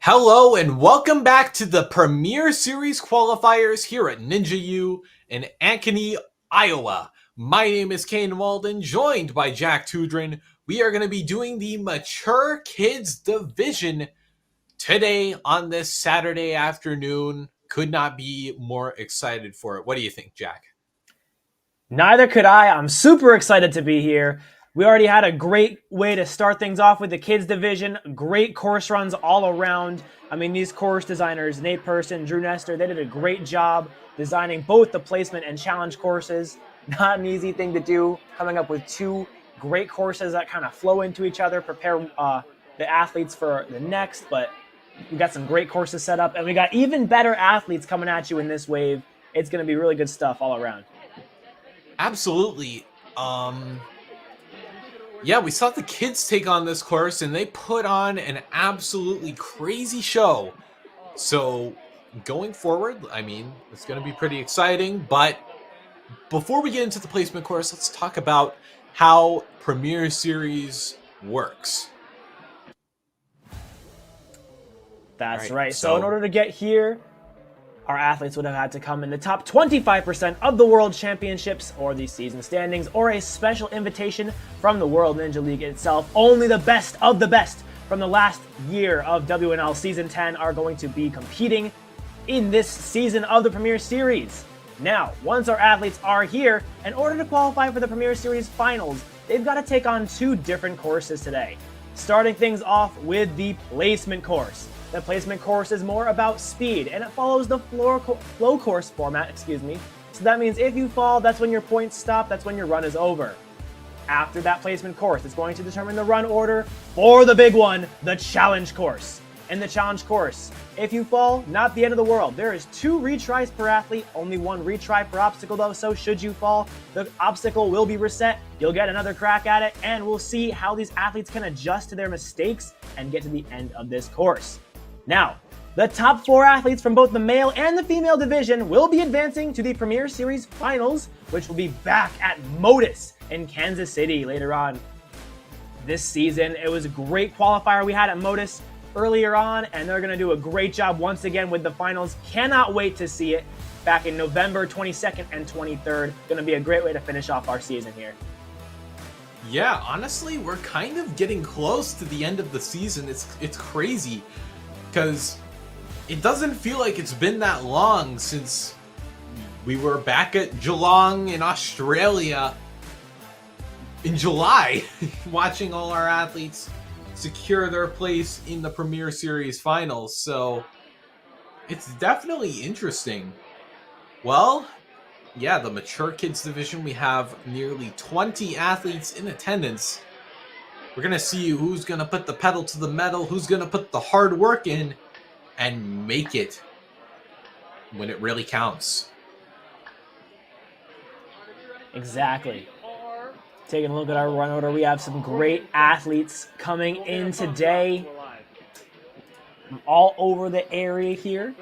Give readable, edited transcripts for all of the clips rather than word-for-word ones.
Hello and welcome back to the Premier Series qualifiers here at Ninja U in Ankeny, Iowa. My name is Kane Walden, joined by Jack Tudrin. We are going to be doing the Mature Kids Division today on this Saturday afternoon. Could not be more excited for it. What do you think, Jack? Neither could I. I'm super excited to be here. We already had a great way to start things off with the kids division. Great course runs all around. I mean, these course designers, Nate Person, Drew Nestor, they did a great job designing both the placement and challenge courses. Not an easy thing to do, coming up with two great courses that kind of flow into each other, prepare the athletes for the next. But we got some great courses set up, and we got even better athletes coming at you in this wave. It's going to be really good stuff all around. Absolutely. Yeah, we saw the kids take on this course and they put on an absolutely crazy show. So going forward, I mean, it's going to be pretty exciting. But before we get into the placement course, let's talk about how Premier Series works. That's right. So in order to get here, our athletes would have had to come in the top 25% of the World Championships or the season standings or a special invitation from the World Ninja League itself. Only the best of the best from the last year of WNL Season 10 are going to be competing in this season of the Premier Series. Now, once our athletes are here, in order to qualify for the Premier Series finals, they've got to take on two different courses today. Starting things off with the placement course. The placement course is more about speed, and it follows the flow course format, So that means if you fall, that's when your points stop, that's when your run is over. After that placement course, it's going to determine the run order for the big one, the challenge course. In the challenge course, if you fall, not the end of the world. There is 2 retries per athlete, only 1 retry per obstacle though, so should you fall, the obstacle will be reset, you'll get another crack at it, and we'll see how these athletes can adjust to their mistakes and get to the end of this course. Now, the top 4 athletes from both the male and the female division will be advancing to the Premier Series Finals, which will be back at Modus in Kansas City later on this season. It was a great qualifier we had at Modus earlier on, and they're going to do a great job once again with the finals. Cannot wait to see it back in November 22nd and 23rd. Going to be a great way to finish off our season here. Yeah, honestly, we're kind of getting close to the end of the season. It's crazy. Because it doesn't feel like it's been that long since we were back at Geelong in Australia in July, watching all our athletes secure their place in the Premier Series finals. So it's definitely interesting. Well, yeah, the Mature Kids division, we have nearly 20 athletes in attendance. We're going to see who's going to put the pedal to the metal, who's going to put the hard work in, and make it when it really counts. Exactly. Taking a look at our run order, we have some great athletes coming in today from all over the area here.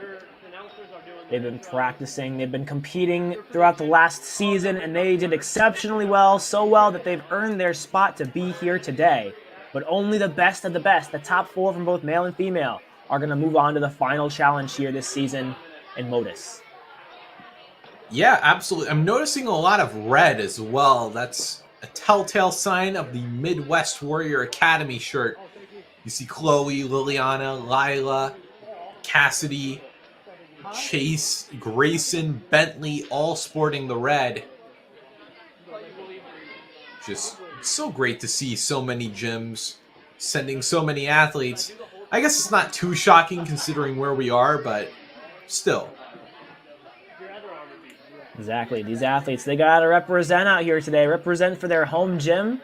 They've been practicing, they've been competing throughout the last season, and they did exceptionally well, so well that they've earned their spot to be here today. But only the best of the best, the top 4 from both male and female, are going to move on to the final challenge here this season in Modus. Yeah, absolutely. I'm noticing a lot of red as well. That's a telltale sign of the Midwest Warrior Academy shirt. You see Chloe, Liliana, Lila, Cassidy, Chase, Grayson, Bentley, all sporting the red. Just so great to see so many gyms sending so many athletes. I guess it's not too shocking considering where we are, but still. Exactly. These athletes, they got to represent out here today, represent for their home gym.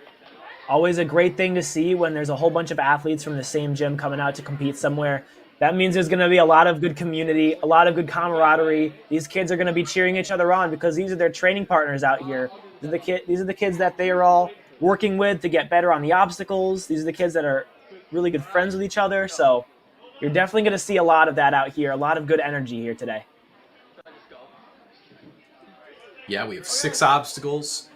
Always a great thing to see when there's a whole bunch of athletes from the same gym coming out to compete somewhere. That means there's going to be a lot of good community, a lot of good camaraderie. These kids are going to be cheering each other on because these are their training partners out here. These are the kids that they are all working with to get better on the obstacles. These are the kids that are really good friends with each other. So you're definitely going to see a lot of that out here, a lot of good energy here today. Yeah, we have 6 obstacles,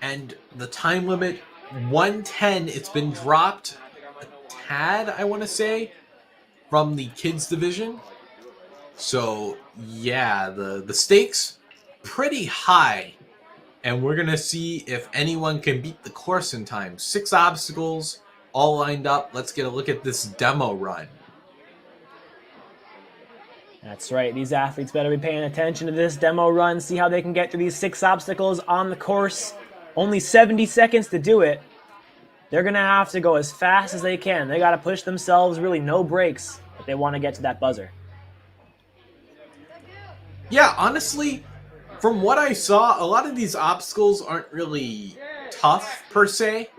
and the time limit, 1:10. It's been dropped a tad, I want to say, from the kids division. So yeah, the stakes pretty high. And we're going to see if anyone can beat the course in time. 6 obstacles all lined up. Let's get a look at this demo run. That's right. These athletes better be paying attention to this demo run. See how they can get through these 6 obstacles on the course. Only 70 seconds to do it. They're going to have to go as fast as they can. They got to push themselves, really no brakes, if they want to get to that buzzer. Yeah, honestly, from what I saw, a lot of these obstacles aren't really tough per se.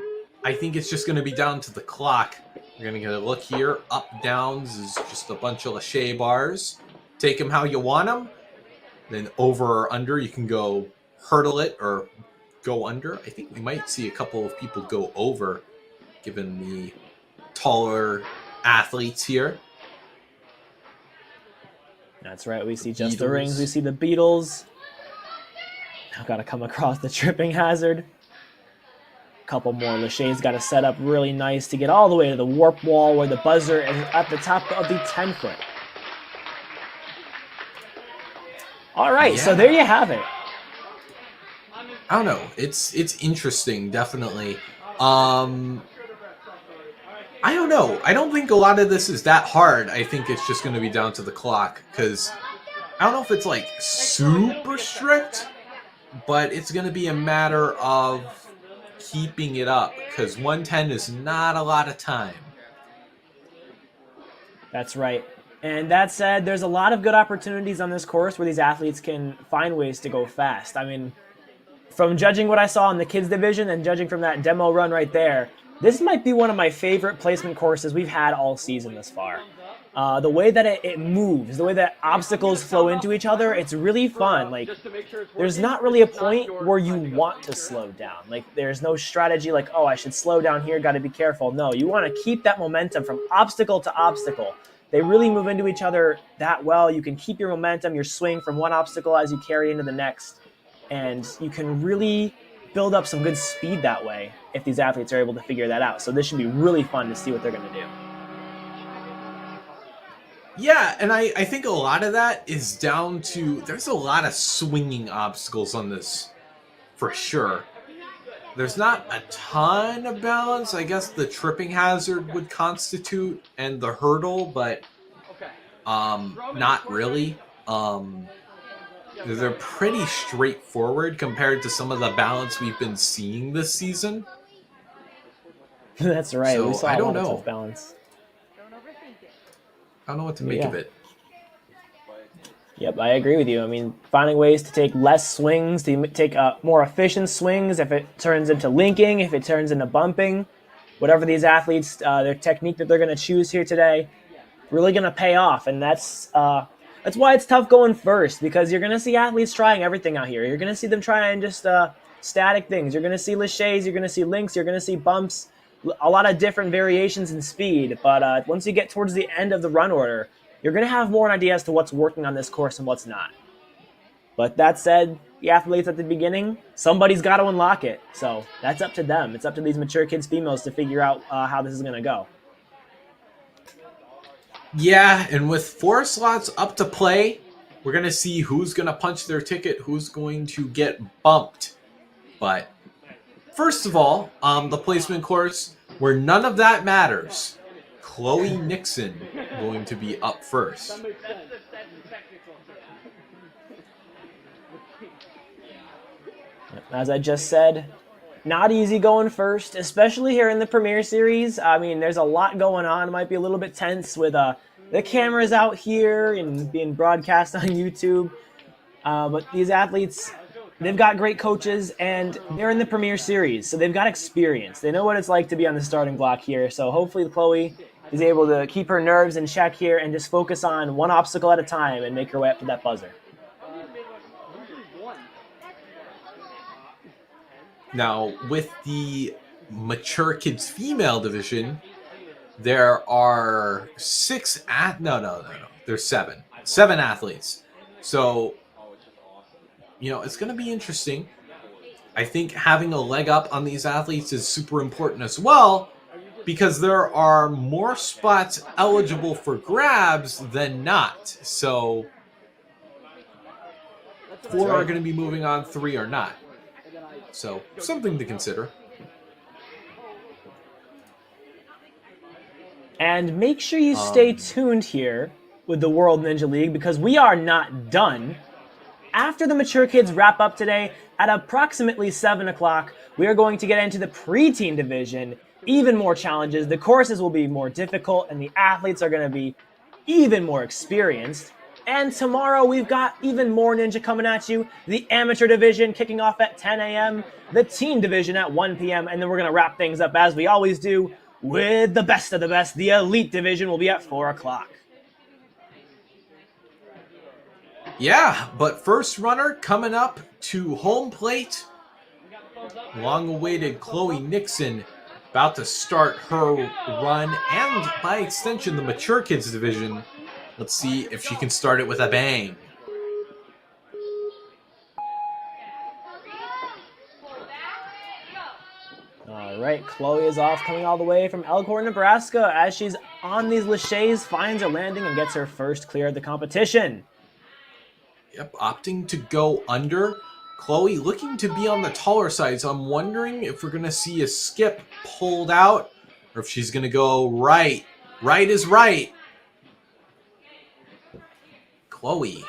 I think it's just going to be down to the clock. We're going to get a look here. Up, downs is just a bunch of Lachey bars. Take them how you want them. Then over or under, you can go hurdle it or go under. I think we might see a couple of people go over, given the taller athletes here. That's right. We see just the rings. We see the Beatles. Now got to come across the tripping hazard. A couple more. Lachey's got to set up really nice to get all the way to the warp wall where the buzzer is at the top of the 10-foot. All right, so there you have it. I don't know. It's interesting, definitely. I don't know. I don't think a lot of this is that hard. I think it's just going to be down to the clock because I don't know if it's like super strict, but it's going to be a matter of keeping it up because 110 is not a lot of time. That's right. And that said, there's a lot of good opportunities on this course where these athletes can find ways to go fast. I mean, from judging what I saw in the kids division and judging from that demo run right there, this might be one of my favorite placement courses we've had all season thus far. The way that it moves, the way that obstacles flow into each other, it's really fun. Like, there's not really a point where you want to slow down. Like, there's no strategy like, oh, I should slow down here, got to be careful. No, you want to keep that momentum from obstacle to obstacle. They really move into each other that well. You can keep your momentum, your swing from one obstacle as you carry into the next. And you can really build up some good speed that way if these athletes are able to figure that out. So this should be really fun to see what they're going to do. Yeah, and I think a lot of that is down to, there's a lot of swinging obstacles on this, for sure. There's not a ton of balance. I guess the tripping hazard would constitute and the hurdle, but not really. They're pretty straightforward compared to some of the balance we've been seeing this season. That's right. So, we saw I don't a lot know. of tough balance. I don't know what to make of it. Yep, I agree with you. I mean, finding ways to take less swings, to take more efficient swings, if it turns into linking, if it turns into bumping, whatever these athletes, their technique that they're going to choose here today, really going to pay off. And that's why it's tough going first, because you're going to see athletes trying everything out here. You're going to see them trying just static things. You're going to see Lachey's, you're going to see links, you're going to see bumps, a lot of different variations in speed. But once you get towards the end of the run order, you're going to have more an idea as to what's working on this course and what's not. But that said, the athletes at the beginning, somebody's got to unlock it. So that's up to them. It's up to these mature kids females to figure out how this is going to go. Yeah, and with 4 slots up to play, we're going to see who's going to punch their ticket, who's going to get bumped. But first of all, the placement course, where none of that matters, Chloe Nixon going to be up first. As I just said, not easy going first, especially here in the Premier Series. I mean, there's a lot going on. It might be a little bit tense with the cameras out here and being broadcast on YouTube. But these athletes, they've got great coaches, and they're in the Premier Series, so they've got experience. They know what it's like to be on the starting block here. So hopefully Chloe is able to keep her nerves in check here and just focus on one obstacle at a time and make her way up to that buzzer. Now, with the mature kids female division, there are there's 7 athletes. So, it's going to be interesting. I think having a leg up on these athletes is super important as well. because there are more spots eligible for grabs than not. So 4 are going to be moving on, 3 are not. So something to consider. And make sure you stay tuned here with the World Ninja League, because we are not done. After the Mature Kids wrap up today, at approximately 7 o'clock, we are going to get into the preteen division. Even more challenges, the courses will be more difficult, and the athletes are going to be even more experienced. And tomorrow, we've got even more Ninja coming at you. The amateur division kicking off at 10 a.m., the teen division at 1 p.m., and then we're going to wrap things up as we always do with the best of the best. The elite division will be at 4 o'clock. Yeah, but first runner coming up to home plate. Long-awaited Chloe Nixon about to start her run, and by extension, the Mature Kids division. Let's see if she can start it with a bang. All right, Chloe is off, coming all the way from Elkhorn, Nebraska, as she's on these laches, finds her landing, and gets her first clear of the competition. Yep, opting to go under. Chloe looking to be on the taller side, so I'm wondering if we're going to see a skip pulled out, or if she's going to go right. Right is right. Chloe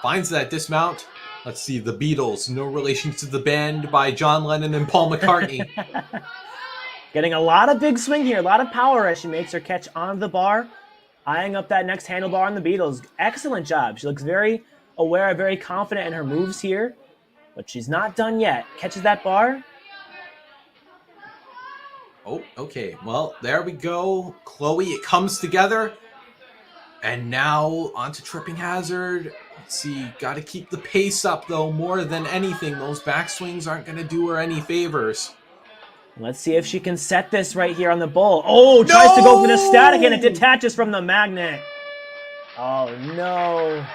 finds that dismount. Let's see, the Beatles, no relation to the band by John Lennon and Paul McCartney. Getting a lot of big swing here, a lot of power as she makes her catch on the bar, eyeing up that next handlebar on the Beatles. Excellent job. She looks very aware, very confident in her moves here, but she's not done yet. Catches that bar. Oh, okay. Well, there we go. Chloe, it comes together. And now onto tripping hazard. Let's see, got to keep the pace up, though, more than anything. Those backswings aren't going to do her any favors. Let's see if she can set this right here on the bull. Oh, tries to go for the static, and it detaches from the magnet. Oh, no.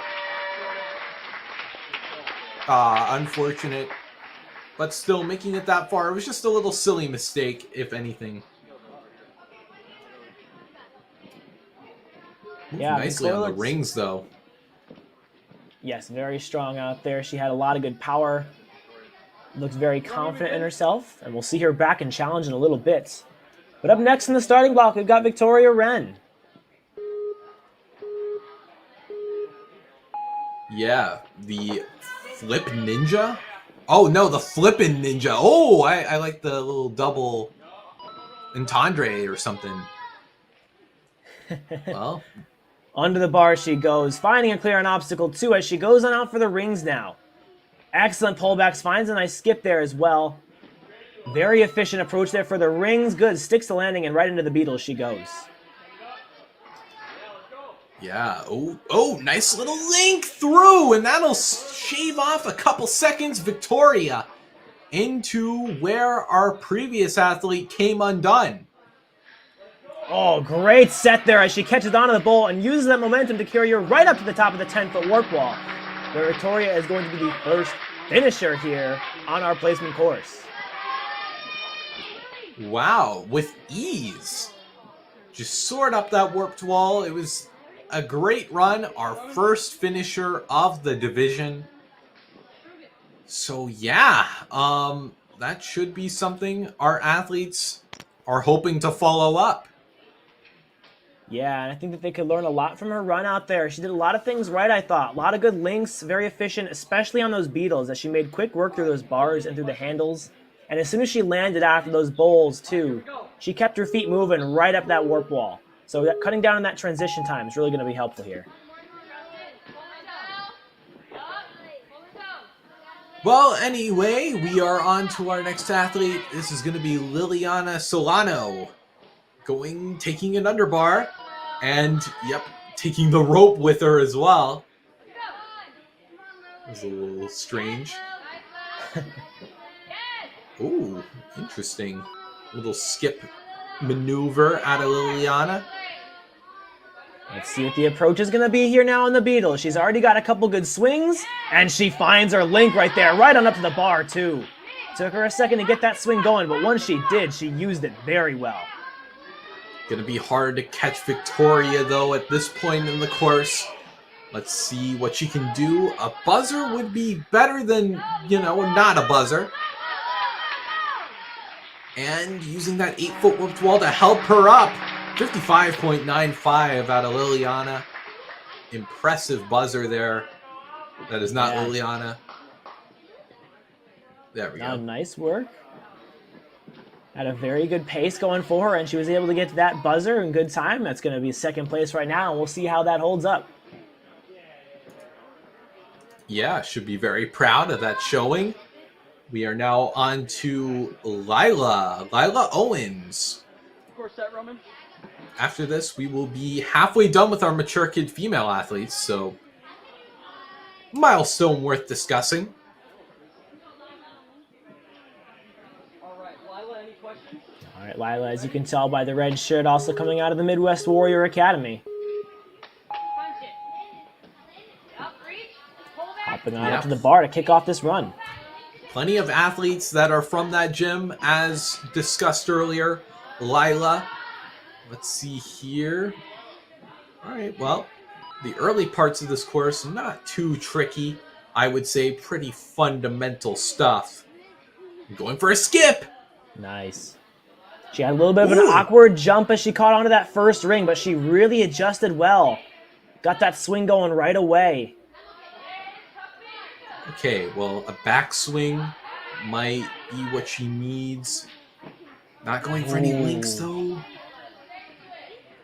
Unfortunate. But still, making it that far, it was just a little silly mistake, if anything. Yeah, nicely on the rings, though. Yes, very strong out there. She had a lot of good power. Looks very confident in herself, and we'll see her back in challenge in a little bit. But up next in the starting block, we've got Victoria Wren. Yeah, the Flip Ninja? Oh, no, the Flippin' Ninja. Oh, I like the little double entendre or something. Well... Under the bar she goes, finding a clear on obstacle 2 as she goes on out for the rings now. Excellent pullbacks, finds a nice skip there as well. Very efficient approach there for the rings. Good, sticks the landing, and right into the Beatles she goes. Yeah, oh, nice little link through, and that'll shave off a couple seconds. Victoria into where our previous athlete came undone. Oh, great set there as she catches onto the bull and uses that momentum to carry her right up to the top of the 10-foot warp wall, where Victoria is going to be the first finisher here on our placement course. Wow, with ease. Just soared up that warped wall. It was a great run, our first finisher of the division. So yeah, that should be something our athletes are hoping to follow up. Yeah, and I think that they could learn a lot from her run out there. She did a lot of things right, I thought. A lot of good links, very efficient, especially on those Beatles, as she made quick work through those bars and through the handles. And as soon as she landed after those bowls, too, she kept her feet moving right up that warp wall. So that, cutting down on that transition time is really going to be helpful here. Well, anyway, we are on to our next athlete. This is going to be Liliana Solano. Taking an underbar, and, yep, taking the rope with her as well. It was a little strange. Ooh, interesting. Little skip maneuver out of Liliana. Let's see what the approach is going to be here now on the Beatles. She's already got a couple good swings, and she finds her link right there, right on up to the bar, too. Took her a second to get that swing going, but once she did, she used it very well. Gonna be hard to catch Victoria, though, at this point in the course. Let's see what she can do. A buzzer would be better than, not a buzzer. And using that 8-foot warped wall to help her up. 55.95 out of Liliana. Impressive buzzer there. That is not Liliana. There we go. Nice work. Had a very good pace going for her, and she was able to get to that buzzer in good time. That's going to be second place right now, and we'll see how that holds up. Yeah, should be very proud of that showing. We are now on to Lila Owens. Of course, that Roman. After this, we will be halfway done with our mature kid female athletes, so milestone worth discussing. All right, Lila, any questions? All right, Lila, as you can tell by the red shirt, also coming out of the Midwest Warrior Academy. Hopping on up to the bar to kick off this run. Plenty of athletes that are from that gym, as discussed earlier. Lila. Let's see here. All right, well, the early parts of this course, not too tricky. I would say pretty fundamental stuff. Going for a skip. Nice. She had a little bit of an awkward jump as she caught onto that first ring, but she really adjusted well. Got that swing going right away. Okay, well, a backswing might be what she needs. Not going for any links, though.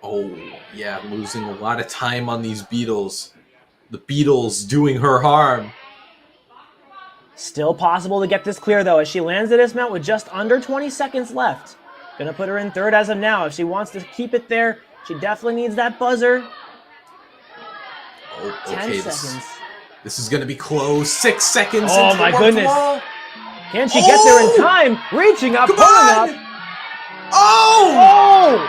Oh, yeah, losing a lot of time on these beetles. The beetles doing her harm. Still possible to get this clear, though, as she lands the dismount with just under 20 seconds left. Gonna put her in third as of now. If she wants to keep it there, she definitely needs that buzzer. Oh, 10 seconds. This is going to be close. 6 seconds. Oh, my goodness. Wall. Can she get there in time? Reaching up, pulling up. Oh!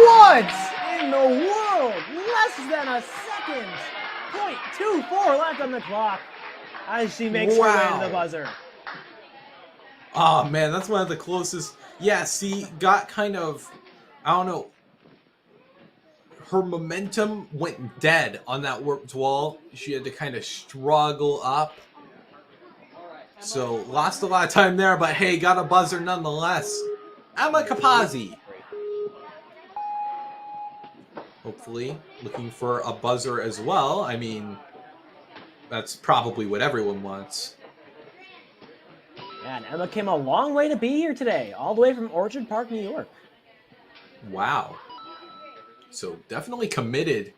What in the world? Less than a second. 0.24 left on the clock as she makes her way to the buzzer. Oh, man, that's one of the closest. Yeah, see, got kind of, I don't know. Her momentum went dead on that warped wall. She had to kind of struggle up. So, lost a lot of time there, but hey, got a buzzer nonetheless. Emma Capazzi. Hopefully, looking for a buzzer as well. I mean, that's probably what everyone wants. Yeah, and Emma came a long way to be here today, all the way from Orchard Park, New York. Wow. So definitely committed.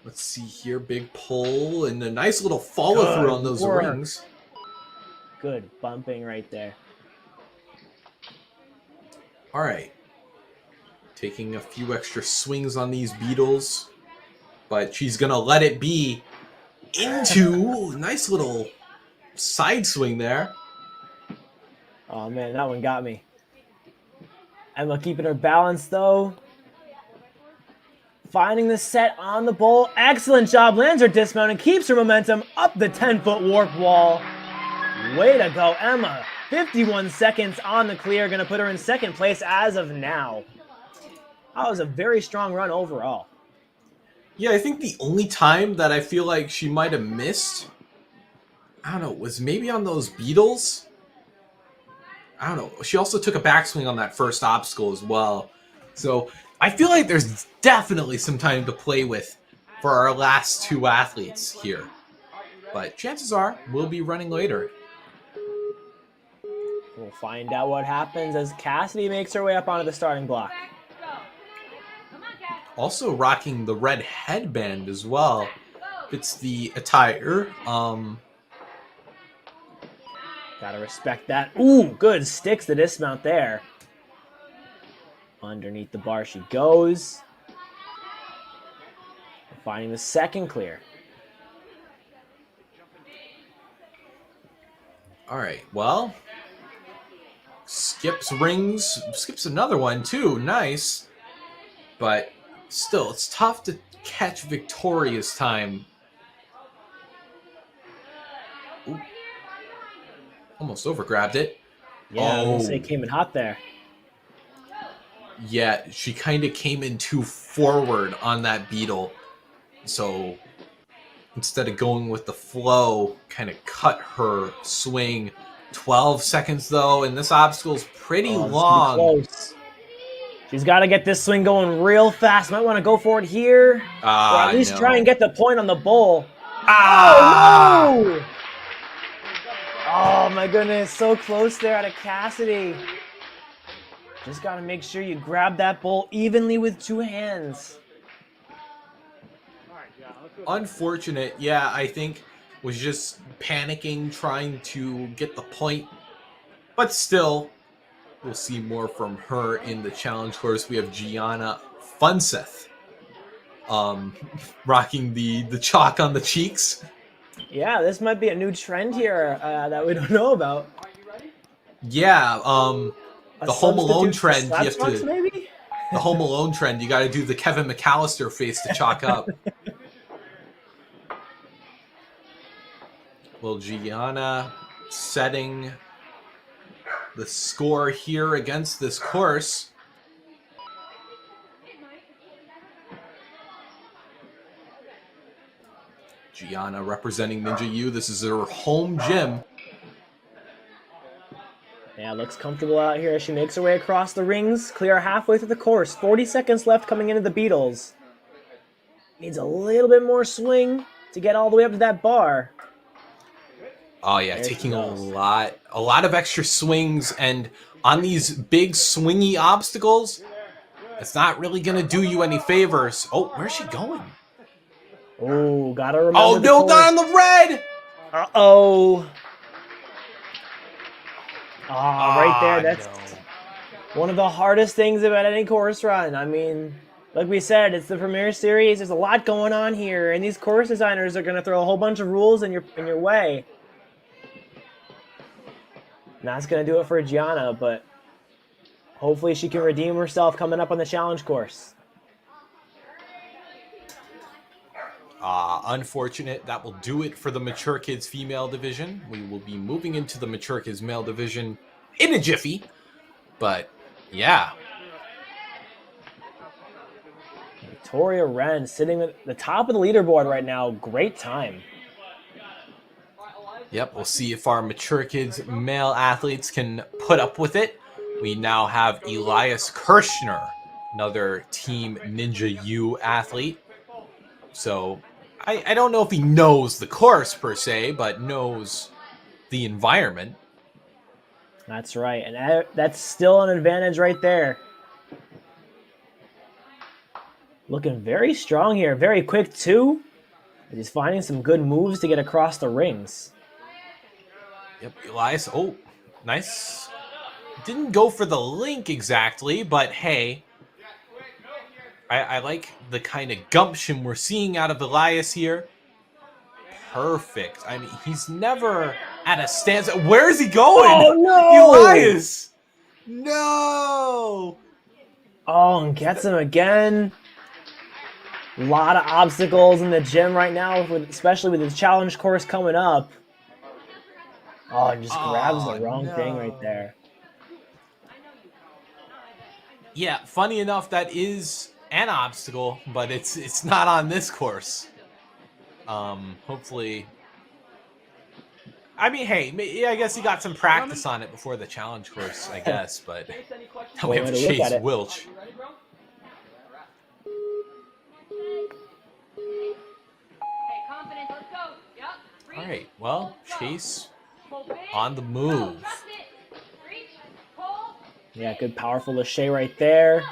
Let's see here, big pull and a nice little follow through on those rings. Good bumping right there. All right. Taking a few extra swings on these beetles, but she's gonna let it be into nice little side swing there. Oh man, that one got me. Emma keeping her balance though. Finding the set on the bowl. Excellent job. Lands her dismount and keeps her momentum up the 10-foot warp wall. Way to go, Emma. 51 seconds on the clear. Going to put her in second place as of now. That was a very strong run overall. Yeah, I think the only time that I feel like she might have missed, I don't know, was maybe on those beetles. I don't know. She also took a backswing on that first obstacle as well. So I feel like there's definitely some time to play with for our last two athletes here. But chances are we'll be running later. We'll find out what happens as Cassidy makes her way up onto the starting block. Also rocking the red headband as well. It's the attire. Gotta respect that. Ooh, good. Sticks the dismount there. Underneath the bar she goes. Finding the second clear. All right, well. Skips rings. Skips another one too. Nice. But still, it's tough to catch Victoria's time. Ooh. Almost overgrabbed it. Yeah, I was gonna say came in hot there. Yeah, she kind of came in too forward on that beetle. So instead of going with the flow, kind of cut her swing. 12 seconds though, and this obstacle's pretty Oh, this could be long. close. She's got to get this swing going real fast. Might want to go for it here. Or at least try and get the point on the bowl. Oh, no! Oh, my goodness. So close there out of Cassidy. Just got to make sure you grab that bowl evenly with two hands. Unfortunate. Yeah, I think was just panicking, trying to get the point. But still, we'll see more from her in the challenge course. We have Gianna Funseth rocking the chalk on the cheeks. Yeah, this might be a new trend here that we don't know about. Yeah, the Home Alone trend. You have to maybe? The Home Alone trend. You got to do the Kevin McAllister face to chalk up. Well, Gianna setting the score here against this course. Gianna representing Ninja U. This is her home gym. Yeah, looks comfortable out here as she makes her way across the rings, clear halfway through the course. 40 seconds left coming into the Beatles. Needs a little bit more swing to get all the way up to that bar. Oh yeah, there taking a lot of extra swings, and on these big swingy obstacles, it's not really gonna do you any favors. Oh, where's she going? Oh, gotta remember. Oh no, not on the red! Uh-oh. Right there, that's one of the hardest things about any course run. I mean, like we said, it's the Premier Series. There's a lot going on here, and these course designers are going to throw a whole bunch of rules in your way. And that's going to do it for Gianna, but hopefully she can redeem herself coming up on the challenge course. Unfortunate. That will do it for the Mature Kids female division. We will be moving into the Mature Kids male division in a jiffy. But, yeah. Victoria Wren sitting at the top of the leaderboard right now. Great time. Yep, we'll see if our Mature Kids male athletes can put up with it. We now have Elias Kirshner, another Team Ninja U athlete. So, I don't know if he knows the course per se, but knows the environment. That's right, and that's still an advantage right there. Looking very strong here, very quick too. He's finding some good moves to get across the rings. Yep, Elias, oh, nice. Didn't go for the link exactly, but hey. I like the kind of gumption we're seeing out of Elias here. Perfect. I mean, he's never at a stance. Where is he going? Oh, no! Elias! No! Oh, and gets him again. A lot of obstacles in the gym right now, especially with his challenge course coming up. Oh, and just grabs the wrong thing right there. Yeah, funny enough, that is an obstacle, but it's not on this course. Hopefully, I mean, hey, I guess he got some practice on it before the challenge course, I guess. But now we have Chase Wilch. All right, well, Chase on the move. Yeah, good powerful Lachey right there.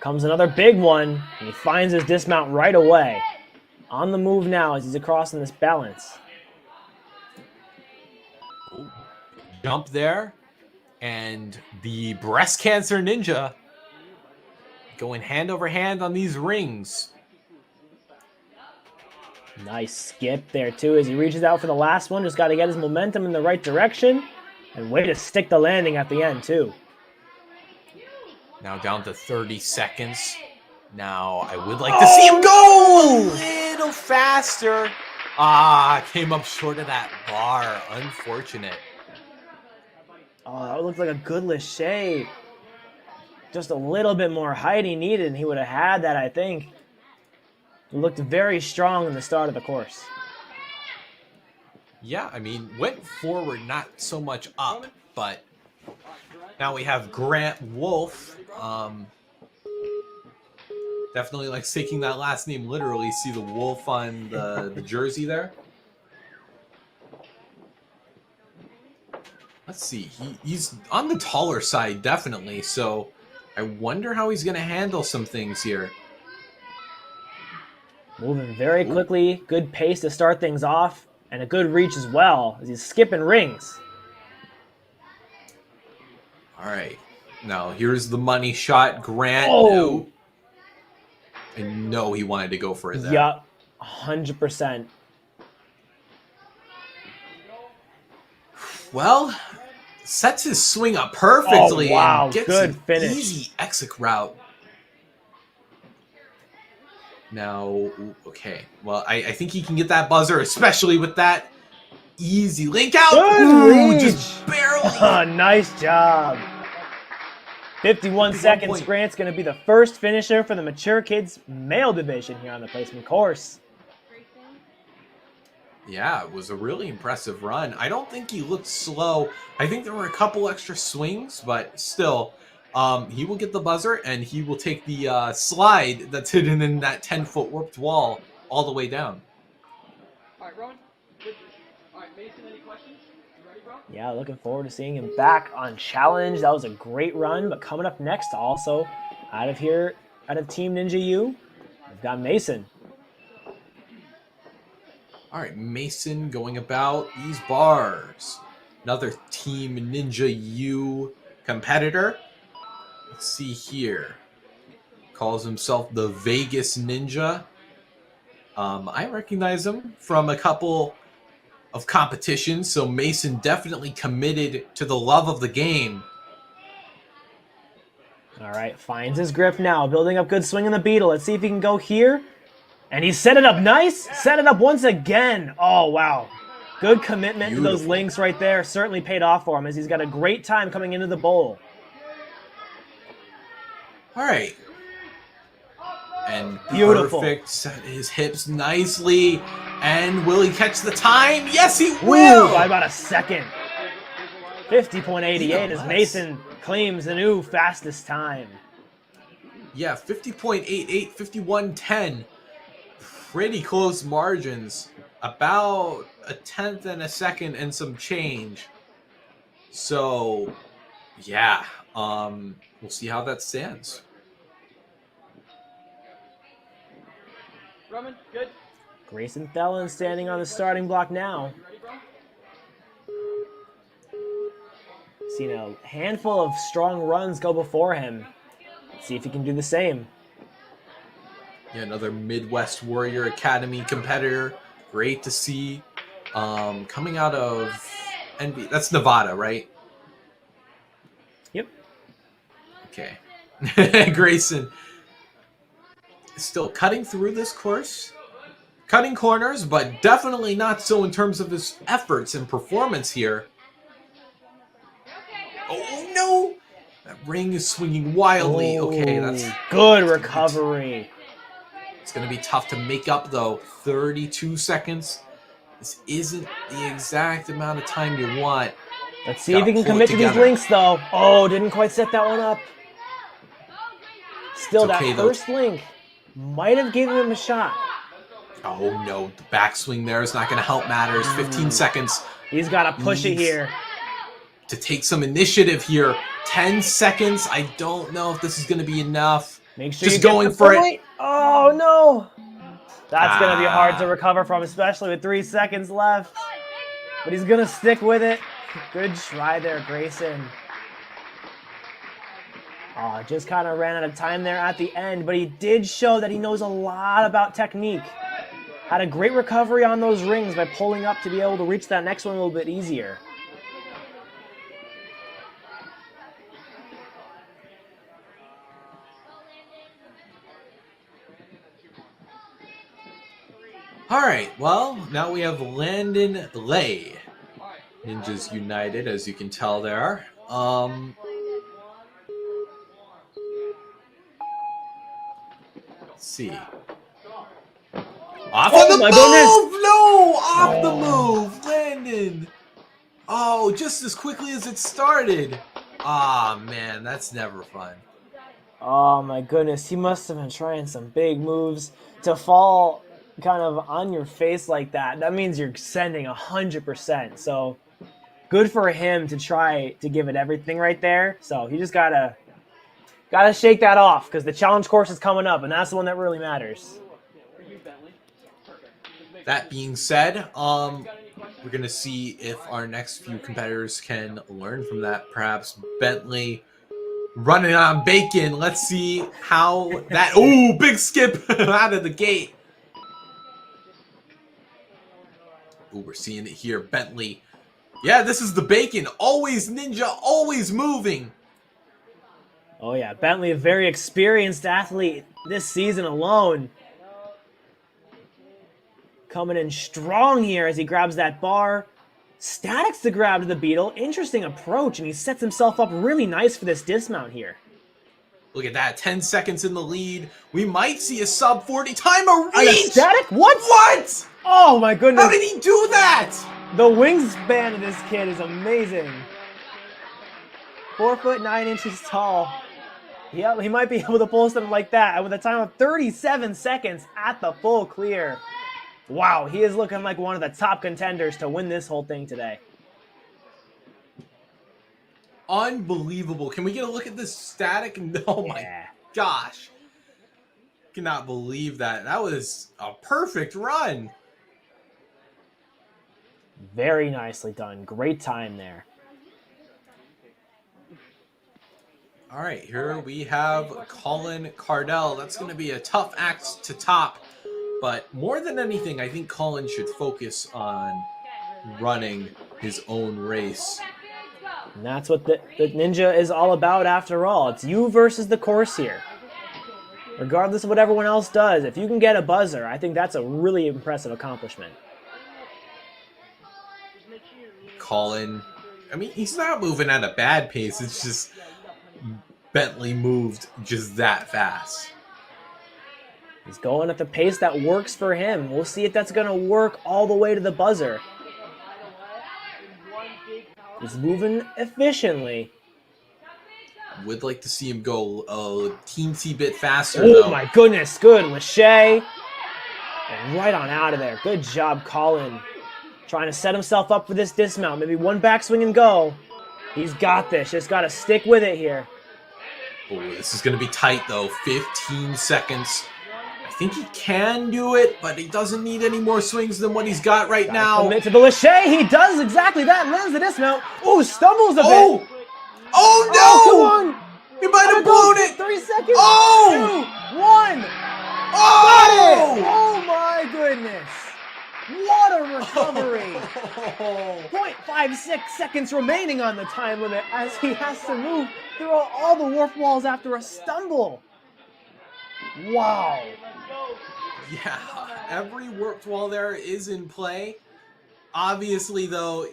Comes another big one, and he finds his dismount right away. On the move now as he's across in this balance. Ooh, jump there, and the breast cancer ninja going hand over hand on these rings. Nice skip there too as he reaches out for the last one. Just got to get his momentum in the right direction. And way to stick the landing at the end too. Now down to 30 seconds. Now I would like to see him go a little faster. Came up short of that bar. Unfortunate. Oh, that looks like a good Lachey. just a little bit more height he needed, and he would have had that, I think. He looked very strong in the start of the course. Yeah, I mean, went forward, not so much up, but now we have Grant Wolf. Definitely like taking that last name literally. See the wolf on the jersey there. Let's see. He's on the taller side, definitely. So I wonder how he's going to handle some things here. Moving very quickly. Good pace to start things off. And a good reach as well, as he's skipping rings. All right. Now, here's the money shot. Grant. Oh! I know he wanted to go for it there. Yup. 100%. Well, sets his swing up perfectly. Oh, wow. And gets Good an finish. easy exit route. Now, okay. Well, I think he can get that buzzer, especially with that easy link out. Good reach. Just barely. Nice job. 51 seconds. point. Grant's going to be the first finisher for the Mature Kids male division here on the placement course. Yeah, it was a really impressive run. I don't think he looked slow. I think there were a couple extra swings, but still, he will get the buzzer, and he will take the slide that's hidden in that 10-foot warped wall all the way down. All right, Rowan. All right, Mason, any questions? You ready, bro? Yeah, looking forward to seeing him back on Challenge. That was a great run, but coming up next also out of Team Ninja U, we've got Mason. All right, Mason going about these bars. Another Team Ninja U competitor. Let's see here. Calls himself the Vegas Ninja. I recognize him from a couple of competitions, so Mason definitely committed to the love of the game. All right, finds his grip now, building up good swing in the beetle. Let's see if he can go here. And he set it up nice. Set it up once again. Oh, wow. Good commitment to those links right there. Certainly paid off for him as he's got a great time coming into the bowl. All right. And Beautiful. perfect. Set his hips nicely. And will he catch the time? Yes, he will. Ooh, by about a second. 50.88 as Mason claims the new fastest time. Yeah, 50.88, 51.10. Pretty close margins. About a tenth and a second and some change. So, yeah. We'll see how that stands. Roman, good. Grayson Thelen standing on the starting block now. You ready, bro? Seen a handful of strong runs go before him. Let's see if he can do the same. Yeah, another Midwest Warrior Academy competitor. Great to see. Coming out of NB. That's Nevada, right? Yep. Okay. Grayson is still cutting through this course. Cutting corners, but definitely not so in terms of his efforts and performance here. Oh, no! That ring is swinging wildly. Okay, that's good recovery. It's going to be tough to make up, though. 32 seconds. This isn't the exact amount of time you want. Let's see if he can commit to these links, though. Oh, didn't quite set that one up. Still, that first link might have given him a shot. Oh, no. The backswing there is not going to help matters. 15 seconds. He's got to push it here. To take some initiative here. 10 seconds. I don't know if this is going to be enough. Make sure just going for it. Oh, no. That's going to be hard to recover from, especially with 3 seconds left. But he's going to stick with it. Good try there, Grayson. Oh, just kind of ran out of time there at the end, but he did show that he knows a lot about technique. Had a great recovery on those rings by pulling up to be able to reach that next one a little bit easier. All right, well, now we have Landon Lay. Ninjas United, as you can tell there. see. Off Oh on the my move! goodness! No! Off the move! Landon! Oh, just as quickly as it started. Ah, man, that's never fun. Oh my goodness, he must have been trying some big moves to fall kind of on your face like that. That means you're sending 100%. So good for him to try to give it everything right there. So he just gotta shake that off because the challenge course is coming up, and that's the one that really matters. That being said, we're gonna see if our next few competitors can learn from that. Perhaps Bentley running on bacon. Let's see how that. Ooh, big skip out of the gate. Ooh, we're seeing it here. Bentley. Yeah, this is the bacon. Always ninja, always moving. Oh yeah, Bentley, a very experienced athlete this season alone. Coming in strong here as he grabs that bar. Statics to grab to the Beetle. Interesting approach, and he sets himself up really nice for this dismount here. Look at that, 10 seconds in the lead. We might see a sub 40 timer reach. A static? What? What? Oh my goodness. How did he do that? The wingspan of this kid is amazing. 4'9" tall. Yep, he might be able to pull something like that. And with a time of 37 seconds at the full clear. Wow, he is looking like one of the top contenders to win this whole thing today. Unbelievable. Can we get a look at this static? Oh my gosh. Cannot believe that. That was a perfect run. Very nicely done. Great time there. All right, here we have Colin Cardell. That's going to be a tough act to top. But more than anything, I think Colin should focus on running his own race. And that's what the Ninja is all about after all. It's you versus the course here. Regardless of what everyone else does, if you can get a buzzer, I think that's a really impressive accomplishment. Colin, I mean, he's not moving at a bad pace. It's just Bentley moved just that fast. He's going at the pace that works for him. We'll see if that's going to work all the way to the buzzer. He's moving efficiently. Would like to see him go a teensy bit faster, Oh though. my goodness, good. Lachey. And right on out of there. Good job, Colin. Trying to set himself up for this dismount. Maybe one backswing and go. He's got this. Just got to stick with it here. Oh, this is going to be tight, though. 15 seconds. I think he can do it, but he doesn't need any more swings than what he's got right now. Commit to the Lachey. He does exactly that. Lands the dismount. Ooh, stumbles a bit. Oh, no! Oh, come on. He might have blown it! 3 seconds. Oh! 2, 1. Oh! Got it! Oh my goodness. What a recovery. 0.56 seconds remaining on the time limit as he has to move through all the warp walls after a stumble. Wow. Yeah, every warped wall there is in play. Obviously, though,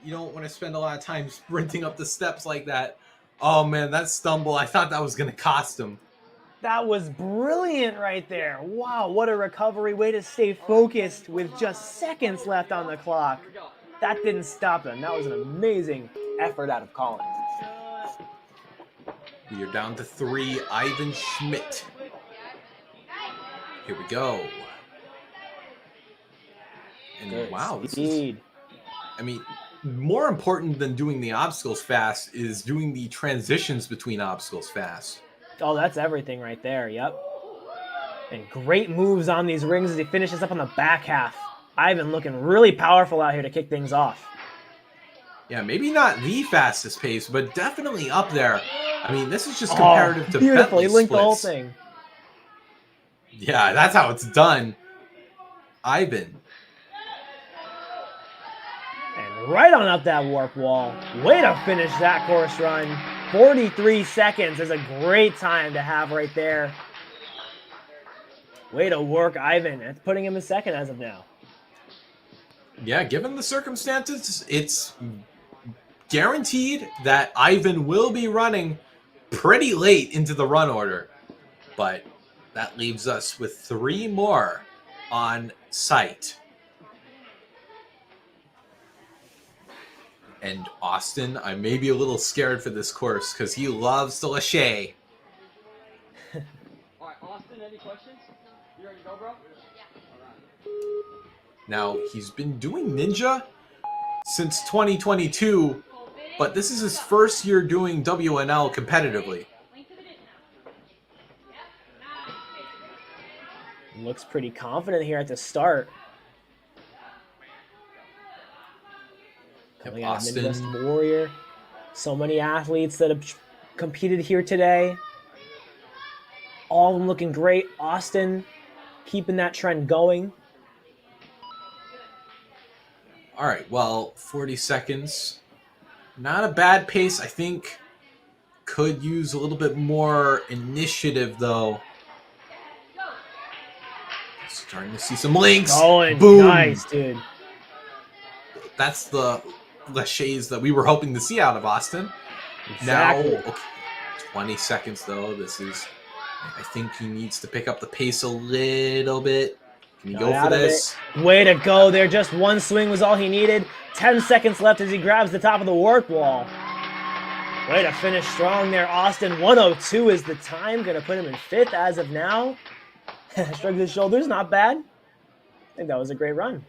you don't want to spend a lot of time sprinting up the steps like that. Oh, man, that stumble, I thought that was going to cost him. That was brilliant right there. Wow, what a recovery. Way to stay focused with just seconds left on the clock. That didn't stop him. That was an amazing effort out of Colin. We are down to 3. Ivan Schmidt. Here we go. And Good wow, this is, speed. I mean, more important than doing the obstacles fast is doing the transitions between obstacles fast. Oh, that's everything right there. Yep. And great moves on these rings as he finishes up on the back half. Ivan looking really powerful out here to kick things off. Yeah, maybe not the fastest pace, but definitely up there. I mean, this is just comparative to beautiful. Bentley He linked splits. the whole thing. Yeah, that's how it's done. Ivan. And right on up that warp wall. Way to finish that course run. 43 seconds is a great time to have right there. Way to work, Ivan. That's putting him in second as of now. Yeah, given the circumstances, it's guaranteed that Ivan will be running pretty late into the run order. But That leaves us with 3 more on site. And Austin, I may be a little scared for this course because he loves the Lachey. All right, Austin, any questions? You ready to go, bro? Now, he's been doing Ninja since 2022, but this is his first year doing WNL competitively. Looks pretty confident here at the start. Coming out of Austin. Midwest Warrior. So many athletes that have competed here today. All of them looking great. Austin keeping that trend going. All right, well, 40 seconds. Not a bad pace. I think could use a little bit more initiative, though. Starting to see some links. Oh, boom! Nice, dude. That's the Lachey's that we were hoping to see out of Austin. Exactly. Now, okay, 20 seconds, though. This is... I think he needs to pick up the pace a little bit. Can you go for this? Way to go there. Just one swing was all he needed. 10 seconds left as he grabs the top of the work wall. Way to finish strong there, Austin. 1:02 is the time. Going to put him in 5th as of now. Shrugs his shoulders. Not bad. I think that was a great run.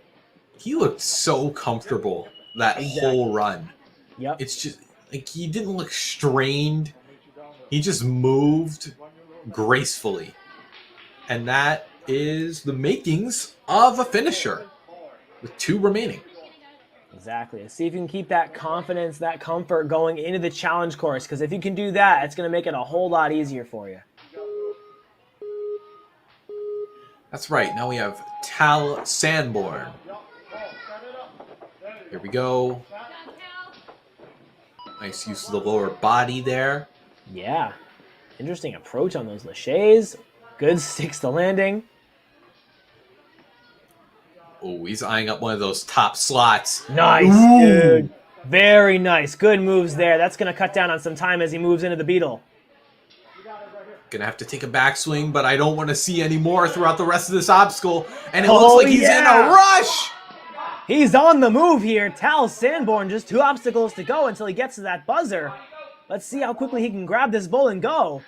He looked so comfortable that whole run. Yep. It's just like he didn't look strained. He just moved gracefully. And that is the makings of a finisher with 2 remaining. Exactly. Let's see if you can keep that confidence, that comfort going into the challenge course, because if you can do that, it's going to make it a whole lot easier for you. That's right. Now we have Tal Sanborn. Here we go. Nice use of the lower body there. Yeah. Interesting approach on those Lacheys. Good sticks to landing. Oh, he's eyeing up one of those top slots. Nice, Ooh. dude. Very nice. Good moves there. That's going to cut down on some time as he moves into the Beetle. Gonna have to take a backswing, but I don't want to see any more throughout the rest of this obstacle. And it looks like he's in a rush. He's on the move here. Tal Sanborn, just 2 obstacles to go until he gets to that buzzer. Let's see how quickly he can grab this bull and go.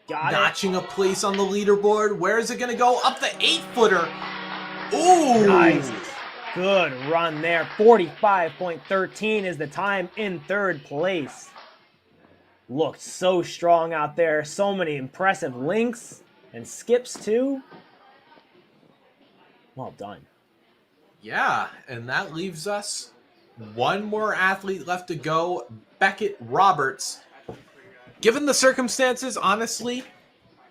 Got it. Notching a place on the leaderboard. Where is it going to go? Up the 8-footer. Ooh. Nice. Good run there. 45.13 is the time in 3rd place. Looked so strong out there. So many impressive links and skips too. Well done. Yeah, and that leaves us 1 more athlete left to go, Beckett Roberts. Given the circumstances, honestly,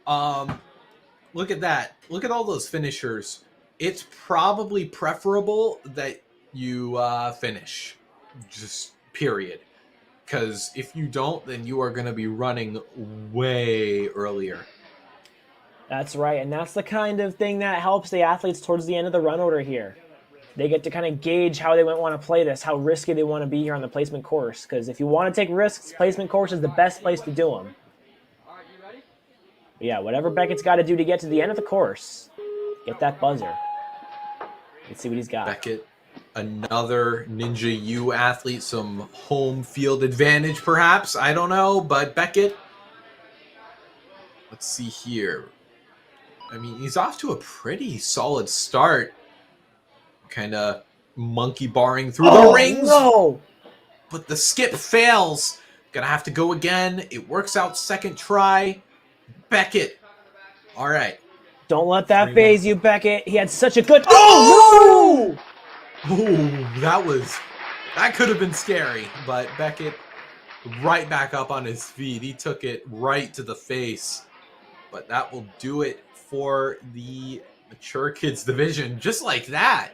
look at that. Look at all those finishers. It's probably preferable that you finish, just period. Because if you don't, then you are going to be running way earlier. That's right, and that's the kind of thing that helps the athletes towards the end of the run order here. They get to kind of gauge how they want to play this, how risky they want to be here on the placement course. Because if you want to take risks, placement course is the best place to do them. All right, you ready? But yeah, whatever Beckett's got to do to get to the end of the course, get that buzzer. Let's see what he's got. Beckett, another Ninja U athlete, some home field advantage perhaps. I don't know, but Beckett, let's see here. I mean, he's off to a pretty solid start. Kind of monkey barring through the rings. No! But the skip fails. Gonna have to go again. It works out 2nd try. Beckett. All right. Don't let that 3 phase you, Beckett. He had such a good... Oh! Oh, that could have been scary. But Beckett right back up on his feet. He took it right to the face. But that will do it for the Mature Kids division. Just like that.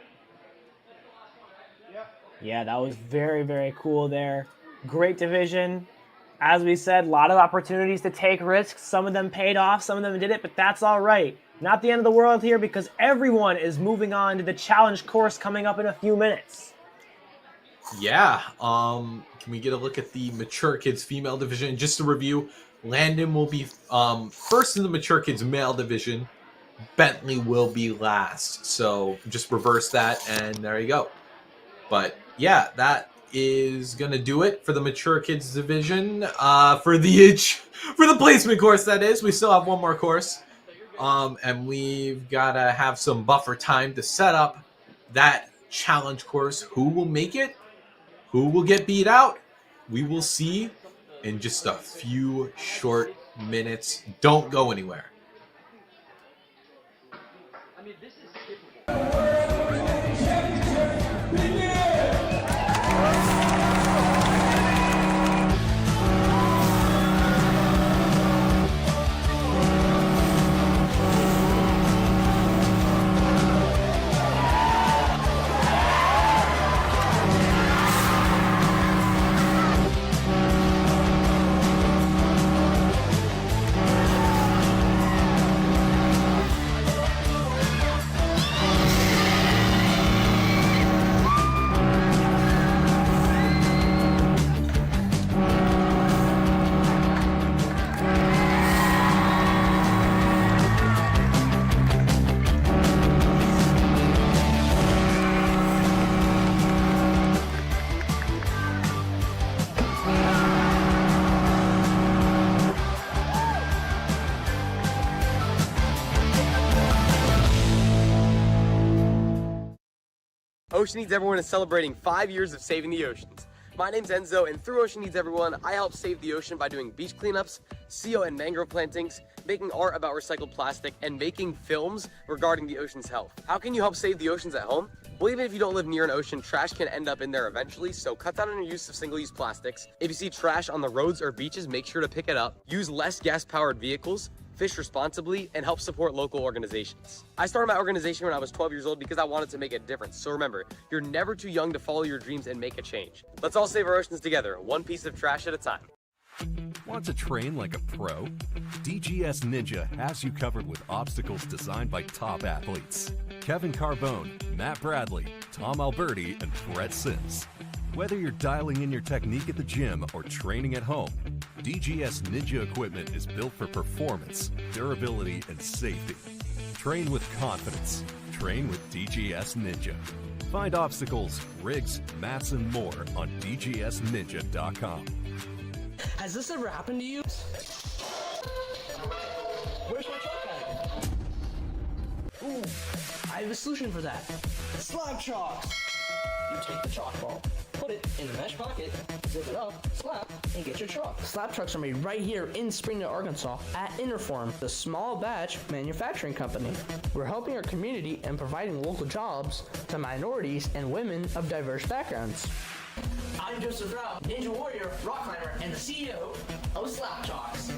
Yeah, that was very, very cool there. Great division. As we said, a lot of opportunities to take risks. Some of them paid off, some of them did it, but that's all right. Not the end of the world here because everyone is moving on to the challenge course coming up in a few minutes. Yeah. Can we get a look at the Mature Kids female division? Just to review, Landon will be first in the Mature Kids male division. Bentley will be last. So just reverse that, and there you go. But yeah, that is gonna do it for the Mature Kids division. For the placement course, that is. We still have one more course. And we've gotta have some buffer time to set up that challenge course. Who will make it? Who will get beat out? We will see in just a few short minutes. Don't go anywhere. I mean, this is skippable. Ocean Needs Everyone is celebrating 5 years of saving the oceans. My name's Enzo, and through Ocean Needs Everyone, I help save the ocean by doing beach cleanups, seal and mangrove plantings, making art about recycled plastic, and making films regarding the ocean's health. How can you help save the oceans at home? Well, even if you don't live near an ocean, trash can end up in there eventually, so cut down on your use of single-use plastics. If you see trash on the roads or beaches, make sure to pick it up. Use less gas-powered vehicles, fish responsibly, and help support local organizations. I started my organization when I was 12 years old because I wanted to make a difference. So remember, you're never too young to follow your dreams and make a change. Let's all save our oceans together, one piece of trash at a time. Want to train like a pro? DGS Ninja has you covered with obstacles designed by top athletes. Kevin Carbone, Matt Bradley, Tom Alberti, and Brett Sims. Whether you're dialing in your technique at the gym or training at home, DGS Ninja equipment is built for performance, durability, and safety. Train with confidence. Train with DGS Ninja. Find obstacles, rigs, mats, and more on dgsninja.com. Has this ever happened to you? Where's my truck at? Ooh, I have a solution for that. Slab chalks! You take the chalk ball, put it in the mesh pocket, zip it up, slap, and get your chalk. Slab trucks are made right here in Springdale, Arkansas at Interform, the small batch manufacturing company. We're helping our community and providing local jobs to minorities and women of diverse backgrounds. I'm Joseph Brown, Ninja Warrior, Rock Climber, and the CEO of Slap Chalks.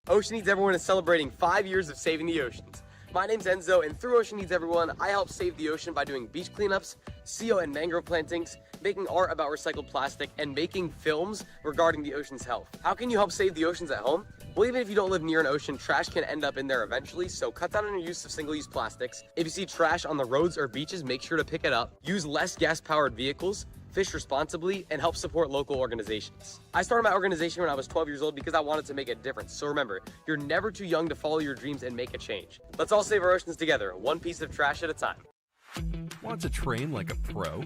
Ocean Needs Everyone is celebrating 5 years of saving the oceans. My name's Enzo, and through Ocean Needs Everyone, I help save the ocean by doing beach cleanups, CO and mangrove plantings, making art about recycled plastic, and making films regarding the ocean's health. How can you help save the oceans at home? Well, even if you don't live near an ocean, trash can end up in there eventually, so cut down on your use of single-use plastics. If you see trash on the roads or beaches, make sure to pick it up. Use less gas-powered vehicles, fish responsibly, and help support local organizations. I started my organization when I was 12 years old because I wanted to make a difference. So remember, you're never too young to follow your dreams and make a change. Let's all save our oceans together, one piece of trash at a time. Want to train like a pro?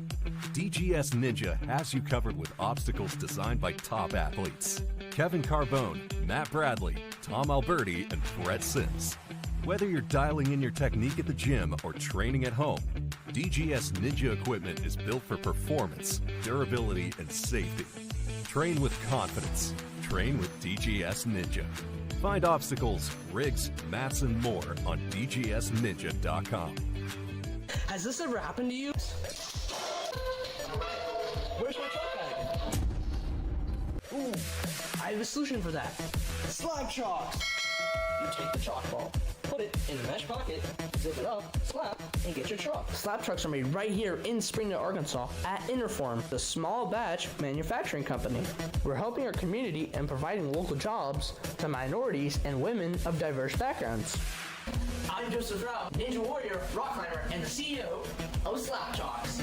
DGS Ninja has you covered with obstacles designed by top athletes. Kevin Carbone, Matt Bradley, Tom Alberti, and Brett Sims. Whether you're dialing in your technique at the gym or training at home, DGS Ninja equipment is built for performance, durability, and safety. Train with confidence. Train with DGS Ninja. Find obstacles, rigs, mats, and more on dgsninja.com. Has this ever happened to you? Where's my truck bag? Ooh, I have a solution for that. Slab chalks! You take the chalk ball, put it in the mesh pocket, zip it up, slap, and get your chalk. Slab trucks are made right here in Springdale, Arkansas at Interform, the small batch manufacturing company. We're helping our community and providing local jobs to minorities and women of diverse backgrounds. I'm Joseph Rao, Ninja Warrior, rock climber, and the CEO of Slap Chalks.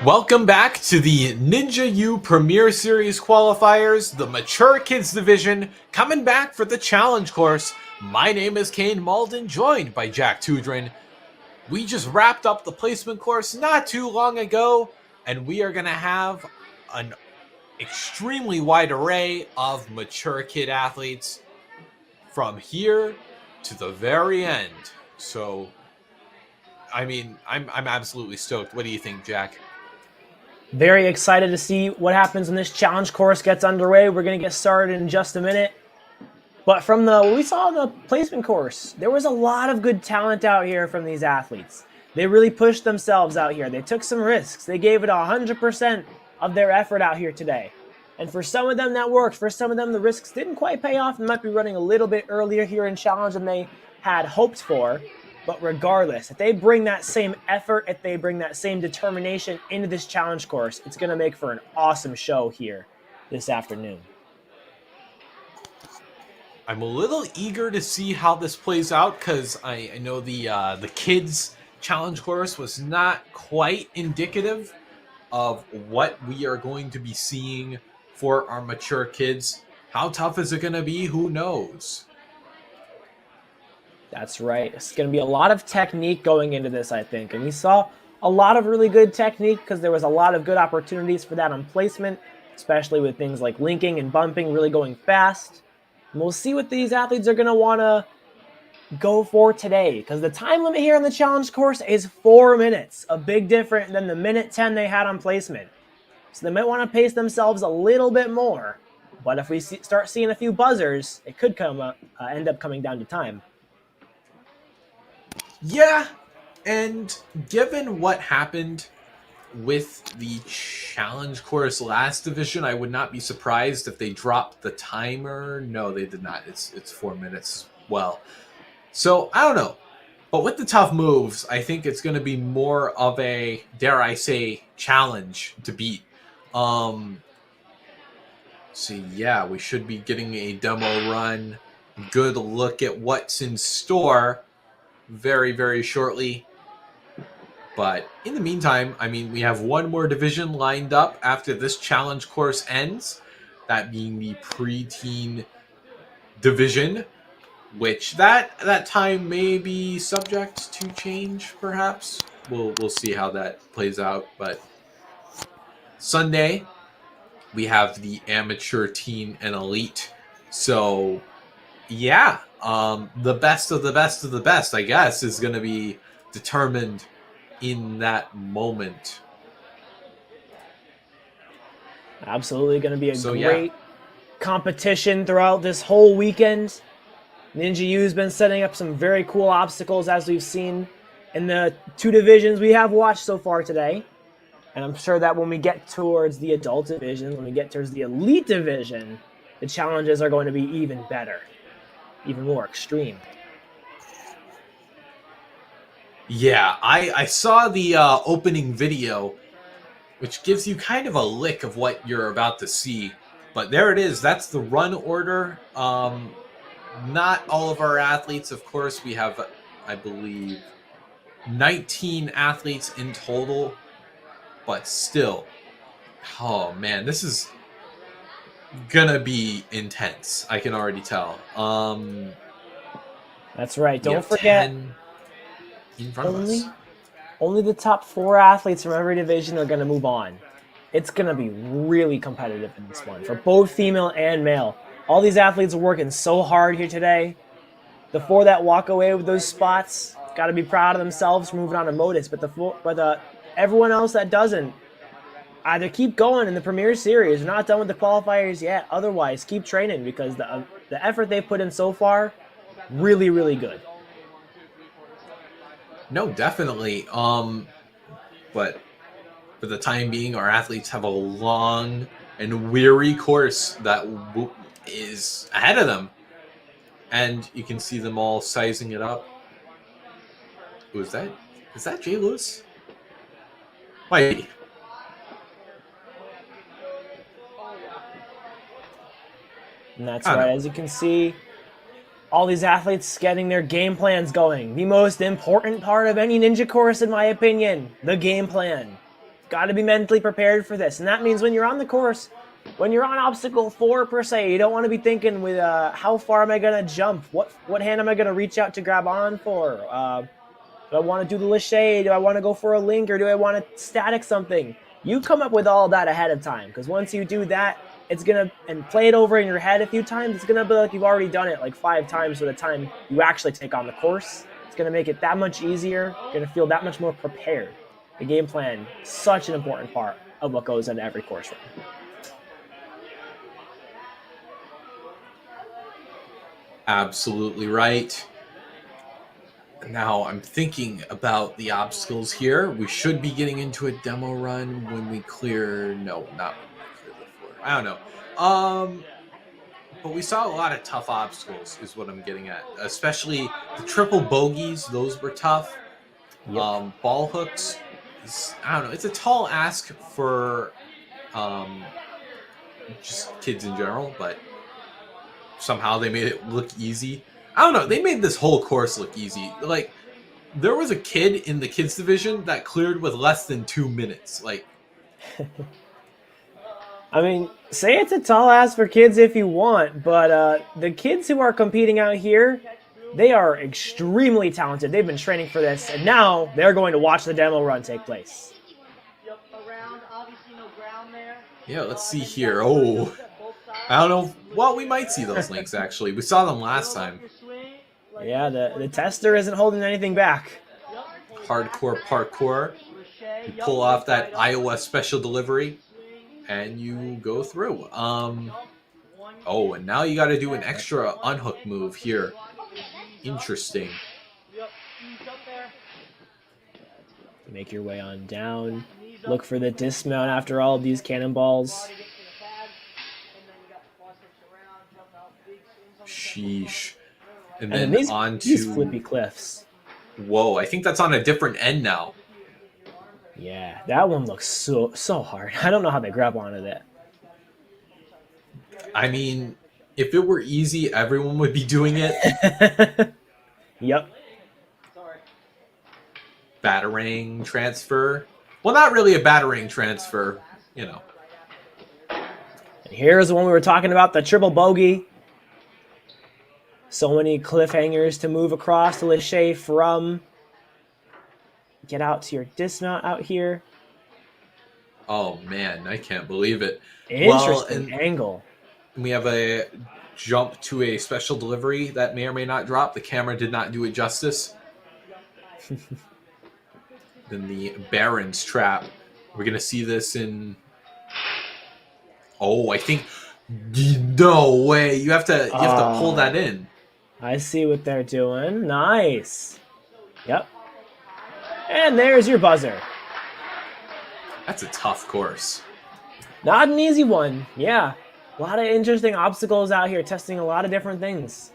Welcome back to the Ninja U Premier Series qualifiers, the Mature Kids Division, coming back for the challenge course. My name is Kane Malden, joined by Jack Tudrin. We just wrapped up the placement course not too long ago, and we are going to have an extremely wide array of mature kid athletes from here to the very end. So, I mean, I'm absolutely stoked. What do you think, Jack? Very excited to see what happens when this challenge course gets underway. We're going to get started in just a minute. But from what we saw in the placement course, there was a lot of good talent out here from these athletes. They really pushed themselves out here. They took some risks. They gave it 100% of their effort out here today. And for some of them that worked. For some of them, the risks didn't quite pay off. They might be running a little bit earlier here in challenge than they had hoped for. But regardless, if they bring that same effort, if they bring that same determination into this challenge course, it's going to make for an awesome show here this afternoon. I'm a little eager to see how this plays out because I know the kids challenge course was not quite indicative of what we are going to be seeing for our mature kids. How tough is it going to be? Who knows? That's right. It's going to be a lot of technique going into this, I think. And we saw a lot of really good technique because there was a lot of good opportunities for that on placement, especially with things like linking and bumping really going fast. And we'll see what these athletes are going to want to go for today because the time limit here on the challenge course is 4 minutes, a big difference than the minute 10 they had on placement. So they might want to pace themselves a little bit more. But if we start seeing a few buzzers, it could end up coming down to time. Yeah, and given what happened with the challenge course last division, I would not be surprised if they dropped the timer. No, they did not. It's 4 minutes. Well, so I don't know. But with the tough moves, I think it's going to be more of a, dare I say, challenge to beat. So yeah, we should be getting a demo run. Good look at what's in store very, very shortly. But in the meantime, I mean, we have one more division lined up after this challenge course ends, that being the preteen division, which that time may be subject to change, perhaps. We'll see how that plays out. But Sunday, we have the amateur, teen, and elite. So yeah, the best of the best of the best, I guess, is going to be determined in that moment. Absolutely going to be a great competition throughout this whole weekend. Ninja U's been setting up some very cool obstacles, as we've seen in the two divisions we have watched so far today. And I'm sure that when we get towards the adult division, when we get towards the elite division, the challenges are going to be even better, even more extreme. Yeah, I saw the opening video, which gives you kind of a lick of what you're about to see. But there it is. That's the run order. Not all of our athletes, of course. We have, I believe, 19 athletes in total. But still, oh man, this is gonna be intense. I can already tell. That's right. Don't forget, 10 in front of us. Only the top 4 athletes from every division are gonna move on. It's gonna be really competitive in this one for both female and male. All these athletes are working so hard here today. The 4 that walk away with those spots got to be proud of themselves for moving on to Modus. But everyone else that doesn't, either keep going in the Premier Series. We're not done with the qualifiers yet. Otherwise, keep training because the effort they put in so far, really, really good. No, definitely. But for the time being, our athletes have a long and weary course that is ahead of them. And you can see them all sizing it up. Who is that? Is that Jay Lewis? Might be. And that's right. As you can see, all these athletes getting their game plans going. The most important part of any ninja course, in my opinion, the game plan. got to be mentally prepared for this. And that means when you're on the course, when you're on obstacle 4 per se, you don't want to be thinking with how far am I going to jump? What hand am I going to reach out to grab on for? Do I want to do the lache? Do I want to go for a link, or do I want to static something? You come up with all that ahead of time, because once you do that, it's going to, and play it over in your head a few times, it's going to be like you've already done it like 5 times by the time you actually take on the course. It's going to make it that much easier. You're going to feel that much more prepared. The game plan is such an important part of what goes into every course run. Absolutely right. Now I'm thinking about the obstacles here. We should be getting into a demo run when we clear. No, not when we clear the floor. I don't know. But we saw a lot of tough obstacles, is what I'm getting at. Especially the triple bogeys; those were tough. Yep. Ball hooks. I don't know. It's a tall ask for just kids in general, but somehow they made it look easy. I don't know. They made this whole course look easy. Like, there was a kid in the kids division that cleared with less than 2 minutes. Like, I mean, say it's a tall ask for kids if you want, but the kids who are competing out here, they are extremely talented. They've been training for this, and now they're going to watch the demo run take place. Yeah, let's see here. Oh, I don't know. Well, we might see those links, actually. We saw them last time. Yeah, the tester isn't holding anything back. Hardcore parkour. You pull off that iOS special delivery, and you go through. Oh, and now you got to do an extra unhook move here. Interesting. Make your way on down. Look for the dismount after all of these cannonballs. Sheesh. And then then on to these flippy cliffs. Whoa, I think that's on a different end now. Yeah, that one looks so hard. I don't know how they grab onto that. I mean, if it were easy, everyone would be doing it. Yep. Batarang transfer. Well, not really a batarang transfer, you know. And here's the one we were talking about, the triple bogey. So many cliffhangers to move across the lache from. Get out to your dismount out here. Oh, man, I can't believe it. Interesting angle. We have a jump to a special delivery that may or may not drop. The camera did not do it justice. Then the Baron's trap. We're going to see this in... Oh, I think... No way. You have to pull that in. I see what they're doing. Nice. Yep. And there's your buzzer. That's a tough course. Not an easy one. Yeah. A lot of interesting obstacles out here, testing a lot of different things.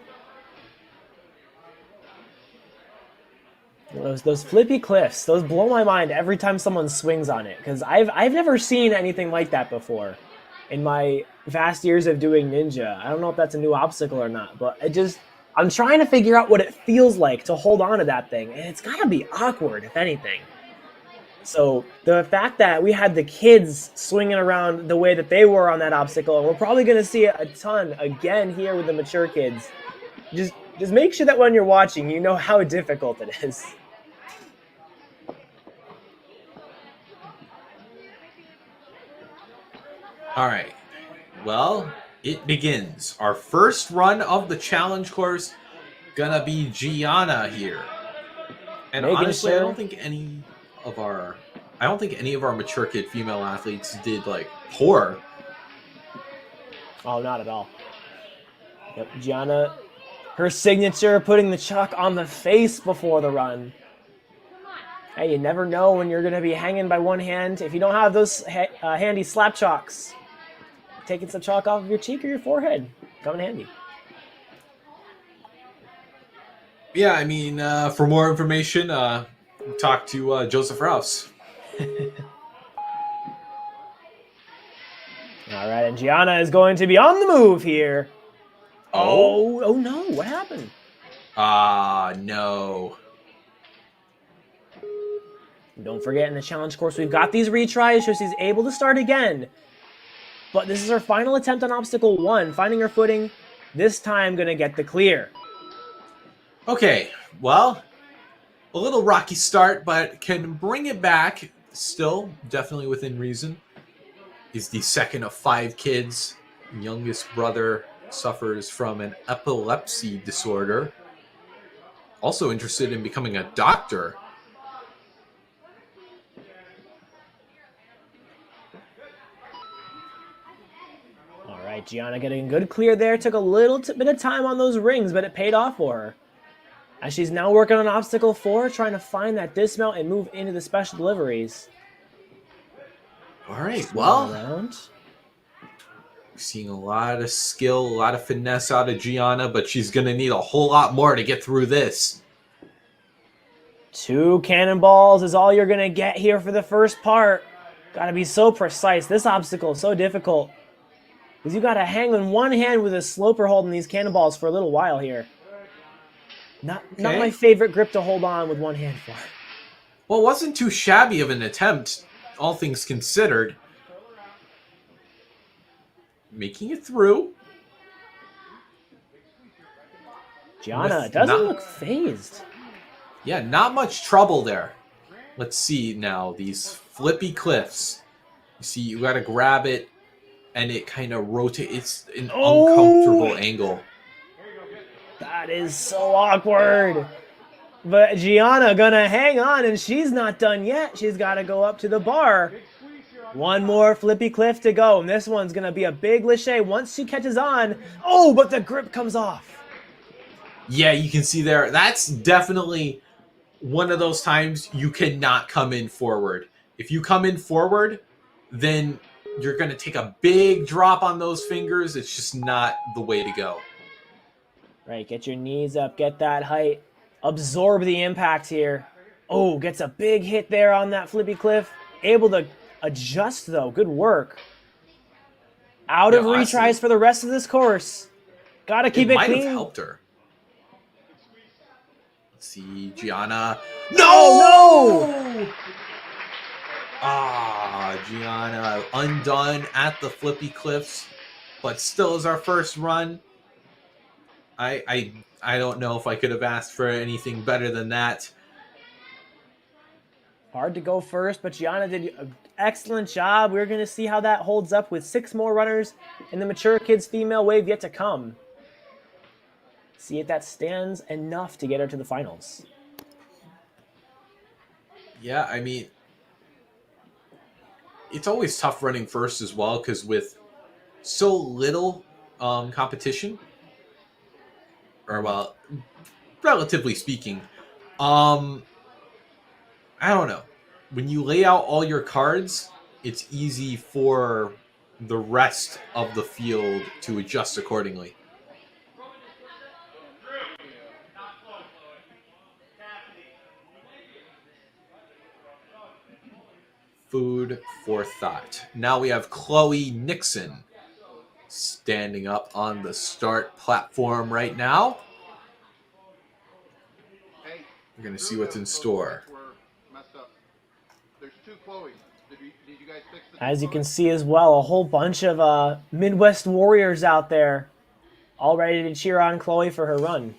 Those flippy cliffs, those blow my mind every time someone swings on it, because I've never seen anything like that before in my vast years of doing Ninja. I don't know if that's a new obstacle or not, but I'm trying to figure out what it feels like to hold on to that thing, and it's gotta be awkward, if anything. So the fact that we had the kids swinging around the way that they were on that obstacle, and we're probably going to see it a ton again here with the mature kids. Just make sure that when you're watching, you know how difficult it is. All right. Well, it begins. Our first run of the challenge course gonna be Gianna here. And honestly, I don't think any of our mature kid female athletes did like poor. Oh, not at all. Yep, Gianna, her signature, putting the chalk on the face before the run. Hey, you never know when you're going to be hanging by one hand. If you don't have those handy slap chalks, taking some chalk off of your cheek or your forehead, come in handy. Yeah, I mean, for more information, talk to Joseph Rouse. All right, and Gianna is going to be on the move here. Oh no, what happened? No. Don't forget, in the challenge course, we've got these retries, so she's able to start again. But this is her final attempt on obstacle 1, finding her footing, this time gonna get the clear. Okay, well, a little rocky start, but can bring it back. Still, definitely within reason. Is the second of 5 kids. Youngest brother suffers from an epilepsy disorder. Also interested in becoming a doctor. All right, Gianna getting a good clear there. Took a little bit of time on those rings, but it paid off for her. As she's now working on obstacle 4, trying to find that dismount and move into the special deliveries. All right, well, Around. seeing a lot of skill, a lot of finesse out of Gianna, but she's going to need a whole lot more to get through this. 2 cannonballs is all you're going to get here for the first part. Got to be so precise. This obstacle is so difficult. Because you got to hang on one hand with a sloper holding these cannonballs for a little while here. Not my favorite grip to hold on with one hand for. Well, it wasn't too shabby of an attempt, all things considered. Making it through. Gianna doesn't look phased. Yeah, not much trouble there. Let's see now, these flippy cliffs. You see, you gotta grab it, and it kind of rotates. It's an uncomfortable angle. That is so awkward. But Gianna gonna hang on, and she's not done yet. She's got to go up to the bar. One more flippy cliff to go, and this one's gonna be a big lâché once she catches on. Oh, but the grip comes off. Yeah, you can see there. That's definitely one of those times you cannot come in forward. If you come in forward, then you're going to take a big drop on those fingers. It's just not the way to go. Right, get your knees up, get that height. Absorb the impact here. Oh, gets a big hit there on that flippy cliff. Able to adjust, though. Good work. Out of retries for the rest of this course. Gotta keep it clean. Might have helped her. Let's see, Gianna. No! Ah, Gianna undone at the flippy cliffs, but still is our first run. I don't know if I could have asked for anything better than that. Hard to go first, but Gianna did an excellent job. We're going to see how that holds up with 6 more runners in the Mature Kids female wave yet to come. See if that stands enough to get her to the finals. Yeah, I mean, it's always tough running first as well, because with so little competition, or well, relatively speaking, I don't know. When you lay out all your cards, it's easy for the rest of the field to adjust accordingly. Food for thought. Now we have Chloe Nixon standing up on the start platform right now. We're going to see what's in store. As you can see as well, a whole bunch of Midwest warriors out there all ready to cheer on Chloe for her run.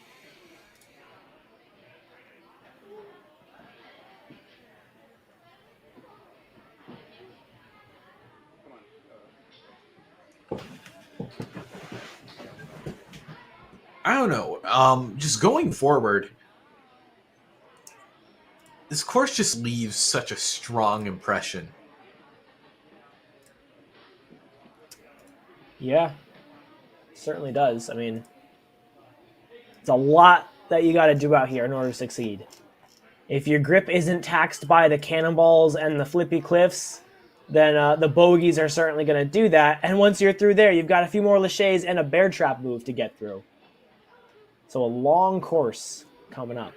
I don't know. Just going forward, this course just leaves such a strong impression. Yeah, certainly does. I mean, it's a lot that you got to do out here in order to succeed. If your grip isn't taxed by the cannonballs and the flippy cliffs, then the bogeys are certainly going to do that. And once you're through there, you've got a few more lâchés and a bear trap move to get through. So a long course coming up.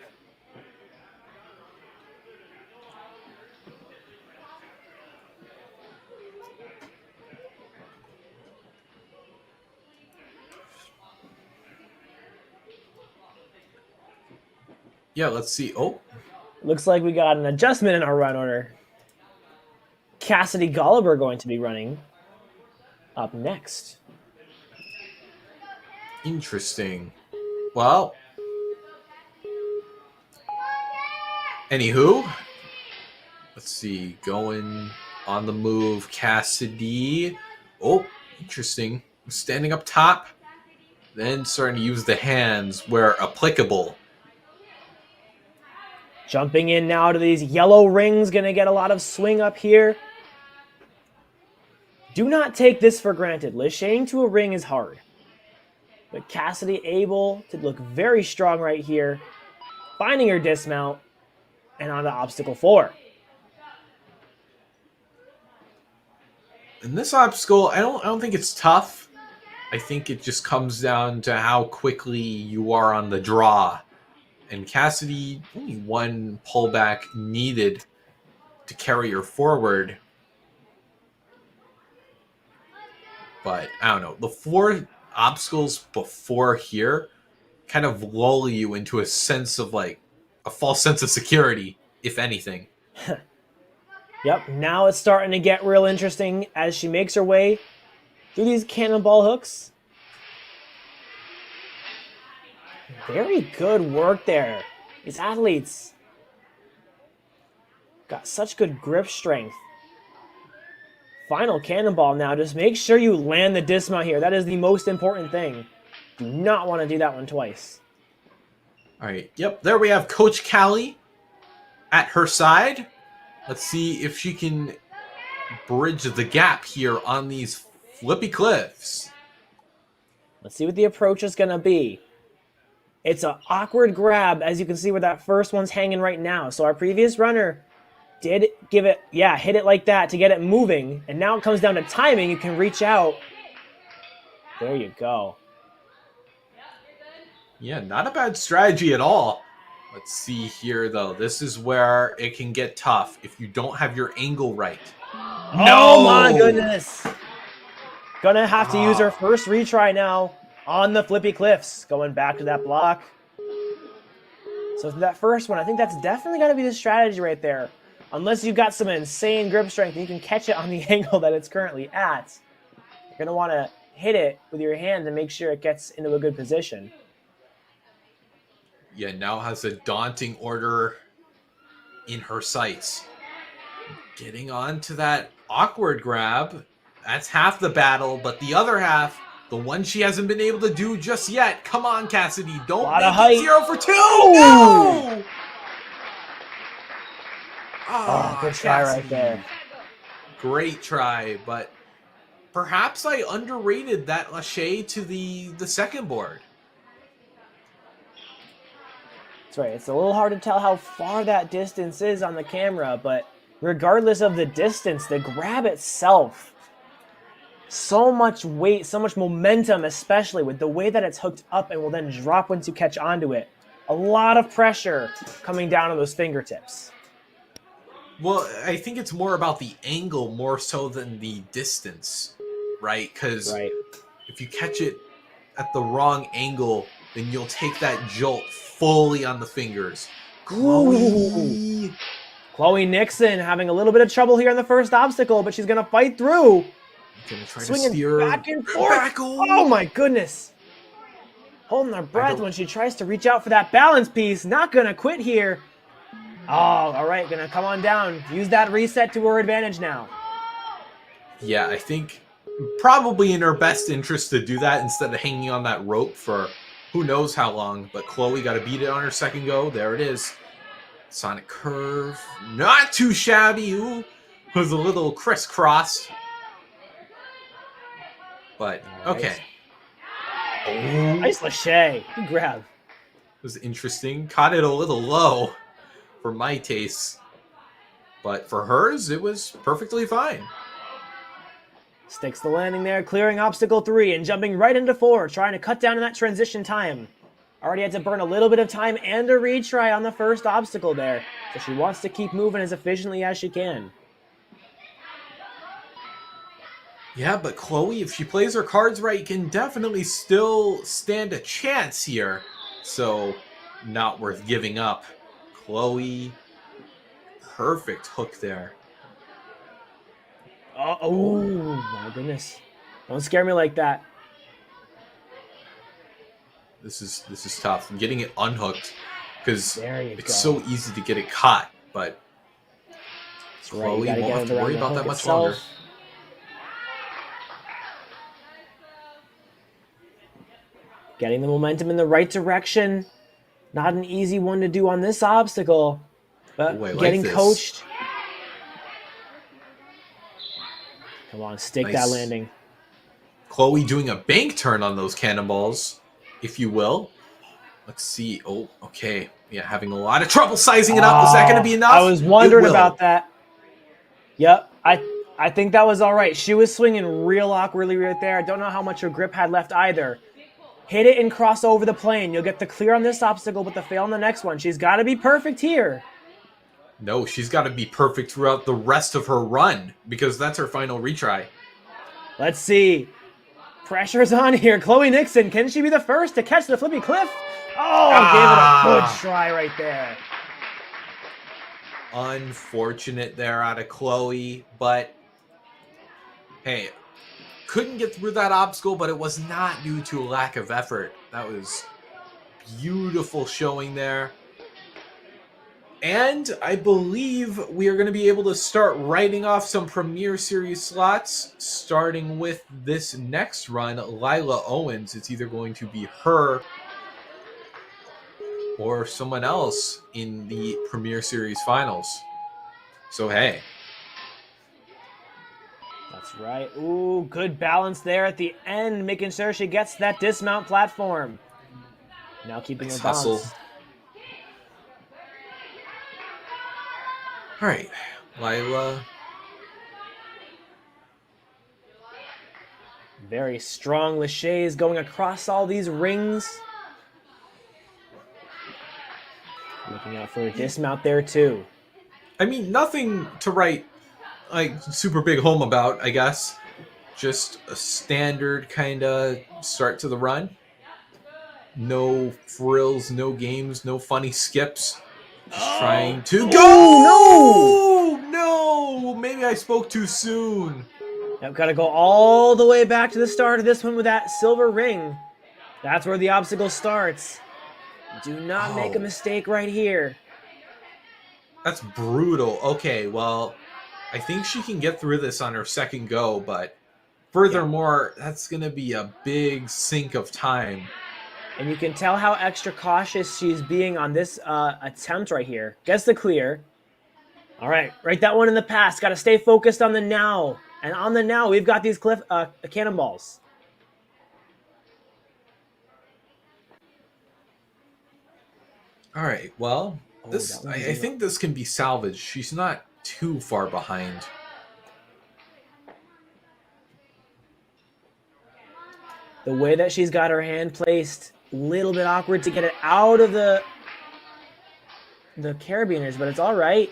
Yeah, let's see. Oh, Looks like we got an adjustment in our run order. Cassidy Gulliver going to be running up next. Interesting. Well, anywho, let's see. Going on the move, Cassidy. Oh, interesting. Standing up top, then starting to use the hands where applicable. Jumping in now to these yellow rings, going to get a lot of swing up here. Do not take this for granted. Lashane to a ring is hard. But Cassidy able to look very strong right here, finding her dismount, and on to obstacle 4. In this obstacle, I don't think it's tough. I think it just comes down to how quickly you are on the draw. And Cassidy, only one pullback needed to carry her forward. But I don't know. The 4 obstacles before here kind of lull you into a sense of like a false sense of security, if anything. Yep, now it's starting to get real interesting as she makes her way through these cannonball hooks. Very good work there. These athletes got such good grip strength. Final cannonball now. Just make sure you land the dismount here. That is the most important thing. Do not want to do that one twice. All right. Yep. There we have Coach Callie at her side. Let's see if she can bridge the gap here on these flippy cliffs. Let's see what the approach is going to be. It's an awkward grab, as you can see where that first one's hanging right now. So our previous runner did give it, hit it like that to get it moving. And now it comes down to timing. You can reach out. There you go. Yeah, not a bad strategy at all. Let's see here, though. This is where it can get tough if you don't have your angle right. Oh my goodness. Gonna have to use her first retry now on the flippy cliffs. Going back to that block. So that first one, I think that's definitely going to be the strategy right there. Unless you've got some insane grip strength and you can catch it on the angle that it's currently at. You're going to want to hit it with your hand and make sure it gets into a good position. Yeah, now has a daunting order in her sights. Getting on to that awkward grab. That's half the battle, but the other half, the one she hasn't been able to do just yet. Come on, Cassidy. Don't make it 0 for 2. No! Oh, good try right there. Great try, but perhaps I underrated that Lachey to the second board. That's right. It's a little hard to tell how far that distance is on the camera, but regardless of the distance, the grab itself, so much weight, so much momentum, especially with the way that it's hooked up and will then drop once you catch onto it. A lot of pressure coming down on those fingertips. Well, I think it's more about the angle more so than the distance, right? Because if you catch it at the wrong angle, then you'll take that jolt fully on the fingers. Chloe Nixon having a little bit of trouble here on the first obstacle, but she's going to fight through. Gonna try Swinging to steer back and forth. Oh my goodness. Holding her breath when she tries to reach out for that balance piece. Not going to quit here. Oh, all right. Going to come on down. Use that reset to her advantage now. Yeah, I think probably in her best interest to do that instead of hanging on that rope for who knows how long. But Chloe got to beat it on her second go. There it is. Sonic curve. Not too shabby. Ooh, was a little crisscrossed. But, okay. Oh, nice Lachey. Good grab. It was interesting. Caught it a little low for my tastes. But for hers, it was perfectly fine. Sticks the landing there, clearing obstacle 3 and jumping right into 4, trying to cut down on that transition time. Already had to burn a little bit of time and a retry on the first obstacle there. So she wants to keep moving as efficiently as she can. Yeah, but Chloe, if she plays her cards right, can definitely still stand a chance here. So, not worth giving up. Chloe perfect hook there. Oh my goodness. Don't scare me like that. This is tough. Getting it unhooked because There you it's go. so easy to get it caught, but That's right. Chloe You gotta won't get have it to around worry the about hook that much itself. longer. Getting the momentum in the right direction. Not an easy one to do on this obstacle, but Ooh, I like getting this. coached. Come on, stake that Nice. landing. Chloe doing a bank turn on those cannonballs, if you will. Let's see. Oh, okay. Yeah, having a lot of trouble sizing it up. Is that going to be enough? I was wondering It will. about that. Yep, I think that was all right. She was swinging real awkwardly right there. I don't know how much her grip had left either. Hit it and cross over the plane. You'll get the clear on this obstacle, but the fail on the next one. She's got to be perfect here. No, she's got to be perfect throughout the rest of her run because that's her final retry. Let's see. Pressure's on here. Chloe Nixon, can she be the first to catch the flippy cliff? Oh, gave it a good try right there. Unfortunate there out of Chloe, but hey, couldn't get through that obstacle, but it was not due to a lack of effort. That was beautiful showing there. And I believe we are going to be able to start writing off some Premier Series slots, starting with this next run, Lila Owens. It's either going to be her or someone else in the Premier Series finals. So, hey. That's right. Ooh, good balance there at the end, making sure she gets that dismount platform. Now keeping Nice her balance. hustle. All right, Lila. Very strong laches going across all these rings. Looking out for a dismount there too. I mean, nothing to write like super big home about, I guess. Just a standard kind of start to the run. No frills, no games, no funny skips. Just trying to go. No, maybe I spoke too soon. I've got to go all the way back to the start of this one with that silver ring. That's where the obstacle starts. Do not make a mistake right here. That's brutal. Okay, well, I think she can get through this on her second go, but furthermore, that's going to be a big sink of time. And you can tell how extra cautious she's being on this attempt right here. Gets the clear. All right, write that one in the past. Got to stay focused on the now. And on the now, we've got these cannonballs. All right, well, this that one's I think this can be salvaged. She's not too far behind. The way that she's got her hand placed, a little bit awkward to get it out of the carabiners, but it's all right.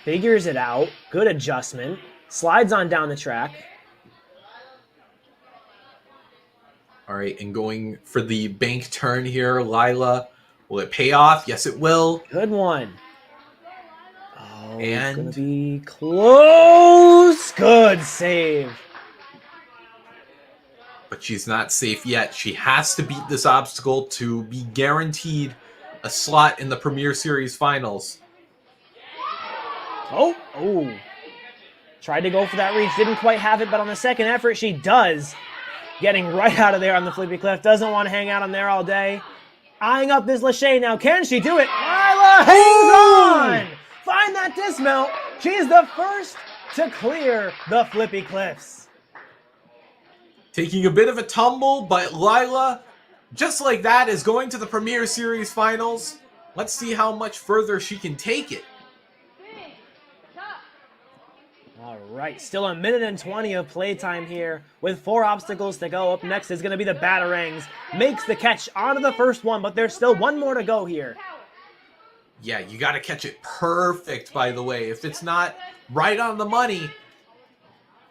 Figures it out. Good adjustment. Slides on down the track. All right, and going for the bank turn here, Lila. Will it pay off? Yes, it will. Good one. Oh, And- it's gonna be close. Good save. But she's not safe yet. She has to beat this obstacle to be guaranteed a slot in the Premier Series finals. Oh. Tried to go for that reach. Didn't quite have it, but on the second effort, she does. Getting right out of there on the flippy cliff. Doesn't want to hang out on there all day. Eyeing up this Lachey now. Can she do it? Lila hangs on! Find that dismount. She's the first to clear the flippy cliffs. Taking a bit of a tumble, but Lila, just like that, is going to the Premier Series finals. Let's see how much further she can take it. All right, still a minute and 20 of playtime here with 4 obstacles to go. Up next is going to be the Batarangs. Makes the catch onto the first one, but there's still one more to go here. Yeah, you got to catch it perfect, by the way. If it's not right on the money,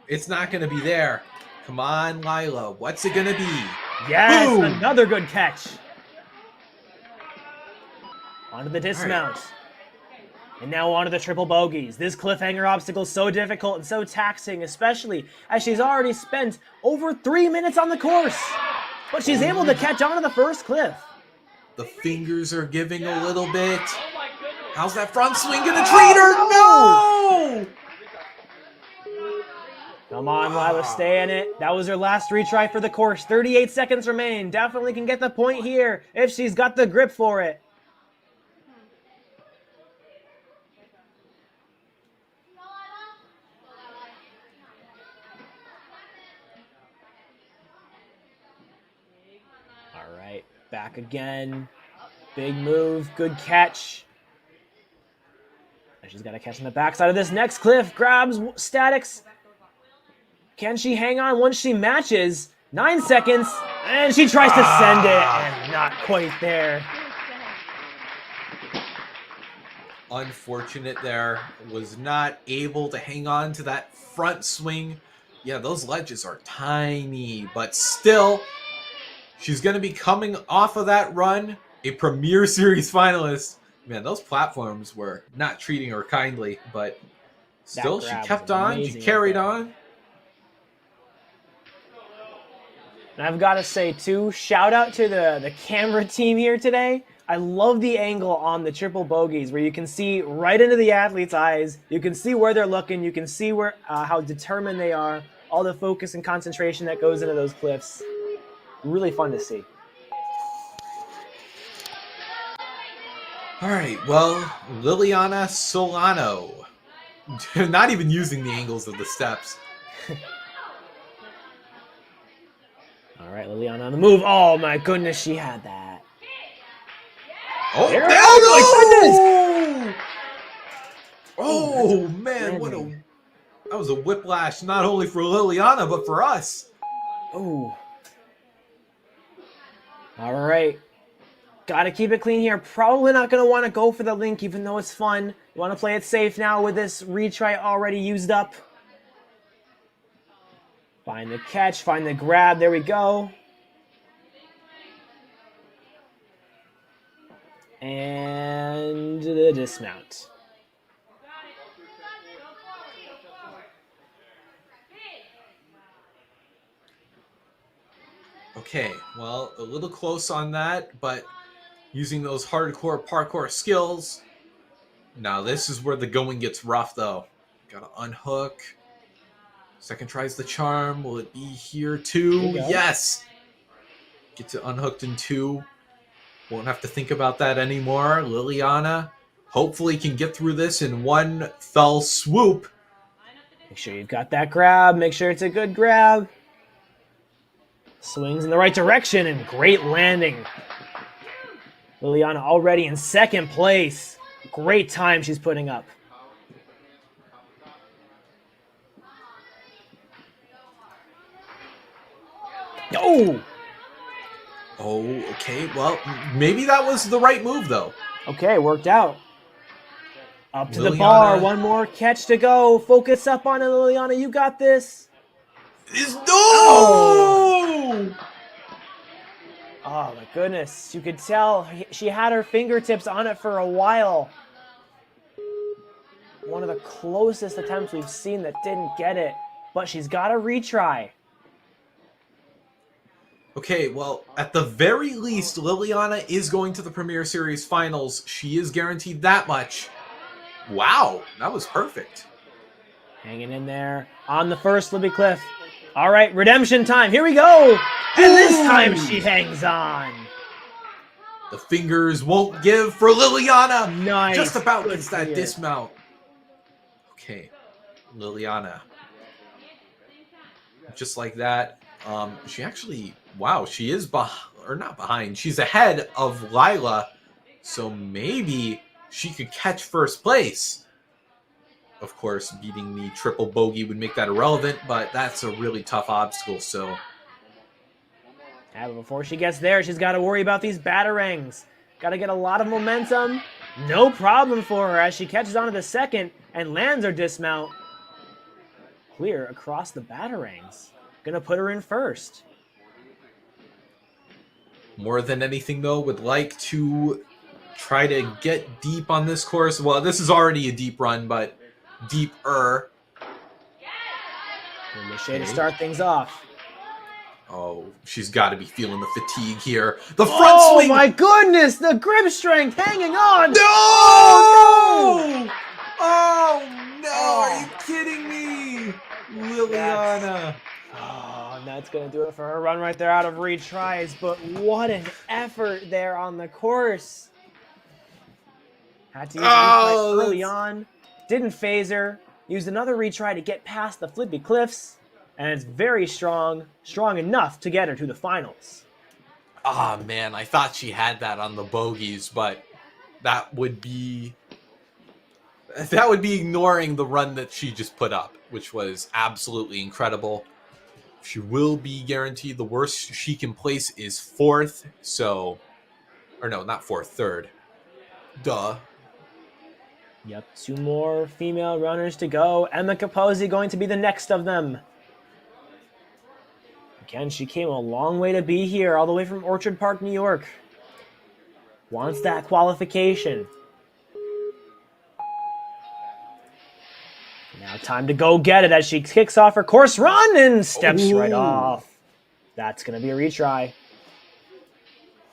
it's not going to be there. Come on, Lila. What's it going to be? Yes, Boom! another good catch. Onto the dismount. And now on to the triple bogeys. This cliffhanger obstacle is so difficult and so taxing, especially as she's already spent over 3 minutes on the course. But she's able to catch on to the first cliff. The fingers are giving a little bit. How's that front swing gonna treat her? No! Come on, Lila, stay in it. That was her last retry for the course. 38 seconds remain. Definitely can get the point here if she's got the grip for it. All right, back again. Big move, good catch. She's got to catch on the backside of this next cliff. Grabs statics. Can she hang on once she matches? 9 seconds, and she tries to send it, and not quite there. Unfortunate there. Was not able to hang on to that front swing. Yeah, those ledges are tiny, but still, she's going to be coming off of that run, a Premier Series finalist. Man, those platforms were not treating her kindly, but still, she kept on. She carried on. And I've got to say, too, shout out to the camera team here today. I love the angle on the triple bogeys where you can see right into the athlete's eyes. You can see where they're looking. You can see where how determined they are. All the focus and concentration that goes into those cliffs. Really fun to see. All right, well, Liliana Solano. Not even using the angles of the steps. All right, Liliana on the move. Oh, my goodness, she had that. Oh, there my goodness! Oh, man, that was a whiplash, not only for Liliana, but for us. Oh. All right. Got to keep it clean here. Probably not going to want to go for the link, even though it's fun. You want to play it safe now with this retry already used up. Find the catch, find the grab. There we go. And the dismount. Okay, well, a little close on that, but using those hardcore parkour skills. Now this is where the going gets rough, though. Gotta unhook. Second tries the charm. Will it be here too? Yes! Get to unhooked in 2. Won't have to think about that anymore. Liliana hopefully can get through this in one fell swoop. Make sure you've got that grab. Make sure it's a good grab. Swings in the right direction and great landing. Liliana already in second place. Great time she's putting up. Oh! Oh, okay. Well, maybe that was the right move, though. Okay, worked out. Up to the bar. One more catch to go. Focus up on it, Liliana. You got this. Oh! Oh, my goodness. You could tell she had her fingertips on it for a while. One of the closest attempts we've seen that didn't get it. But she's got to retry. Okay, well, at the very least, Liliana is going to the Premier Series Finals. She is guaranteed that much. Wow, that was perfect. Hanging in there on the first Libby Cliff. All right, redemption time. Here we go. And this time she hangs on. The fingers won't give for Liliana. Nice. Just about gets that dismount. Okay, Liliana. Just like that. She actually, wow, she is not behind. She's ahead of Lila. So maybe she could catch first place. Of course, beating the triple bogey would make that irrelevant, but that's a really tough obstacle, so. Yeah, but before she gets there, she's got to worry about these batarangs. Got to get a lot of momentum. No problem for her as she catches onto the second and lands her dismount. Clear across the batarangs. Gonna put her in first. More than anything, though, would like to try to get deep on this course. Well, this is already a deep run, but deeper. And Lachey to start things off. Oh, she's got to be feeling the fatigue here. The front swing! Oh my goodness! The grip strength hanging on! No! Oh, Oh no! Are you kidding me? Liliana. Oh, and that's going to do it for her run right there out of retries. But what an effort there on the course. Had to use a retry early on. Didn't phase her. Used another retry to get past the flippy cliffs. And it's very strong. Strong enough to get her to the finals. Ah, man. I thought she had that on the bogeys, but that would be ignoring the run that she just put up, which was absolutely incredible. She will be guaranteed. The worst she can place is 4th. So, or no, not 4th, 3rd. Duh. Yep, 2 more female runners to go. Emma Capozzi going to be the next of them. Again, she came a long way to be here, all the way from Orchard Park, New York. Wants that qualification. Now time to go get it as she kicks off her course run and steps right off. That's going to be a retry.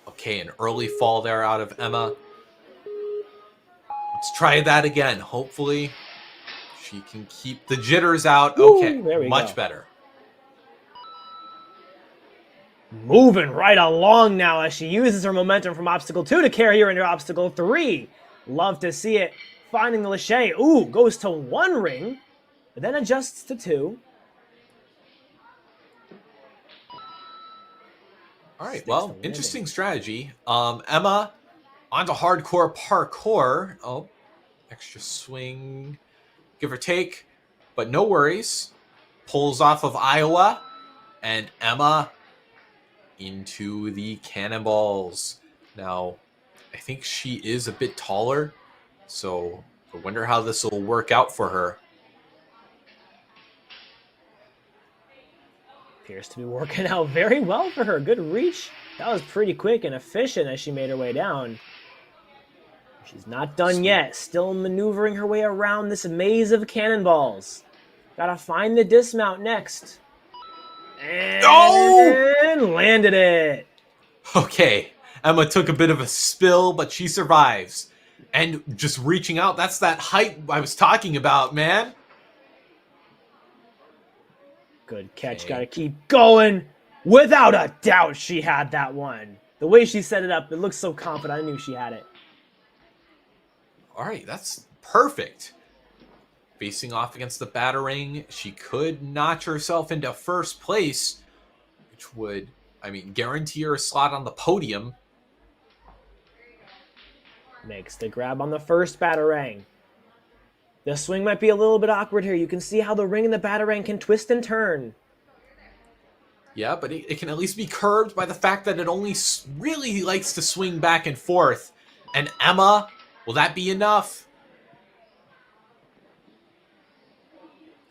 Okay, an early fall there out of Emma. Let's try that again. Hopefully, she can keep the jitters out. Okay, there we much go. better. Moving right along now as she uses her momentum from Obstacle 2 to carry her into Obstacle 3. Love to see it. Finding the Lachey. Ooh, goes to 1 ring, but then adjusts to 2. All right, well, interesting strategy. Emma onto hardcore parkour. Oh, extra swing, give or take, but no worries. Pulls off of Iowa, and Emma into the cannonballs. Now, I think she is a bit taller, so I wonder how this will work out for her. Appears to be working out very well for her. Good reach. That was pretty quick and efficient as she made her way down. She's not done yet. Still maneuvering her way around this maze of cannonballs. Gotta find the dismount next. And landed it. Okay, Emma took a bit of a spill, but she survives. And just reaching out, that's that height I was talking about, man. Good catch. Gotta keep going. Without a doubt, she had that one. The way she set it up, it looks so confident. I knew she had it. All right, that's perfect. Facing off against the Batarang, she could notch herself into 1st place, which would, I mean, guarantee her a slot on the podium. Makes the grab on the first Batarang. The swing might be a little bit awkward here. You can see how the ring and the Batarang can twist and turn. Yeah, but it can at least be curbed by the fact that it only really likes to swing back and forth. And Emma, will that be enough?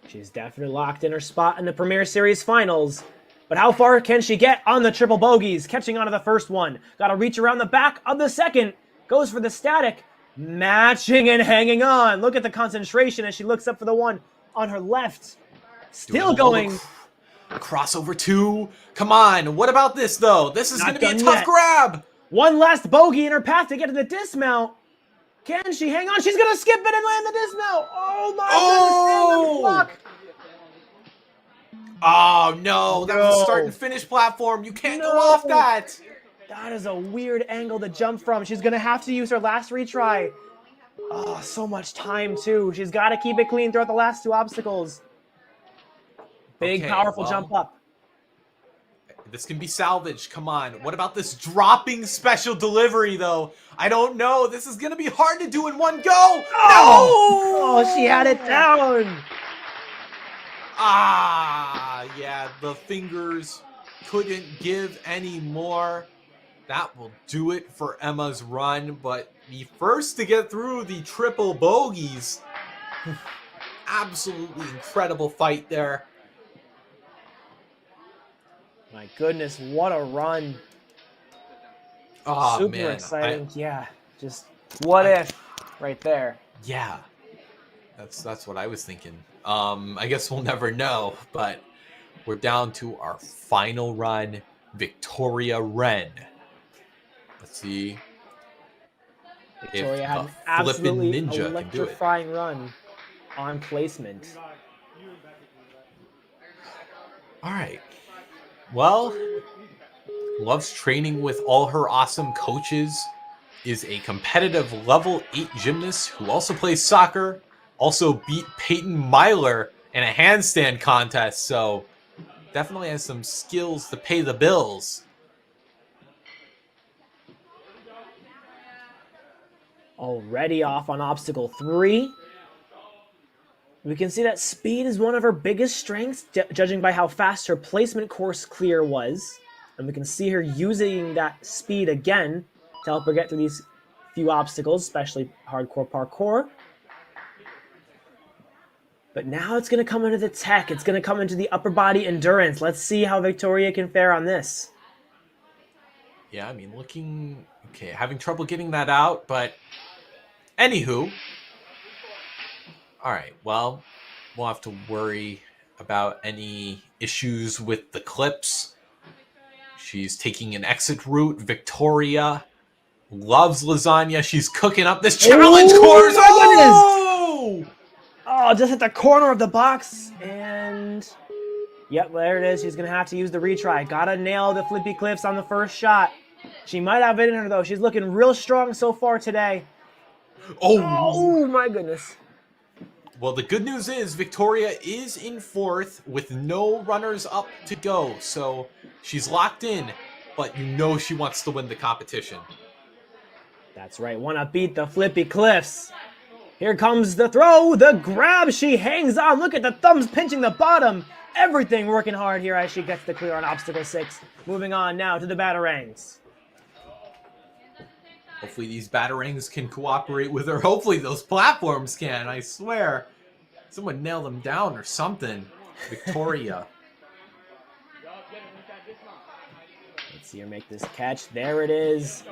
She's definitely locked in her spot in the Premier Series finals. But how far can she get on the triple bogeys? Catching onto the first one. Got to reach around the back of the second. Goes for the static. Matching and hanging on. Look at the concentration as she looks up for the one on her left. Still going. Crossover 2. Come on. What about this, though? This is going to be a tough grab. One last bogey in her path to get to the dismount. Can she hang on? She's going to skip it and land the dismount. Oh, my goodness. Oh, no. That was a start and finish platform. You can't go off that. That is a weird angle to jump from. She's going to have to use her last retry. Oh, so much time, too. She's got to keep it clean throughout the last 2 obstacles. Big, powerful jump up. This can be salvaged. Come on. What about this dropping special delivery, though? I don't know. This is going to be hard to do in one go. Oh, she had it down. Ah, yeah. The fingers couldn't give any more. That will do it for Emma's run. But the first to get through the triple bogeys. Absolutely incredible fight there. My goodness, what a run. Oh, Super man. exciting. Yeah, Just what if right there. Yeah. That's what I was thinking. I guess we'll never know, but we're down to our final run, Victoria Wren. Let's see. Victoria had an the flippin' absolutely ninja can do it. electrifying run on placement. All right. Well, loves training with all her awesome coaches, is a competitive level 8 gymnast who also plays soccer, also beat Peyton Myler in a handstand contest, so definitely has some skills to pay the bills. Already off on obstacle 3. We can see that speed is one of her biggest strengths, judging by how fast her placement course clear was. And we can see her using that speed again to help her get through these few obstacles, especially hardcore parkour. But now it's going to come into the tech. It's going to come into the upper body endurance. Let's see how Victoria can fare on this. Yeah, I mean, looking... Okay, having trouble getting that out, but... Anywho... Alright, well, we'll have to worry about any issues with the clips. She's taking an exit route. Victoria loves lasagna. She's cooking up this challenge course. Oh! Oh, just hit the corner of the box. And... Yep, there it is. She's going to have to use the retry. Gotta nail the flippy clips on the first shot. She might have it in her, though. She's looking real strong so far today. Oh my goodness. Well, the good news is Victoria is in 4th with no runners up to go. So she's locked in, but you know she wants to win the competition. That's right. Want to beat the flippy cliffs. Here comes the throw, the grab. She hangs on. Look at the thumbs pinching the bottom. Everything working hard here as she gets the clear on obstacle 6. Moving on now to the batarangs. Hopefully these batarangs can cooperate with her. Hopefully those platforms can. I swear. Someone nail them down or something. Victoria. Let's see her make this catch. There it is.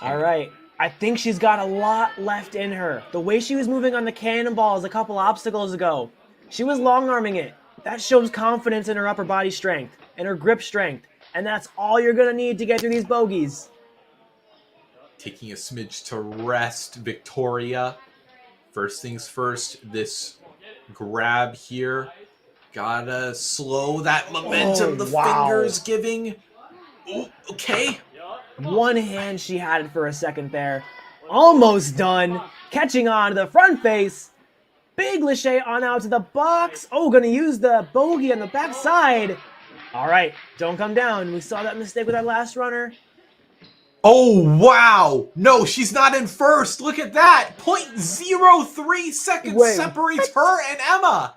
All right. I think she's got a lot left in her. The way she was moving on the cannonballs a couple obstacles ago, she was long-arming it. That shows confidence in her upper body strength and her grip strength. And that's all you're going to need to get through these bogeys. Taking a smidge to rest, Victoria. First things first, this grab here. Gotta slow that momentum the finger's giving. Ooh, okay. One hand she had it for a second there. Almost done. Catching on to the front face. Big Lachey on out to the box. Oh, gonna use the bogey on the backside. All right, don't come down. We saw that mistake with that last runner. Oh, wow. No, she's not in first. Look at that. 0.03 seconds separates her and Emma.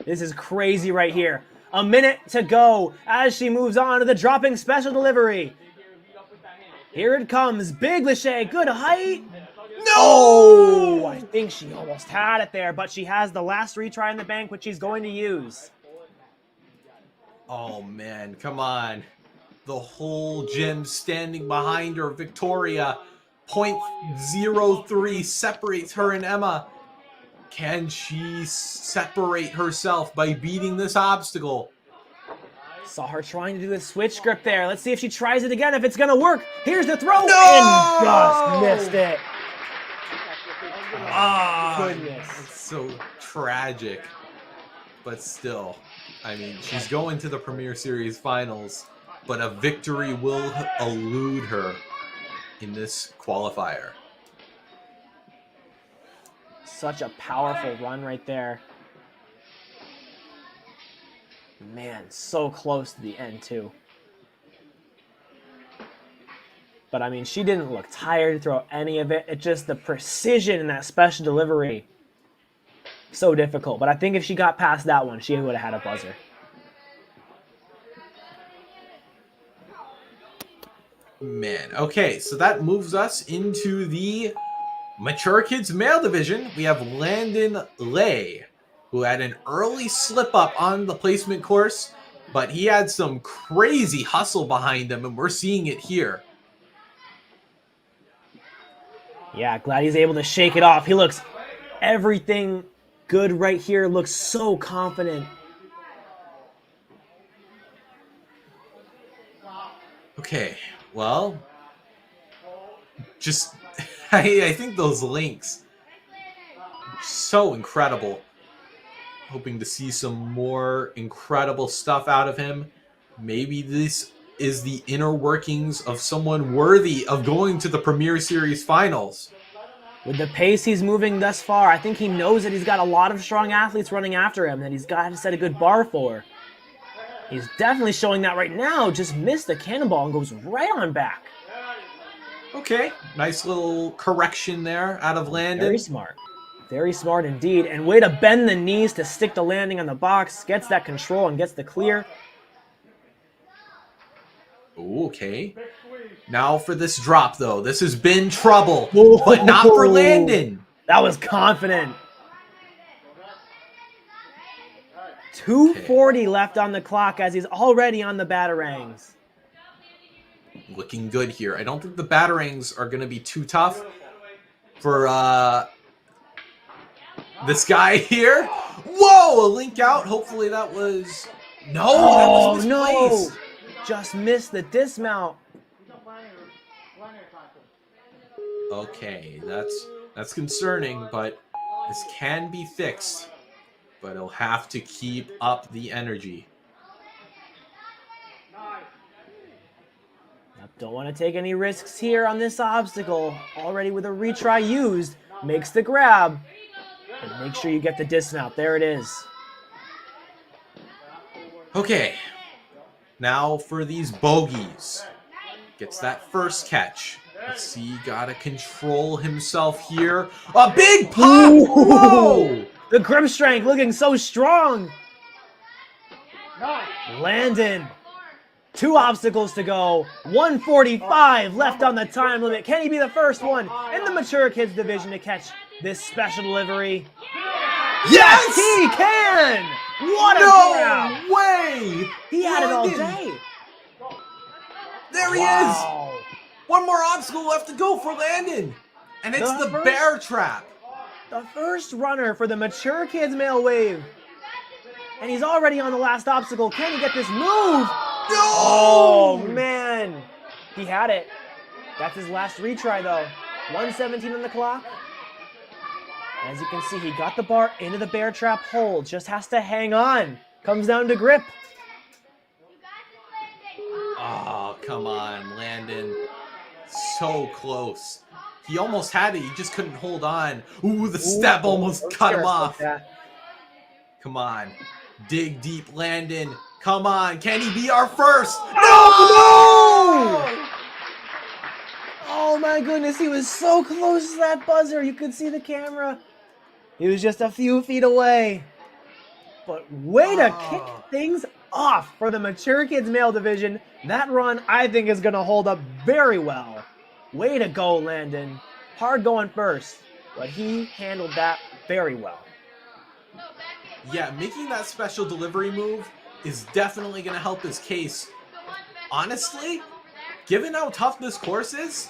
This is crazy right here. A minute to go as she moves on to the dropping special delivery. Here it comes. Big Lachey. Good height. No! Oh, I think she almost had it there, but she has the last retry in the bank, which she's going to use. Oh, man. Come on. The whole gym standing behind her. Victoria. 0.03 separates her and Emma. Can she separate herself by beating this obstacle? Saw her trying to do the switch grip there. Let's see if she tries it again, if it's going to work. Here's the throw. No! And just missed it. Goodness. It's so tragic. But still, I mean, she's going to the Premier Series finals, but a victory will elude her in this qualifier. Such a powerful run right there. Man, so close to the end too. But I mean, she didn't look tired to throw any of it. It's just the precision in that special delivery. So difficult. But I think if she got past that one, she would have had a buzzer. Man, okay, so that moves us into the Mature Kids male division. We have Landon Lay, who had an early slip up on the placement course, but he had some crazy hustle behind him, and we're seeing it here. Yeah, glad he's able to shake it off. He looks everything good right here. Looks so confident. Okay, well, just I think those links so incredible. Hoping to see some more incredible stuff out of him. Maybe this is the inner workings of someone worthy of going to the Premier Series finals. With the pace he's moving thus far, I think he knows that he's got a lot of strong athletes running after him that he's got to set a good bar for. He's definitely showing that right now. Just missed the cannonball and goes right on back. Okay, nice little correction there out of Landon. Very smart. Very smart indeed. And way to bend the knees to stick the landing on the box. Gets that control and gets the clear. Ooh, okay. Now for this drop, though. This has been trouble, but not for Landon. That was confident. 2:40 left on the clock as he's already on the batarangs. Looking good here. I don't think the batarangs are going to be too tough for this guy here. Whoa, a link out. Hopefully that was... No, that was misplaced. No. Just missed the dismount. Okay, that's concerning, but this can be fixed. But he'll have to keep up the energy. Don't want to take any risks here on this obstacle. Already with a retry used, makes the grab. And make sure you get the dismount. There it is. Okay, now for these bogeys. Gets that first catch. Let's see, gotta control himself here. A big pop! Whoa! The grip strength looking so strong. Landon. 2 obstacles to go. 1:45 left on the time limit. Can he be the first one in the mature kids division to catch this special delivery? Yes! He can! What a grab! No way! He had it all Landon. day. There he Wow. is! One more obstacle left to go for Landon. And it's The the first- bear trap. The first runner for the mature kids male wave. And he's already on the last obstacle. Can he get this move? No! Oh, man. He had it. That's his last retry, though. 1:17 on the clock. As you can see, he got the bar into the bear trap hole. Just has to hang on. Comes down to grip. Oh, come on, Landon. So close. He almost had it. He just couldn't hold on. Ooh, the step almost cut him off. Come on. Dig deep, Landon. Come on. Can he be our first? No! Oh my goodness, he was so close to that buzzer. You could see the camera. He was just a few feet away. But way to kick things off for the mature kids male division. That run, I think, is going to hold up very well. Way to go, Landon. Hard going first, but he handled that very well. Yeah, making that special delivery move is definitely going to help his case. Honestly, given how tough this course is,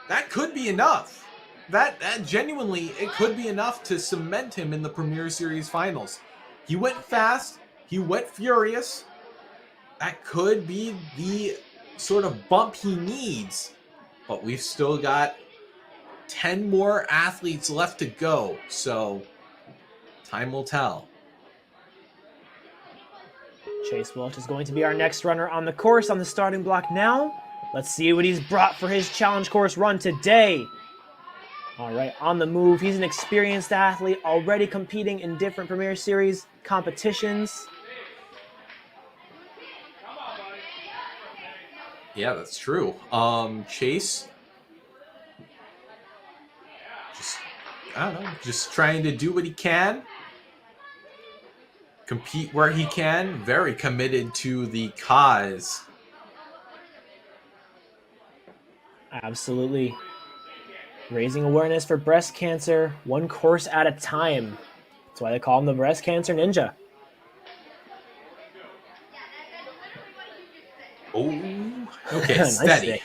that could be enough. That genuinely, it could be enough to cement him in the Premier Series finals. He went fast. He went furious. That could be the sort of bump he needs. But we've still got 10 more athletes left to go. So, time will tell. Chase Welch is going to be our next runner on the course on the starting block now. Let's see what he's brought for his challenge course run today. All right, on the move. He's an experienced athlete, already competing in different Premier Series competitions. Yeah, that's true. Chase, I don't know, just trying to do what he can. Compete where he can. Very committed to the cause. Absolutely. Raising awareness for breast cancer, one course at a time. That's why they call him the Breast Cancer Ninja. Oh, okay, Nice steady. stick.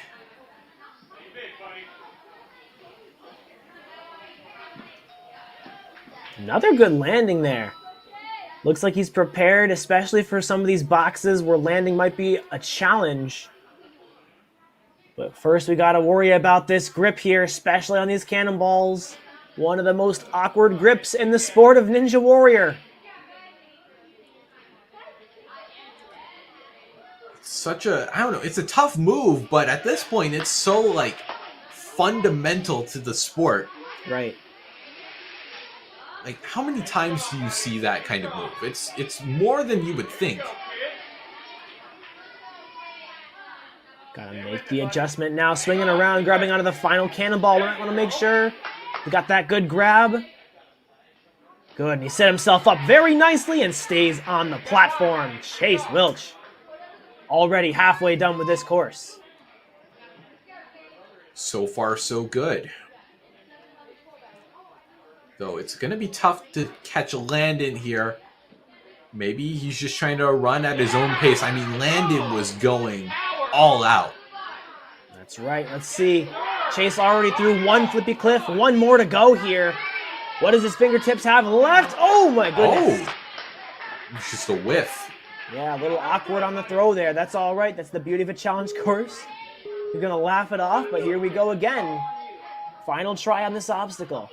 Another good landing there. Looks like he's prepared, especially for some of these boxes where landing might be a challenge. But first, we got to worry about this grip here, especially on these cannonballs. One of the most awkward grips in the sport of Ninja Warrior. Such a, I don't know, it's a tough move, but at this point, it's so, like, fundamental to the sport. Right. Like, how many times do you see that kind of move? It's more than you would think. Gotta make the adjustment now. Swinging around, grabbing onto the final cannonball. We want to make sure we got that good grab. Good, and he set himself up very nicely and stays on the platform. Chase Wilch. Already halfway done with this course. So far, so good. Though it's going to be tough to catch Landon here. Maybe he's just trying to run at his own pace. I mean, Landon was going all out. That's right. Let's see. Chase already threw one flippy cliff. One more to go here. What does his fingertips have left? Oh, my goodness. Oh, it's just a whiff. Yeah, a little awkward on the throw there. That's all right. That's the beauty of a challenge course. You're going to laugh it off, but here we go again. Final try on this obstacle.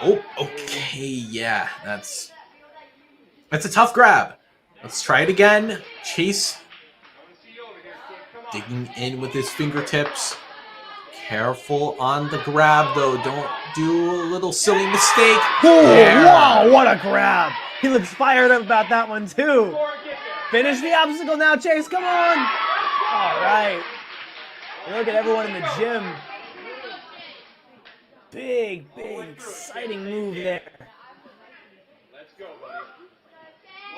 Oh, okay, yeah, that's a tough grab. Let's try it again. Chase digging in with his fingertips. Careful on the grab, though. Don't do a little silly mistake. Oh, Yeah. wow, what a grab. He looks fired up about that one, too. Finish the obstacle now, Chase. Come on. All right. Look at everyone in the gym. Big, exciting move there.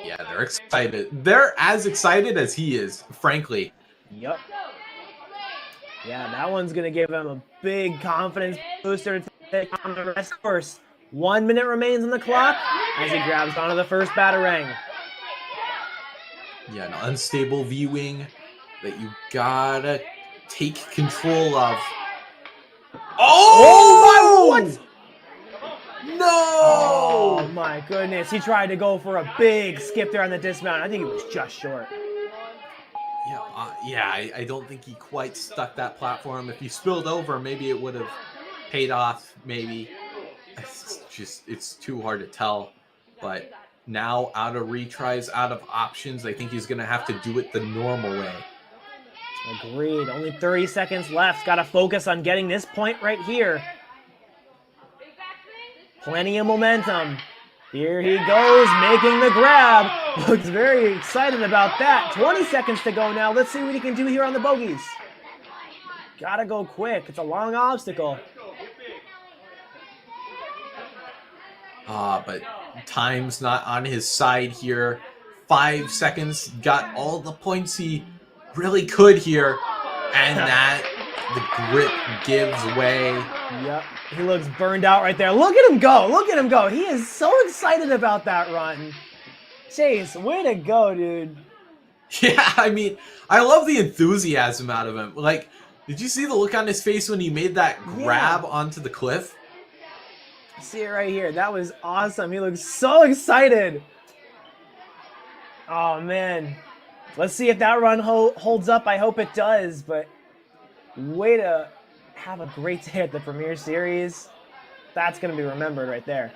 Yeah, they're excited. They're as excited as he is, frankly. Yep. Yeah, that one's going to give him a big confidence booster to take on the rest course. 1 minute remains on the clock as he grabs onto the first batarang. Yeah, an unstable V-wing that you gotta take control of. Oh my, what? No! Oh my goodness, he tried to go for a big skip there on the dismount. I think he was just short. Yeah, I don't think he quite stuck that platform. If he spilled over, maybe it would have paid off, maybe. It's too hard to tell. But now, out of retries, out of options, I think he's going to have to do it the normal way. Agreed. Only 30 seconds left. Got to focus on getting this point right here. Plenty of momentum. Here he goes, making the grab. Looks very excited about that. 20 seconds to go now. Let's see what he can do here on the bogeys. Gotta go quick. It's a long obstacle. But time's not on his side here. 5 seconds, got all the points he really could here. And that, the grip gives way. Yep, he looks burned out right there. Look at him go, look at him go. He is so excited about that run. Chase, way to go, dude. Yeah, I mean, I love the enthusiasm out of him. Like, did you see the look on his face when he made that grab onto the cliff? See it right here. That was awesome. He looks so excited. Oh, man. Let's see if that run holds up. I hope it does, but way to have a great day at the Premier Series. That's going to be remembered right there.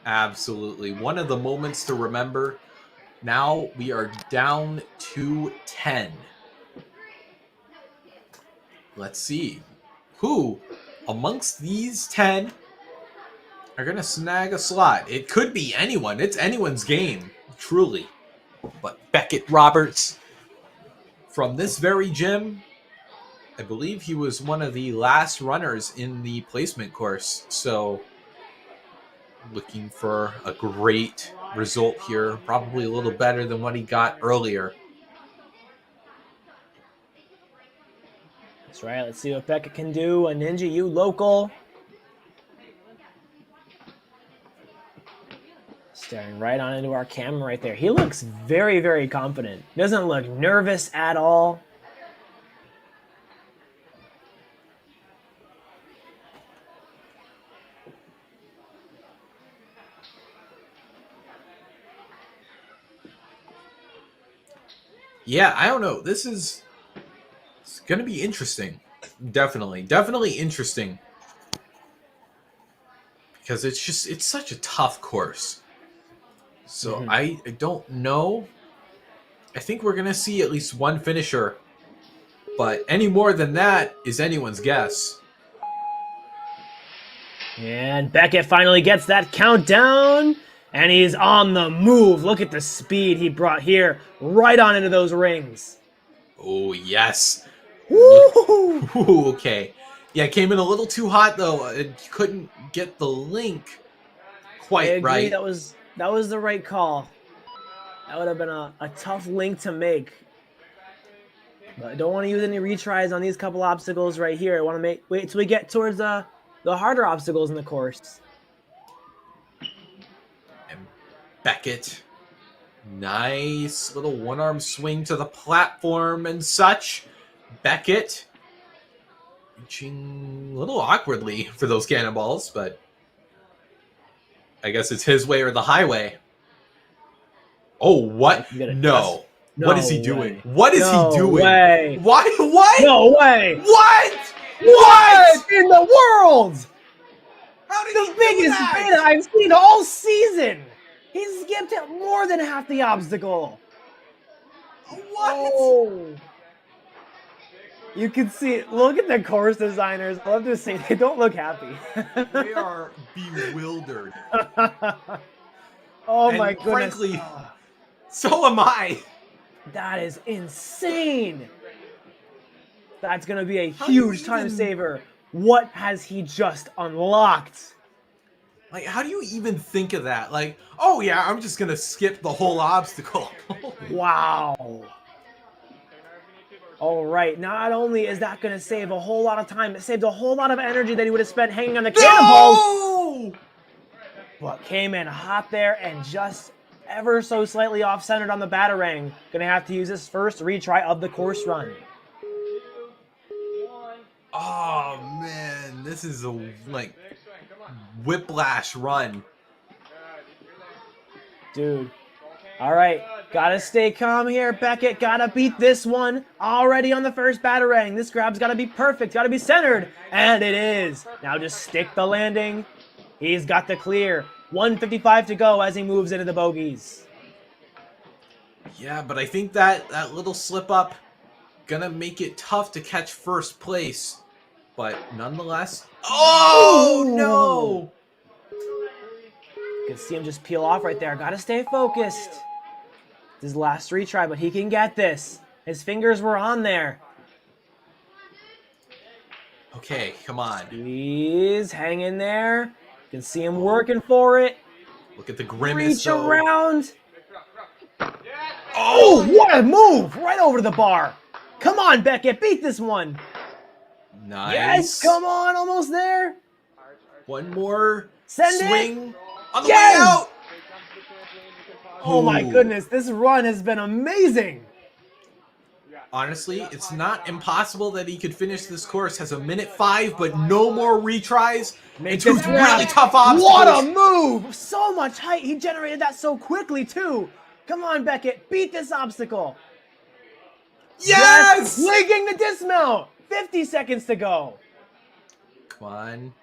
Absolutely. One of the moments to remember. Now we are down to 10. Let's see. Who amongst these 10 are going to snag a slot? It could be anyone. It's anyone's game, truly. But Beckett Roberts, from this very gym, I believe he was one of the last runners in the placement course. So, looking for a great result here. Probably a little better than what he got earlier. That's right. Let's see what Beckett can do. A Ninja U local. Staring right on into our camera right there. He looks very, very confident. Doesn't look nervous at all. Yeah, I don't know. It's going to be interesting. Definitely interesting. Because it's such a tough course. So I don't know. I think we're going to see at least one finisher. But any more than that is anyone's guess. And Beckett finally gets that countdown. And he's on the move. Look at the speed he brought here. Right on into those rings. Oh, yes. Woo! Ooh, okay. Yeah, came in a little too hot, though. It couldn't get the link quite I agree. right. That was the right call. That would have been a tough link to make. But I don't want to use any retries on these couple obstacles right here. I want to wait till we get towards the harder obstacles in the course. And Beckett. Nice little one-arm swing to the platform and such. Beckett reaching a little awkwardly for those cannonballs, but I guess it's his way or the highway. Oh, what? No. What is he doing? What is he doing? Way. Why? What? No way. What? What in the world? How did The biggest beta I've seen all season. He skipped more than half the obstacle. What? Oh. You can see, look at the course designers. I love to say they don't look happy. They are bewildered. Oh And my goodness. frankly, so am I. That is insane. That's going to be a huge time saver. What has he just unlocked? Like, how do you even think of that? Like, oh yeah, I'm just gonna skip the whole obstacle. Wow. All right, not only is that going to save a whole lot of time, it saved a whole lot of energy that he would have spent hanging on the cannonballs. No! But came in hot there and just ever so slightly off-centered on the Batarang. Gonna have to use his first retry of the course run. Oh man, this is a like whiplash run. Dude. All right, gotta stay calm here, Beckett. Gotta beat this one already on the first Batarang. This grab's gotta be perfect, gotta be centered, and it is. Now just stick the landing. He's got the clear. 1:55 to go as he moves into the bogeys. Yeah, but I think that little slip up gonna make it tough to catch first place. But nonetheless, oh no! You can see him just peel off right there. Gotta stay focused. This is his last retry, but he can get this. His fingers were on there. Okay, come on. He's hanging there. You can see him working for it. Look at the grimace. Reach around. Oh, what a move! Right over the bar. Come on, Beckett, beat this one. Nice. Yes, come on, almost there. One more Send swing it. on the Yes! way out. Oh my Ooh. goodness, this run has been amazing. Honestly, it's not impossible that he could finish this course. Has a minute 5, but no more retries. And two this really round. tough obstacles. What a move! So much height. He generated that so quickly, too. Come on, Beckett. Beat this obstacle. Yes! Linking the dismount. 50 seconds to go. Come on.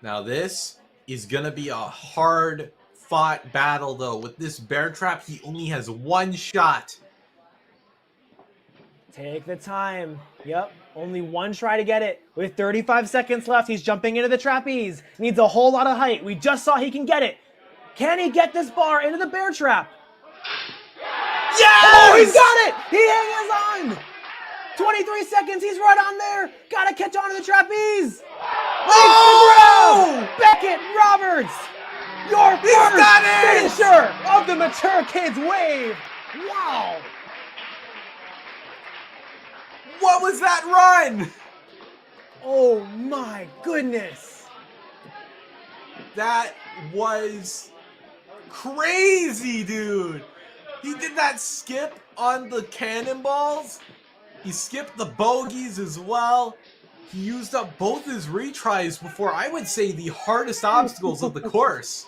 Now this is going to be a hard-fought battle, though. With this bear trap, he only has one shot. Take the time. Yep, only one try to get it. With 35 seconds left, he's jumping into the trapeze. Needs a whole lot of height. We just saw he can get it. Can he get this bar into the bear trap? Yes! Oh, he's got it! He hangs on! 23 seconds, he's right on there. Gotta catch on to the trapeze. Oh! Beckett Roberts, your first finisher of the Mature Kids Wave. Wow. What was that run? Oh my goodness. That was crazy, dude. He did that skip on the cannonballs. He skipped the bogeys as well. He used up both his retries before, I would say, the hardest obstacles of the course.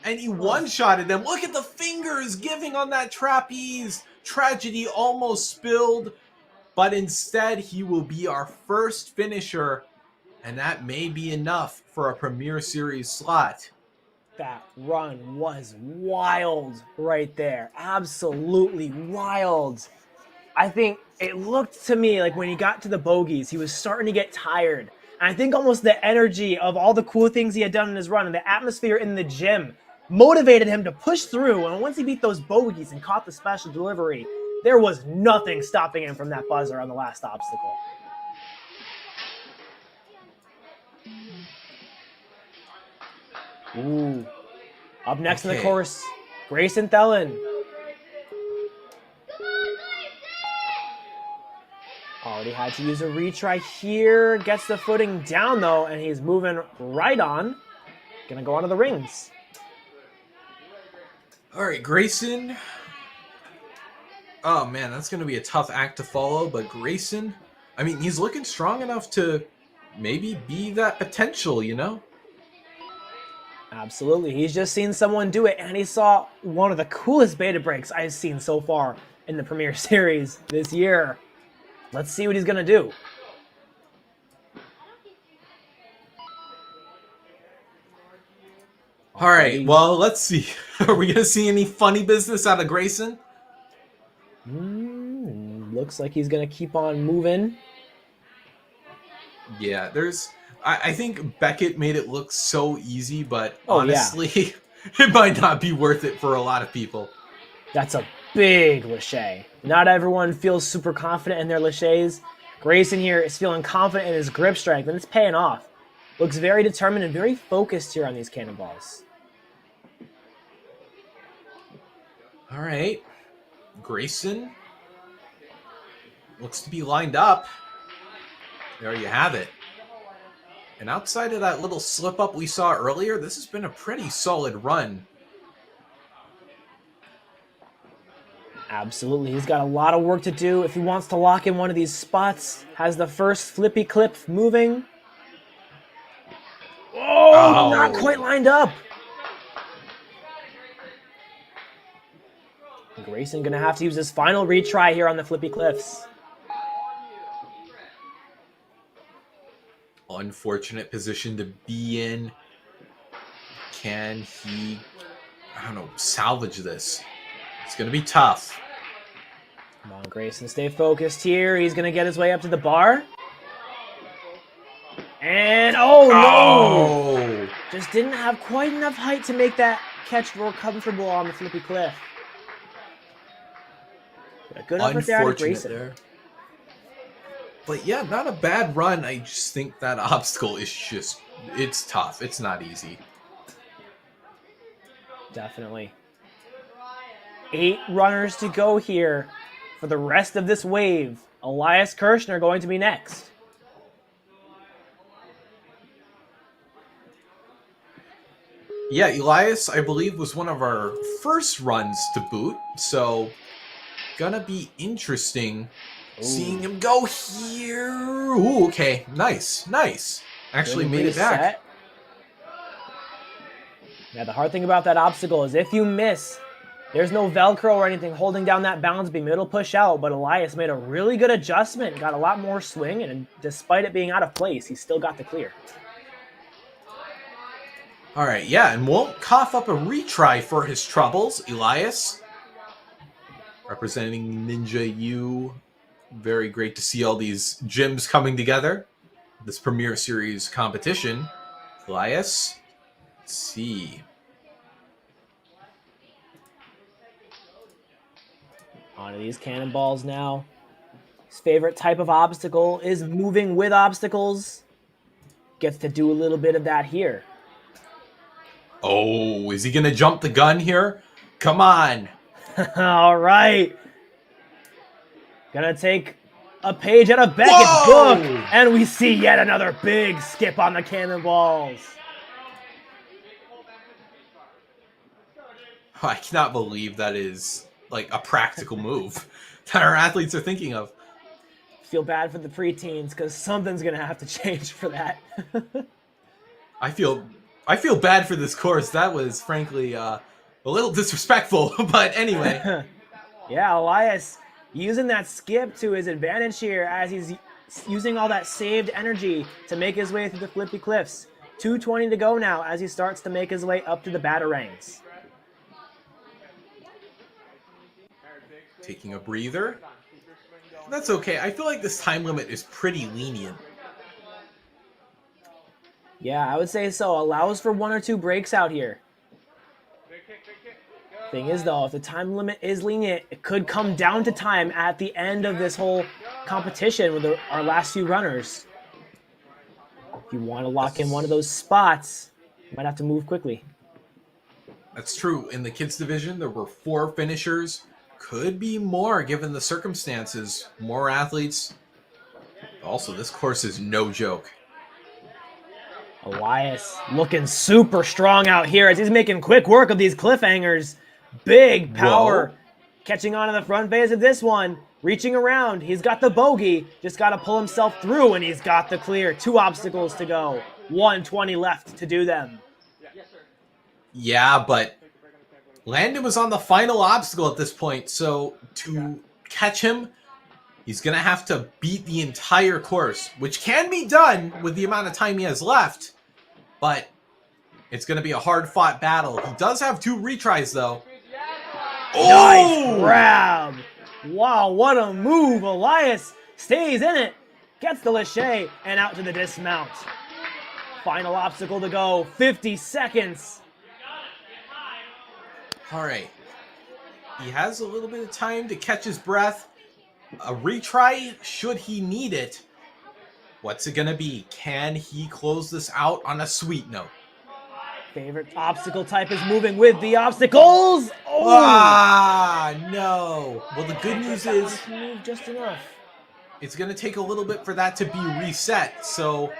And he one-shotted them. Look at the fingers giving on that trapeze. Tragedy almost spilled. But instead, he will be our first finisher. And that may be enough for a Premier Series slot. That run was wild right there. Absolutely wild. I think it looked to me like when he got to the bogeys, he was starting to get tired. And I think almost the energy of all the cool things he had done in his run and the atmosphere in the gym motivated him to push through. And once he beat those bogeys and caught the special delivery, there was nothing stopping him from that buzzer on the last obstacle. Ooh. Up next in the course, Grayson Thelen. Already had to use a retry here. Gets the footing down, though, and he's moving right on. Gonna go onto the rings. All right, Grayson. Oh, man, that's going to be a tough act to follow. But Grayson, I mean, he's looking strong enough to maybe be that potential, you know? Absolutely. He's just seen someone do it, and he saw one of the coolest beta breaks I've seen so far in the Premier Series this year. Let's see what he's going to do. All right, well, let's see. Are we going to see any funny business out of Grayson? Looks like he's going to keep on moving. Yeah, I think Beckett made it look so easy, but honestly, it might not be worth it for a lot of people. That's a big lache. Not everyone feels super confident in their laches. Grayson here is feeling confident in his grip strength, and it's paying off. Looks very determined and very focused here on these cannonballs. All right. Grayson looks to be lined up. There you have it. And outside of that little slip-up we saw earlier, this has been a pretty solid run. Absolutely. He's got a lot of work to do if he wants to lock in one of these spots. Has the first flippy clip moving. Oh, not quite lined up. Grayson going to have to use his final retry here on the flippy cliffs. Unfortunate position to be in. Can he, I don't know, salvage this? It's going to be tough. Come on, Grayson, stay focused here. He's going to get his way up to the bar. And, oh, no! Just didn't have quite enough height to make that catch more comfortable on the flippy cliff. A good effort there out of Grayson. There. But yeah, not a bad run. I just think that obstacle is just, it's tough. It's not easy. Definitely. 8 runners to go here for the rest of this wave. Elias Kirshner going to be next. Yeah, Elias, I believe, was one of our first runs to boot. So, gonna be interesting seeing him go here. Ooh, okay. Nice. Nice. Actually made it back. Set. Yeah, the hard thing about that obstacle is if you miss, there's no Velcro or anything holding down that balance beam. It'll push out, but Elias made a really good adjustment, got a lot more swing, and despite it being out of place, he still got the clear. All right, yeah, and won't cough up a retry for his troubles. Elias, representing Ninja U. Very great to see all these gyms coming together. This Premier Series competition. Elias, let's see. Onto these cannonballs now. His favorite type of obstacle is moving with obstacles. Gets to do a little bit of that here. Oh, is he going to jump the gun here? Come on. All right. Gonna take a page out of Beckett's book, and we see yet another big skip on the cannonballs. I cannot believe that is like a practical move that our athletes are thinking of. Feel bad for the preteens because something's gonna have to change for that. I feel bad for this course. That was frankly a little disrespectful, but anyway. Yeah, Elias using that skip to his advantage here as he's using all that saved energy to make his way through the Flippy Cliffs. 2:20 to go now as he starts to make his way up to the Batarangs. Taking a breather. That's okay. I feel like this time limit is pretty lenient. Yeah, I would say so. Allows for 1 or 2 breaks out here. Thing is though, if the time limit is lenient, it could come down to time at the end of this whole competition with our last few runners. If you want to lock in one of those spots, you might have to move quickly. That's true. In the kids division, there were 4 finishers. Could be more given the circumstances. More athletes. Also, this course is no joke. Elias looking super strong out here as he's making quick work of these cliffhangers. Big power. Whoa. Catching on to the front phase of this one. Reaching around. He's got the bogey. Just got to pull himself through and he's got the clear. 2 obstacles to go. 1:20 left to do them. Yeah, but Landon was on the final obstacle at this point, so to catch him, he's going to have to beat the entire course, which can be done with the amount of time he has left, but it's going to be a hard-fought battle. He does have 2 retries, though. Nice grab. Wow, what a move. Elias stays in it, gets the Lachey, and out to the dismount. Final obstacle to go, 50 seconds. All right. He has a little bit of time to catch his breath. A retry, should he need it. What's it going to be? Can he close this out on a sweet note? Favorite obstacle type is moving with the obstacles. Oh! Ah, no. Well, the good news is Move just enough. it's going to take a little bit for that to be reset. So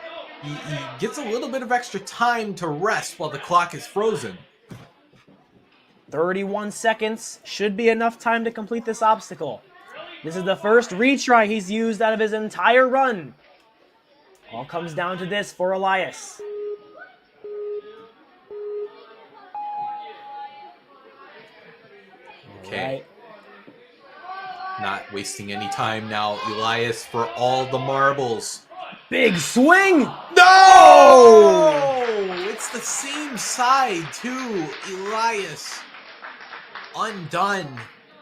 he gets a little bit of extra time to rest while the clock is frozen. 31 seconds should be enough time to complete this obstacle. This is the first retry he's used out of his entire run. All comes down to this for Elias. Okay. Not wasting any time now, Elias, for all the marbles. Big swing! No! It's the same side, too. Elias undone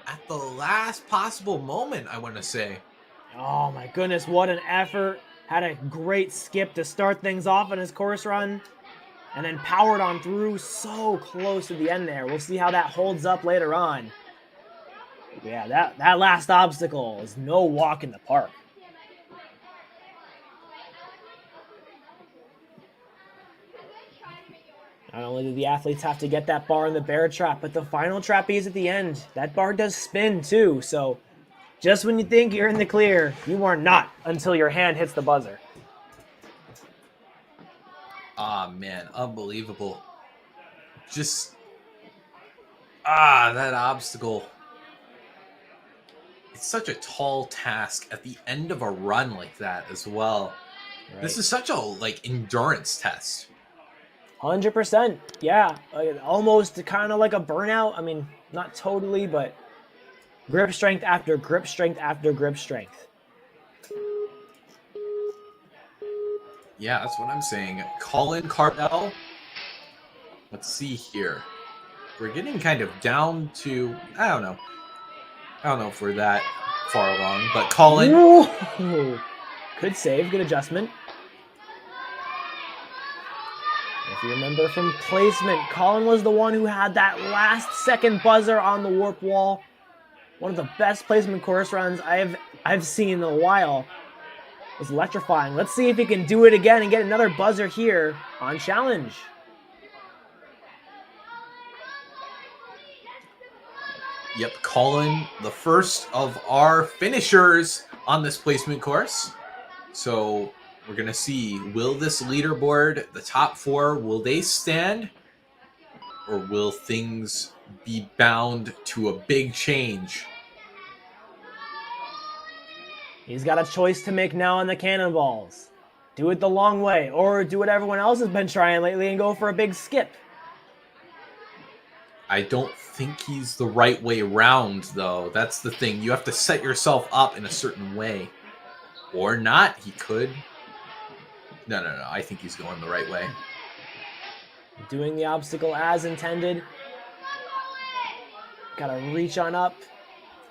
at the last possible moment, I want to say. Oh my goodness, what an effort. Had a great skip to start things off in his course run. And then powered on through so close to the end there. We'll see how that holds up later on. Yeah, that last obstacle is no walk in the park. Not only do the athletes have to get that bar in the bear trap, but the final trapeze at the end, that bar does spin too. So just when you think you're in the clear, you are not until your hand hits the buzzer. Ah, man, unbelievable. Just, that obstacle. It's such a tall task at the end of a run like that as well. Right. This is such a, endurance test. 100%. Yeah, almost kind of like a burnout. I mean, not totally, but grip strength after grip strength after grip strength. Yeah, that's what I'm saying. Colin Carbell. Let's see here. We're getting kind of down to, I don't know if we're that far along, but Colin. Ooh. Good save, good adjustment. If you remember from placement, Colin was the one who had that last second buzzer on the warp wall. One of the best placement course runs I've seen in a while. It was electrifying. Let's see if he can do it again and get another buzzer here on challenge. Yep, Colin, the first of our finishers on this placement course. So we're going to see, will this leaderboard, the top 4, will they stand? or will things be bound to a big change? He's got a choice to make now on the cannonballs. Do it the long way, or do what everyone else has been trying lately and go for a big skip. I don't think he's the right way around, though. That's the thing. You have to set yourself up in a certain way. Or not. He could. No. I think he's going the right way. Doing the obstacle as intended. Gotta reach on up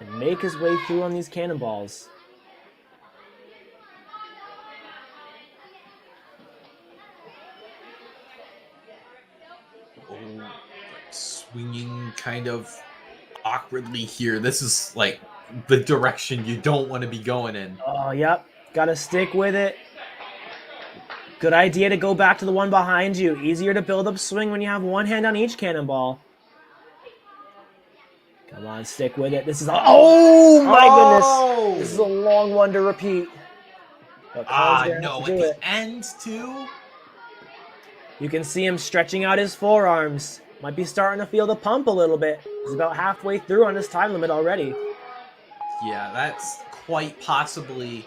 and make his way through on these cannonballs. Swinging kind of awkwardly here. This is like the direction you don't want to be going in. Oh, yep. Gotta stick with it. Good idea to go back to the one behind you. Easier to build up swing when you have one hand on each cannonball. Come on, stick with it. This is oh my goodness. This is a long one to repeat. No, at the end too. You can see him stretching out his forearms. Might be starting to feel the pump a little bit. He's about halfway through on his time limit already. Yeah, that's quite possibly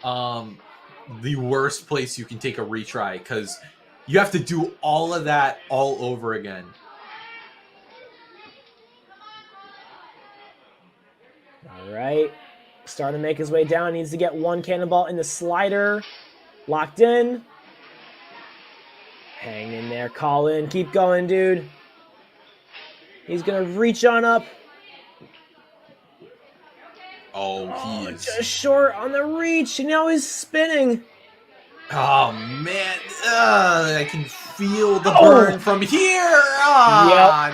the worst place you can take a retry, because you have to do all of that all over again. All right. Starting to make his way down. Needs to get one cannonball in the slider. Locked in. Hang in there, Colin. Keep going, dude. He's going to reach on up. Oh, he is just short on the reach, and now he's spinning. Oh, man. I can feel the burn from here. Yep.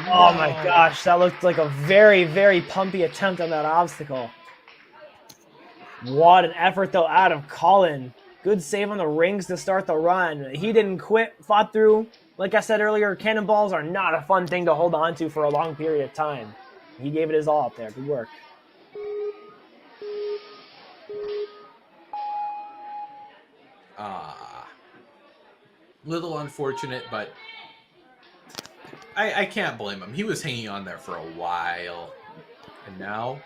No. Oh, my gosh. That looked like a very, very pumpy attempt on that obstacle. What an effort, though, out of Colin. Good save on the rings to start the run. He didn't quit, fought through. Like I said earlier, cannonballs are not a fun thing to hold on to for a long period of time. He gave it his all up there. Good work. Little unfortunate, but I can't blame him. He was hanging on there for a while. And now,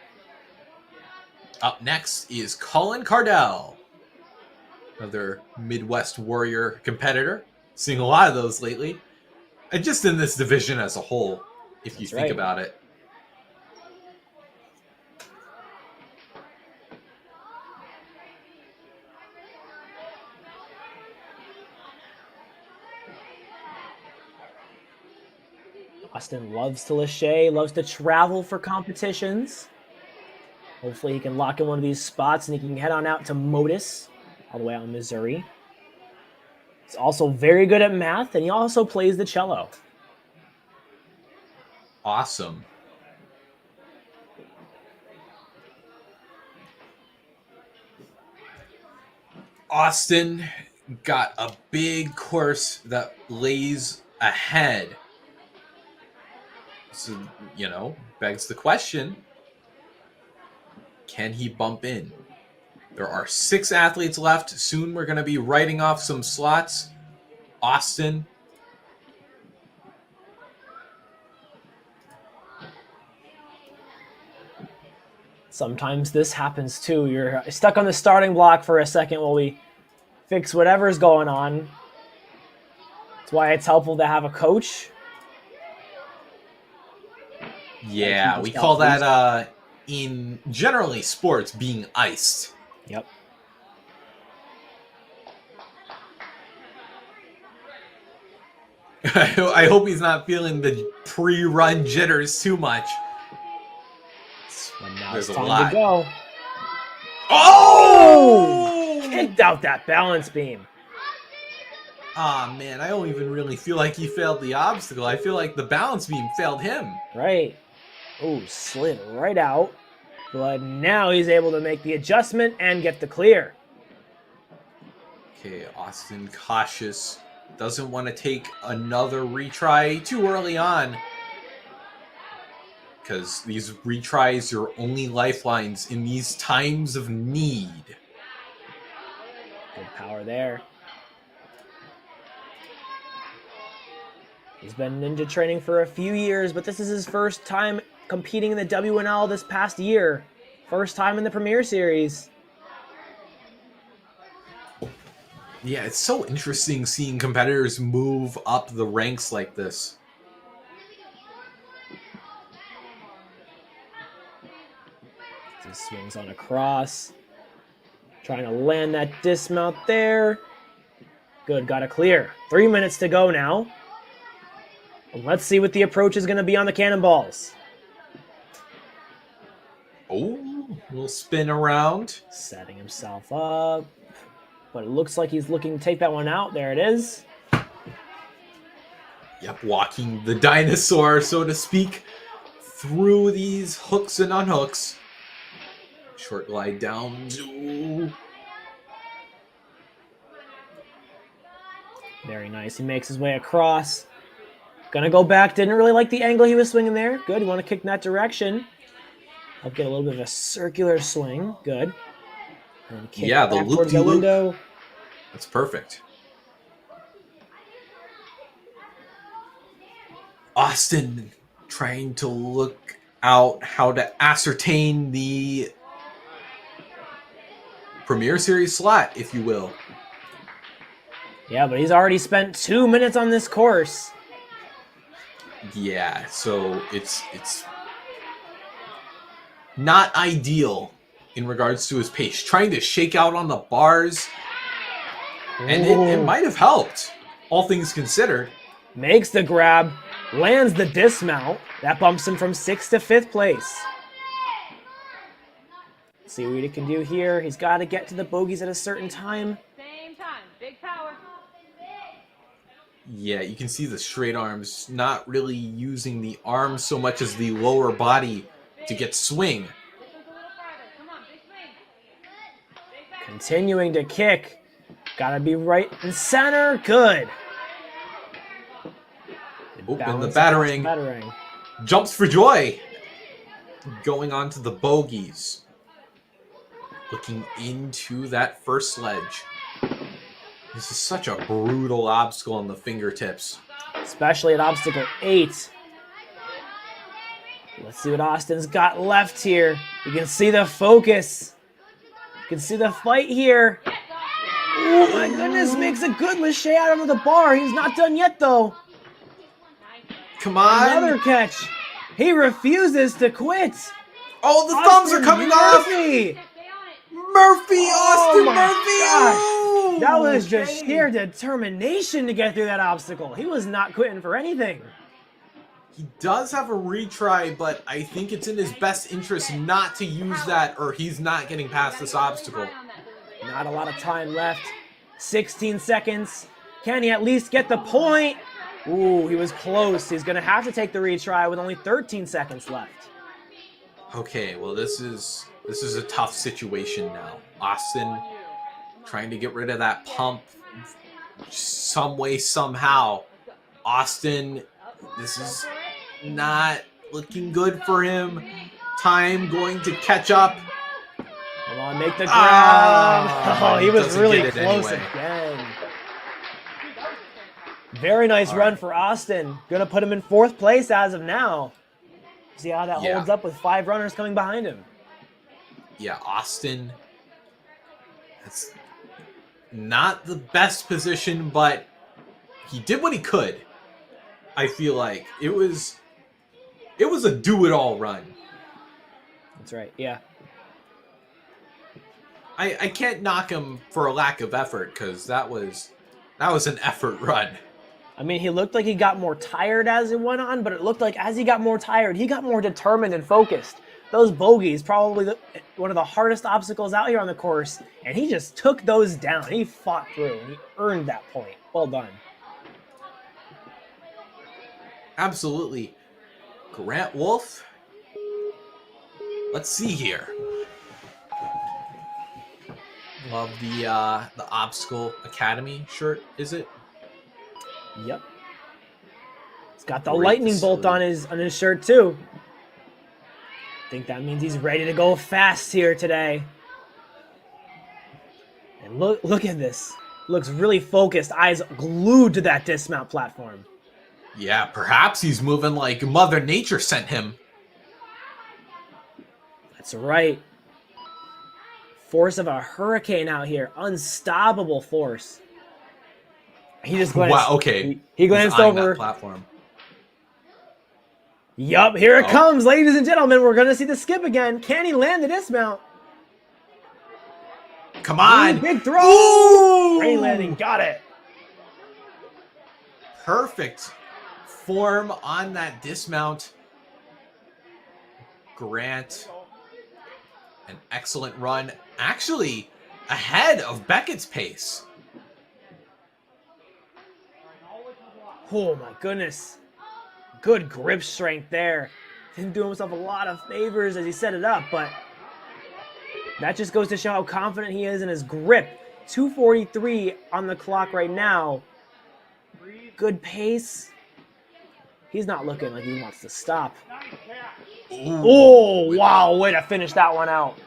up next is Colin Cardell. Another Midwest Warrior competitor. Seeing a lot of those lately. And just in this division as a whole, if you think about it. Austin loves to lâcher, loves to travel for competitions. Hopefully he can lock in one of these spots and he can head on out to Modus, all the way out in Missouri. He's also very good at math, and he also plays the cello. Awesome. Austin got a big course that lays ahead. So, begs the question, can he bump in? There are 6 athletes left. Soon we're going to be writing off some slots. Austin. Sometimes this happens too. You're stuck on the starting block for a second while we fix whatever's going on. That's why it's helpful to have a coach. Yeah, we call that in generally sports being iced. Yep. I hope he's not feeling the pre-run jitters too much. And now There's it's a time lot. to go. Oh! Kicked out that balance beam. Ah, man, I don't even really feel like he failed the obstacle. I feel like the balance beam failed him. Right. Oh, slid right out. But now he's able to make the adjustment and get the clear. Okay, Austin cautious. Doesn't want to take another retry too early on. Because these retries are only lifelines in these times of need. Good power there. He's been ninja training for a few years, but this is his first time competing in the WNL this past year. First time in the Premier Series. Yeah, it's so interesting seeing competitors move up the ranks like this. He swings on a cross. Trying to land that dismount there. Good, got a clear. 3 minutes to go now. And let's see what the approach is going to be on the cannonballs. Oh, we'll spin around. Setting himself up. But it looks like he's looking to take that one out. There it is. Yep, walking the dinosaur, so to speak, through these hooks and unhooks. Short glide down. Ooh. Very nice. He makes his way across. Gonna go back. Didn't really like the angle he was swinging there. Good. You want to kick in that direction. I'll get a little bit of a circular swing. Good. And kick Yeah, the back towards the loop-de-loop. window. That's perfect. Austin trying to look out how to ascertain the Premier Series slot, if you will. Yeah, but he's already spent 2 minutes on this course. Yeah, so it's not ideal in regards to his pace. Trying to shake out on the bars, and it might have helped, all things considered. Makes the grab, lands the dismount. That bumps him from 6th to 5th place. Let's see what he can do here. He's got to get to the bogeys at a certain time. Same time. Big power. Yeah, you can see the straight arms not really using the arms so much as the lower body to get swing. This one's a little farther. Come on, big swing. Big back. Continuing to kick. Gotta be right in center. Good. Open the Balance battering. battering. Jumps for joy. Going on to the bogeys. Looking into that first sledge. This is such a brutal obstacle on the fingertips. Especially at obstacle 8. Let's see what Austin's got left here. You can see the focus. You can see the fight here. Oh my goodness, makes a good lâché out of the bar. He's not done yet though. Come on. Another catch. He refuses to quit. Oh, the thumbs are Austin coming off. Murphy. Murphy, Austin my Murphy. gosh. Oh, That was just okay. sheer determination to get through that obstacle. He was not quitting for anything. He does have a retry, but I think it's in his best interest not to use that, or he's not getting past this obstacle. Not a lot of time left. 16 seconds. Can he at least get the point? Ooh, he was close. He's going to have to take the retry with only 13 seconds left. Okay, well this is a tough situation now. Austin trying to get rid of that pump some way, somehow. Austin, this is not looking good for him. Time going to catch up. Come on, make the grab. Ah, Oh, he was doesn't really get it close anyway. again. Very nice run for Austin. Going to put him in 4th place as of now. See how that Yeah. holds up with 5 runners coming behind him. Yeah, Austin. That's not the best position, but he did what he could. I feel like it was a do-it-all run. That's right, yeah. I can't knock him for a lack of effort, because that was an effort run. I mean, he looked like he got more tired as it went on, but it looked like as he got more tired, he got more determined and focused. Those bogeys, probably one of the hardest obstacles out here on the course, and he just took those down. He fought through, and he earned that point. Well done. Absolutely. Grant Wolf. Let's see here. Love the Obstacle Academy shirt, is it? Yep. He's got the Great lightning bolt on facility. his shirt too. I think that means he's ready to go fast here today. And look at this. Looks really focused, eyes glued to that dismount platform. Yeah, perhaps he's moving like Mother Nature sent him. That's right. Force of a hurricane out here. Unstoppable force. He just glanced. Wow, okay. He glanced He's eyeing over. that platform. Yup, here it comes, ladies and gentlemen. We're going to see the skip again. Can he land the dismount? Come on. Ooh, big throw. Ooh! Great landing. Got it. Perfect form on that dismount. Grant, an excellent run. Actually, ahead of Beckett's pace. Oh my goodness. Good grip strength there. Didn't do himself a lot of favors as he set it up, but that just goes to show how confident he is in his grip. 2:43 on the clock right now. Good pace. He's not looking like he wants to stop. Oh, wow. Way to finish that one out.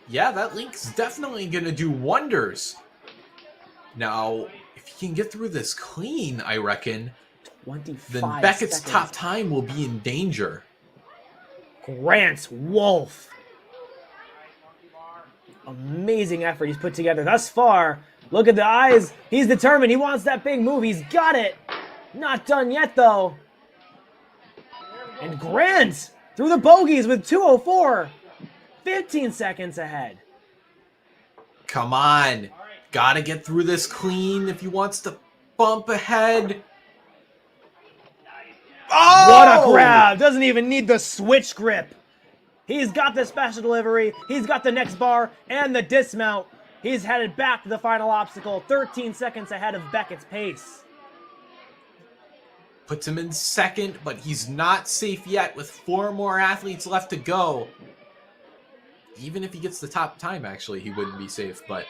Yeah, that link's definitely going to do wonders. Now, if he can get through this clean, I reckon, 25 then Beckett's seconds. top time will be in danger. Grant Wolf. Amazing effort he's put together thus far. Look at the eyes. He's determined. He wants that big move. He's got it. Not done yet, though. And Grant through the bogeys with 2:04. 15 seconds ahead. Come on. Gotta get through this clean if he wants to bump ahead. Oh! What a grab. Doesn't even need the switch grip. He's got the special delivery. He's got the next bar and the dismount. He's headed back to the final obstacle. 13 seconds ahead of Beckett's pace. Puts him in second, but he's not safe yet with 4 more athletes left to go. Even if he gets the top time, actually, he wouldn't be safe, but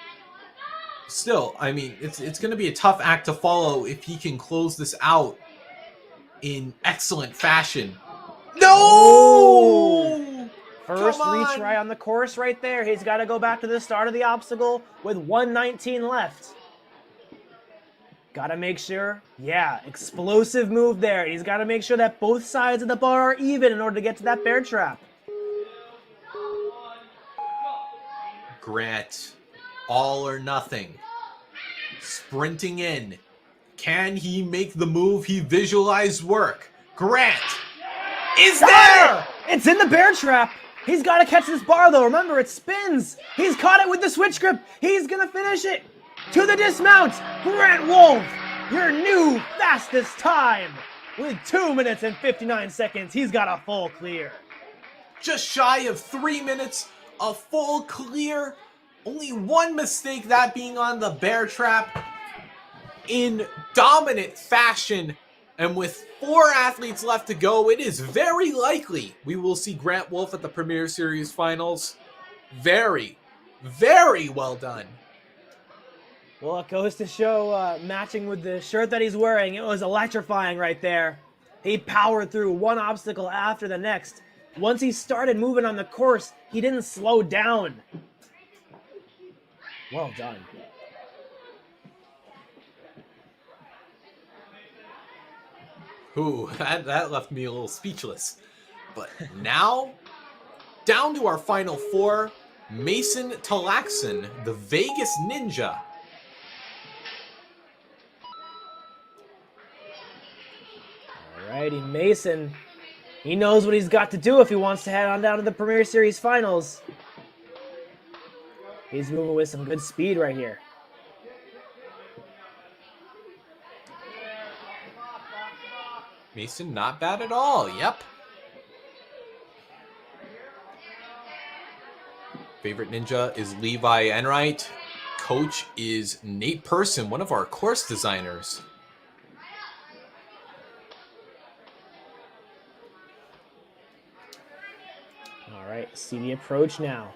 still, I mean, it's going to be a tough act to follow if he can close this out in excellent fashion. No! First Come on! retry on the course right there. He's got to go back to the start of the obstacle with 1:19 left. Got to make sure, yeah, explosive move there. He's got to make sure that both sides of the bar are even in order to get to that bear trap. Grant, all or nothing. Sprinting in. Can he make the move he visualized work? Grant is there! It's in the bear trap. He's got to catch this bar, though. Remember, it spins. He's caught it with the switch grip. He's going to finish it. To the dismount. Grant Wolf, your new fastest time. With 2 minutes and 59 seconds, he's got a full clear. Just shy of 3 minutes, a full clear. Only one mistake, that being on the bear trap. In dominant fashion, and with 4 athletes left to go, it is very likely we will see Grant Wolf at the Premier Series Finals. Very, very well done. Well, it goes to show, matching with the shirt that he's wearing, it was electrifying right there. He powered through one obstacle after the next. Once he started moving on the course, he didn't slow down. Well done. Ooh, that left me a little speechless. But now, down to our final 4. Mason Talaxon, the Vegas Ninja. Alrighty, Mason. He knows what he's got to do if he wants to head on down to the Premier Series Finals. He's moving with some good speed right here. Mason, not bad at all. Yep. Favorite ninja is Levi Enright. Coach is Nate Person, one of our course designers. All right, see the approach now.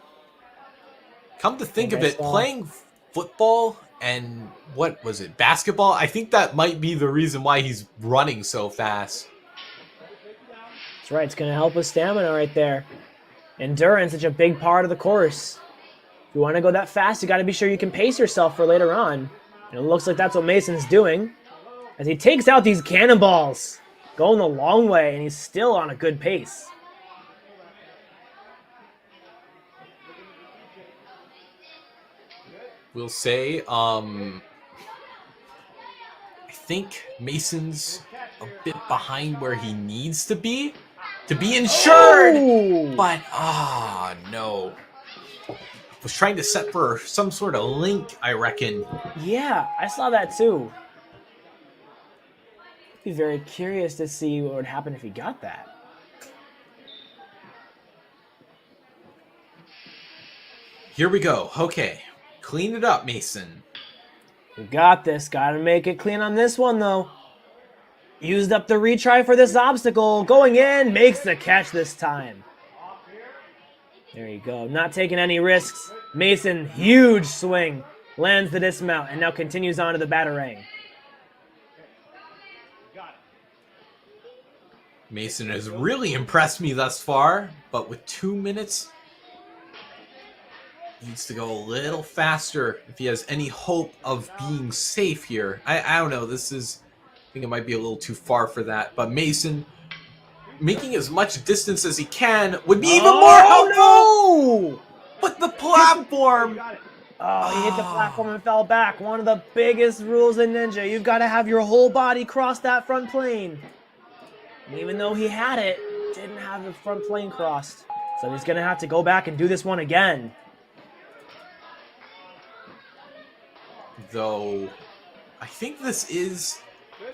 Come to think of Okay, it, so- playing football and what was it, basketball? I think that might be the reason why he's running so fast. That's right, it's going to help with stamina right there. Endurance, such a big part of the course. If you want to go that fast, you got to be sure you can pace yourself for later on. And it looks like that's what Mason's doing as he takes out these cannonballs. going the long way, and he's still on a good pace. We'll say, I think Mason's a bit behind where he needs to be insured. Oh! But, no. Was trying to set for some sort of link, I reckon. Yeah, I saw that too. Be very curious to see what would happen if he got that. Here we go. Okay. Clean it up, Mason. We got this. Gotta make it clean on this one, though. Used up the retry for this obstacle. Going in. Makes the catch this time. There you go. Not taking any risks. Mason, huge swing. Lands the dismount and now continues on to the batarang. Mason has really impressed me thus far, but with 2 minutes, needs to go a little faster if he has any hope of being safe here. I don't know. I think it might be a little too far for that. But Mason, making as much distance as he can would be even more helpful. No! But the platform. Oh, he hit the platform and fell back. One of the biggest rules in Ninja. You've got to have your whole body cross that front plane. And even though he had it, didn't have the front plane crossed. So he's going to have to go back and do this one again. Though, I think this is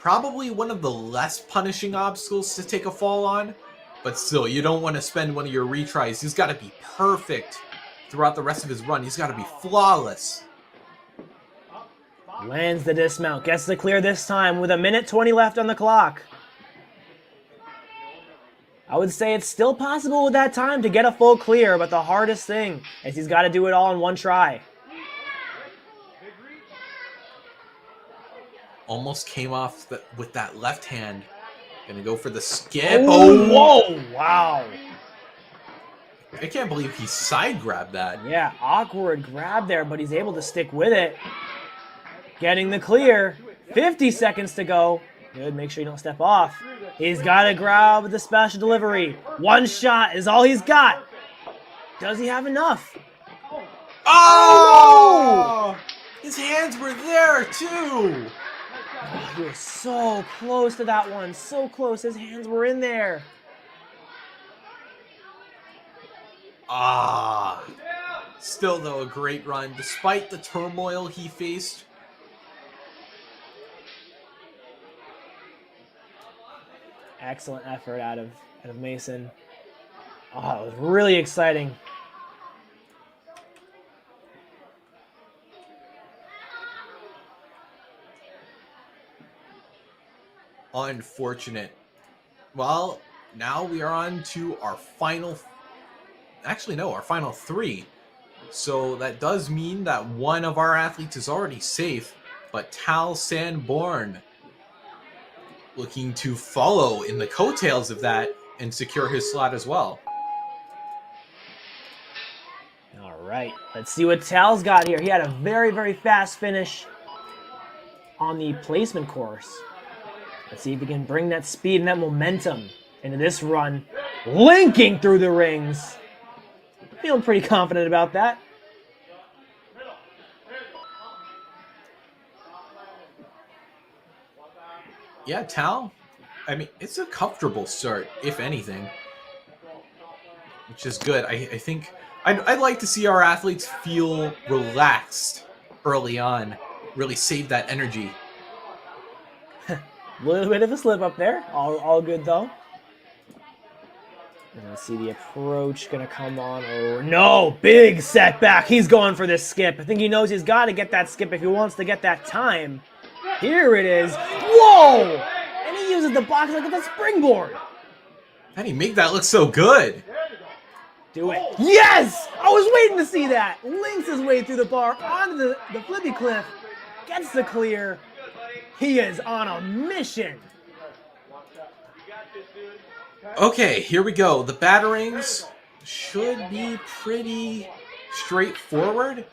probably one of the less punishing obstacles to take a fall on. But still, you don't want to spend one of your retries. He's got to be perfect throughout the rest of his run. He's got to be flawless. Lands the dismount. Gets the clear this time with 1:20 left on the clock. I would say it's still possible with that time to get a full clear, but the hardest thing is he's got to do it all in one try. Almost came off with that left hand. Gonna go for the skip. Oh, whoa, wow. I can't believe he side grabbed that. Yeah, awkward grab there, but he's able to stick with it. Getting the clear. 50 seconds to go. Good, make sure you don't step off. He's got to grab the special delivery. One shot is all he's got. Does he have enough? Oh! His hands were there, too. Oh, he was so close to that one. So close. His hands were in there. Still, though, a great run. Despite the turmoil he faced. Excellent effort out of Mason. Oh, it was really exciting. Unfortunate. Well, now we are on to our final... Actually, no, our final 3. So that does mean that one of our athletes is already safe, but Tal Sanborn looking to follow in the coattails of that and secure his slot as well. All right, let's see what Tal's got here. He had a very, very fast finish on the placement course. Let's see if he can bring that speed and that momentum into this run. Linking through the rings. Feeling pretty confident about that. Yeah, Tal, I mean, it's a comfortable start, if anything, which is good. I think I'd like to see our athletes feel relaxed early on, really save that energy. A little bit of a slip up there. All good, though. And let's see the approach going to come on. Oh, no, big setback. He's going for this skip. I think he knows he's got to get that skip if he wants to get that time. Here it is. Whoa! And he uses the box like it's a springboard. How do you make that look so good? Do it. Yes! I was waiting to see that. Links his way through the bar onto the flippy cliff. Gets the clear. He is on a mission. Okay, here we go. The batarangs should be pretty straightforward.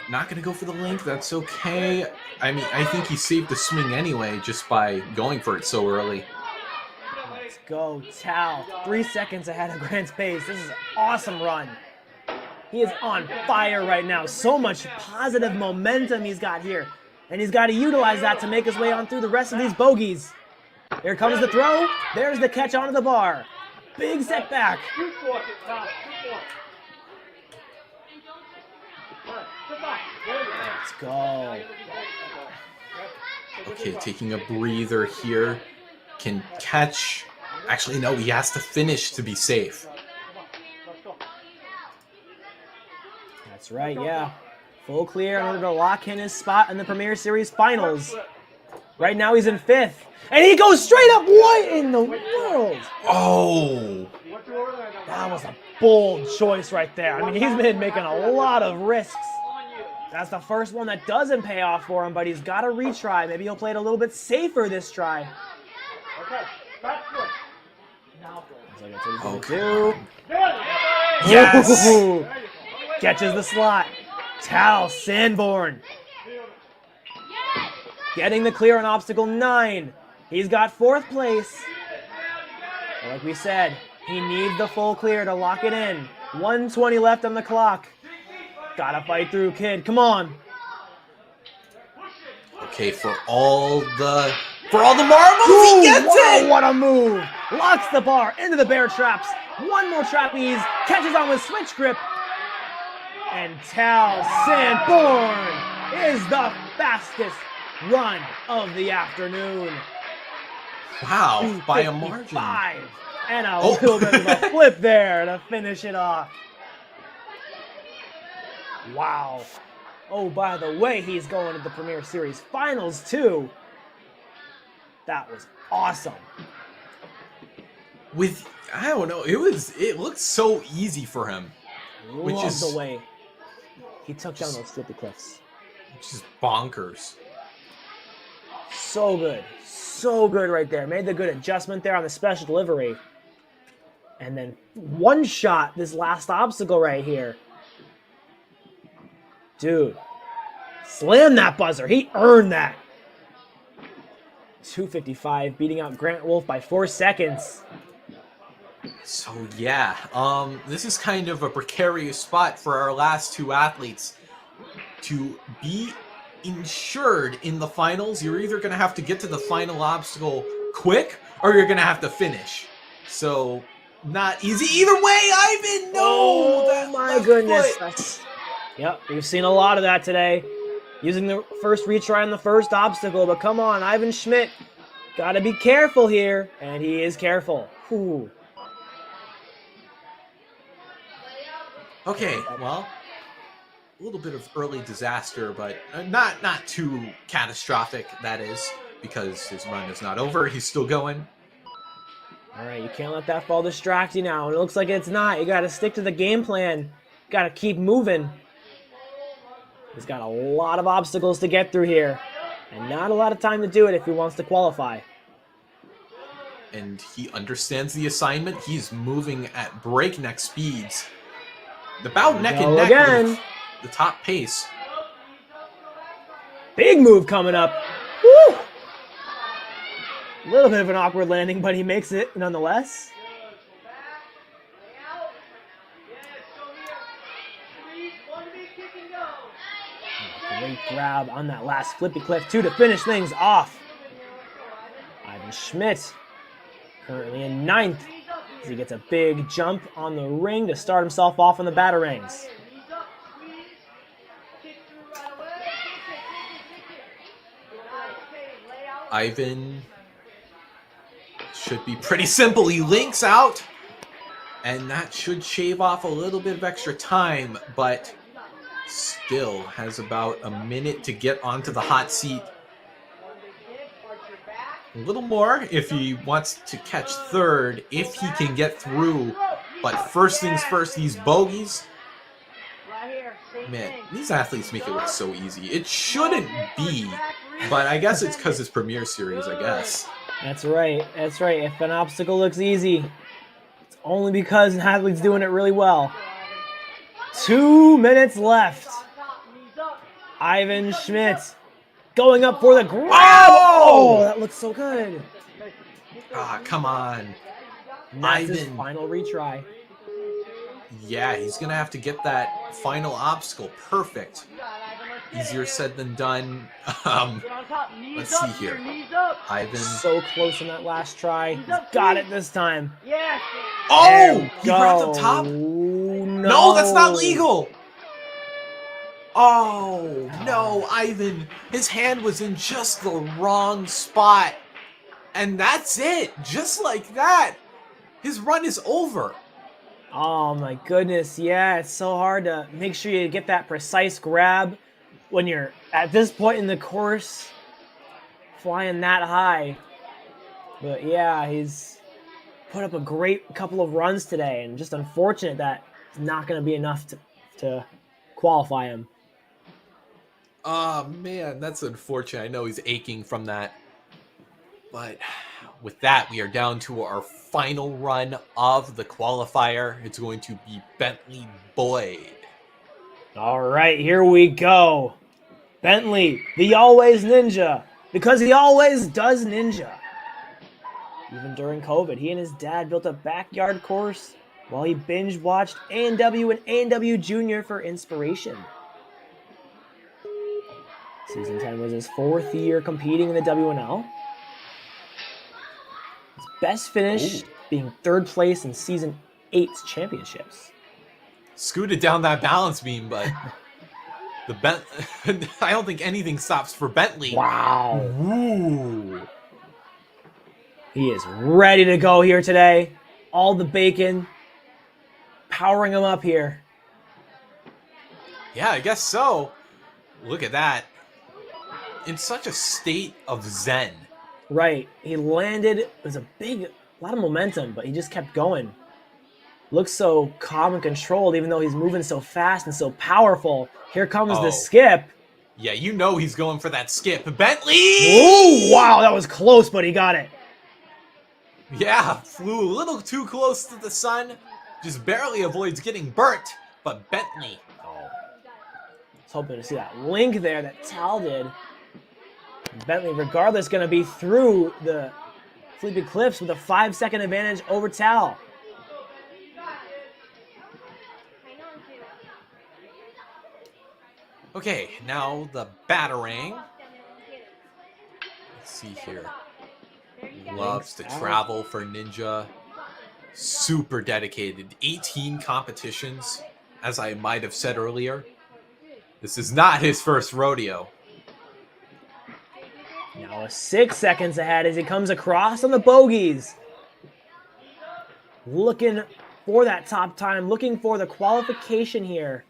Not going to go for the link. That's okay. I mean, I think he saved the swing anyway just by going for it so early. go, Tal. 3 seconds ahead of Grant's pace. This is an awesome run. He is on fire right now. So much positive momentum he's got here. And he's got to utilize that to make his way on through the rest of these bogeys. Here comes the throw. There's the catch onto the bar. Big setback. Let's go. Okay, taking a breather here. Can catch. Actually, no, he has to finish to be safe. That's right, yeah. Full clear in order to lock in his spot in the Premier Series Finals. Right now he's in 5th. And he goes straight up. What in the world? Oh! That was a bold choice right there. I mean, he's been making a lot of risks. That's the first one that doesn't pay off for him, but he's got to retry. Maybe he'll play it a little bit safer this try. Okay. Yes! Ooh. Catches the slot. Tal Sanborn getting the clear on obstacle 9. He's got 4th place. Like we said, he needs the full clear to lock it in. 1:20 left on the clock. Gotta fight through, kid. Come on. Okay, for all the marbles, he gets it! What a move! Locks the bar into the bear traps. One more trapeze. Catches on with switch grip. And Tal Sanborn is the fastest run of the afternoon. Wow, by a margin. 2:55. And a little bit of a flip there to finish it off. Wow. Oh, by the way, he's going to the Premier Series Finals, too. That was awesome. I don't know, it looked so easy for him. Love the way he took down those flippy cliffs. Which is bonkers. So good. So good right there. Made the good adjustment there on the special delivery. And then one shot this last obstacle right here. Dude. Slam that buzzer. He earned that. 2:55, beating out Grant Wolf by 4 seconds. So yeah, this is kind of a precarious spot for our last 2 athletes. To be insured in the finals, you're either going to have to get to the final obstacle quick, or you're going to have to finish. So, not easy either way, Ivan! No! Oh my goodness. Yep, we've seen a lot of that today. Using the first retry on the first obstacle, but come on, Ivan Schmidt. Gotta be careful here, and he is careful. Whew. Okay, well, a little bit of early disaster, but not too catastrophic, that is, because his run is not over. He's still going. All right, you can't let that fall distract you now. And it looks like it's not. You got to stick to the game plan. Got to keep moving. He's got a lot of obstacles to get through here, and not a lot of time to do it if he wants to qualify. And he understands the assignment. He's moving at breakneck speeds. About neck and neck with the top pace. Big move coming up. Woo! A little bit of an awkward landing, but he makes it nonetheless. Great grab on that last flippy cliff, too, to finish things off. Ivan Schmidt, currently in 9th, as he gets a big jump on the ring to start himself off on the batarangs. Ivan should be pretty simple. He links out, and that should shave off a little bit of extra time, but still has about a minute to get onto the hot seat. A little more if he wants to catch 3rd, if he can get through. But first things first, these bogeys. Man, these athletes make it look so easy. It shouldn't be, but I guess it's because it's Premier Series, I guess. That's right. That's right. If an obstacle looks easy, it's only because an athlete's doing it really well. 2 minutes left. Ivan Schmidt going up for the grab. Oh, that looks so good. Ah, come on. And that's his Ivan. final retry. Yeah, he's gonna have to get that final obstacle perfect. Easier said than done. Get on top. Knees Let's up see here. Knees up. Ivan. So close in that last try. He's got it this time. Yes. Oh! There He grabbed the go. top? No. No, that's not legal! Oh, no, Ivan. His hand was in just the wrong spot. And that's it. Just like that. His run is over. Oh my goodness, yeah, it's so hard to make sure you get that precise grab when you're at this point in the course flying that high. But yeah, he's put up a great couple of runs today, and just unfortunate that it's not going to be enough to qualify him. Oh, man, that's unfortunate. I know he's aching from that. But with that, we are down to our final run of the qualifier. It's going to be Bentley Boyd. All right, here we go. Bentley, the always ninja, because he always does ninja. Even during COVID, he and his dad built a backyard course while he binge watched A&W and A&W Junior for inspiration. Season 10 was his 4th year competing in the WNL. His best finish being 3rd place in Season 8's championships. Scooted down that balance beam, but I don't think anything stops for Bentley. Wow. Ooh. He is ready to go here today. All the bacon powering him up here. Yeah, I guess so. Look at that. In such a state of zen. Right. He landed. It was a lot of momentum, but he just kept going. Looks so calm and controlled, even though he's moving so fast and so powerful. Here comes the skip. Yeah, you know he's going for that skip. Bentley! Ooh, wow, that was close, but he got it. Yeah, flew a little too close to the sun. Just barely avoids getting burnt. But Bentley. I was hoping to see that link there that Tal did. Bentley, regardless, going to be through the Sleepy Cliffs with a 5-second advantage over Tal. Okay, now the Batarang. Let's see here. Loves to travel for Ninja. Super dedicated. 18 competitions, as I might have said earlier. This is not his first rodeo. Now 6 seconds ahead as he comes across on the bogeys. Looking for that top time, looking for the qualification here.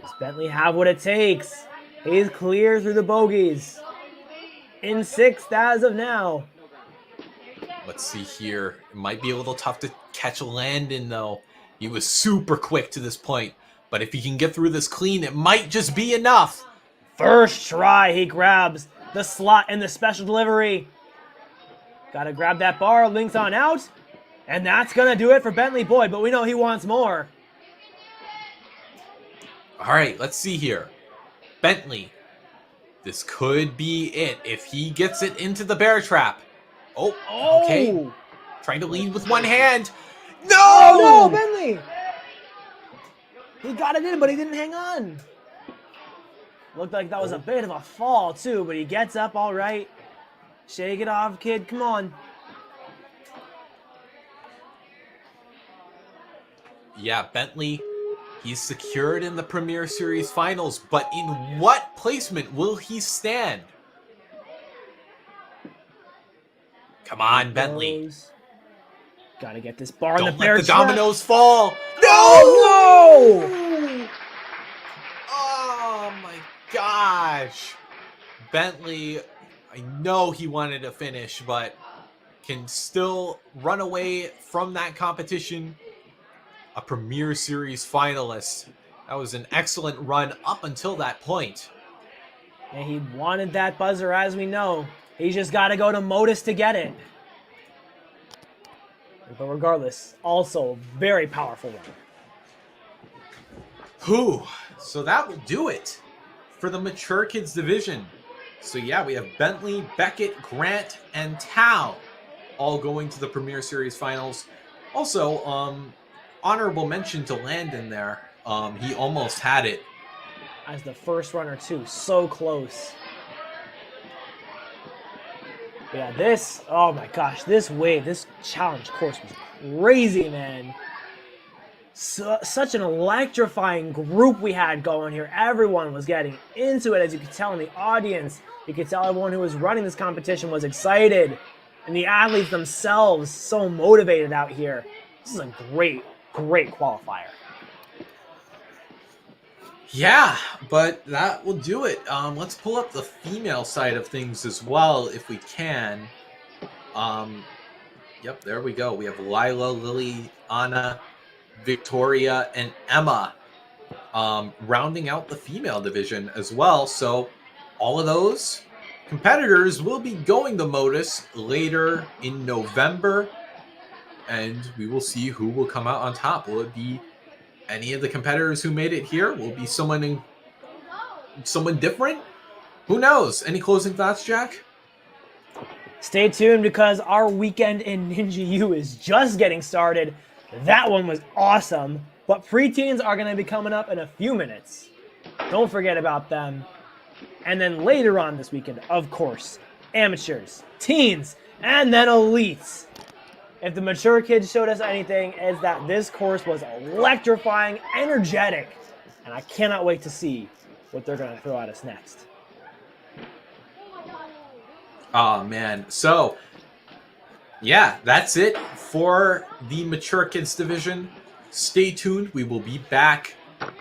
Does Bentley have what it takes? He's clear through the bogeys. In 6th as of now. Let's see here. It might be a little tough to catch Landon, though. He was super quick to this point. But if he can get through this clean, it might just be enough. First try, he grabs the slot in the special delivery. Gotta grab that bar, links on out. And that's gonna do it for Bentley Boyd, but we know he wants more. All right, let's see here. Bentley. This could be it if he gets it into the bear trap. Oh, okay. Trying to lead with one hand. No! Oh, no, Bentley! He got it in, but he didn't hang on. Looked like that was a bit of a fall, too, but he gets up all right. Shake it off, kid. Come on. Yeah, Bentley, he's secured in the Premier Series Finals, but in what placement will he stand? Come on, Bentley. Gotta get this bar in the Don't bear let the trap. dominoes fall. No! Oh, no! Oh, my gosh. Bentley, I know he wanted to finish, but can still run away from that competition. A Premier Series finalist. That was an excellent run up until that point. And he wanted that buzzer, as we know. He's just got to go to Modus to get it. But regardless, also very powerful run. Whew. So that will do it for the Mature Kids division. So yeah, we have Bentley, Beckett, Grant, and Tao all going to the Premier Series finals. Also, honorable mention to Landon there. He almost had it. As the first runner, too. So close. Yeah, this, oh my gosh, this wave, this challenge course was crazy, man. Such an electrifying group we had going here. Everyone was getting into it, as you could tell in the audience. You could tell everyone who was running this competition was excited. And the athletes themselves so motivated out here. This is a great, great qualifier. Yeah, but that will do it. Let's pull up the female side of things as well, if we can. Yep, there we go. We have Lila, Lily, Anna, Victoria, and Emma rounding out the female division as well. So all of those competitors will be going to Modus later in November, and we will see who will come out on top. Will it be any of the competitors who made it here? Will it be someone different? Who knows? Any closing thoughts, Jack? Stay tuned because our weekend in Ninja U is just getting started. That one was awesome, but preteens are going to be coming up in a few minutes. Don't forget about them. And then later on this weekend, of course, amateurs, teens, and then elites. If the mature kids showed us anything, it's that this course was electrifying, energetic, and I cannot wait to see what they're going to throw at us next. Oh, man. So, yeah, that's it for the Mature Kids division. Stay tuned. We will be back.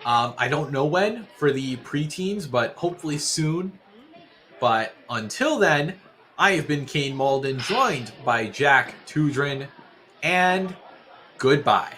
I don't know when for the preteens, but hopefully soon. But until then, I have been Kane Malden, joined by Jack Tudrin, and goodbye.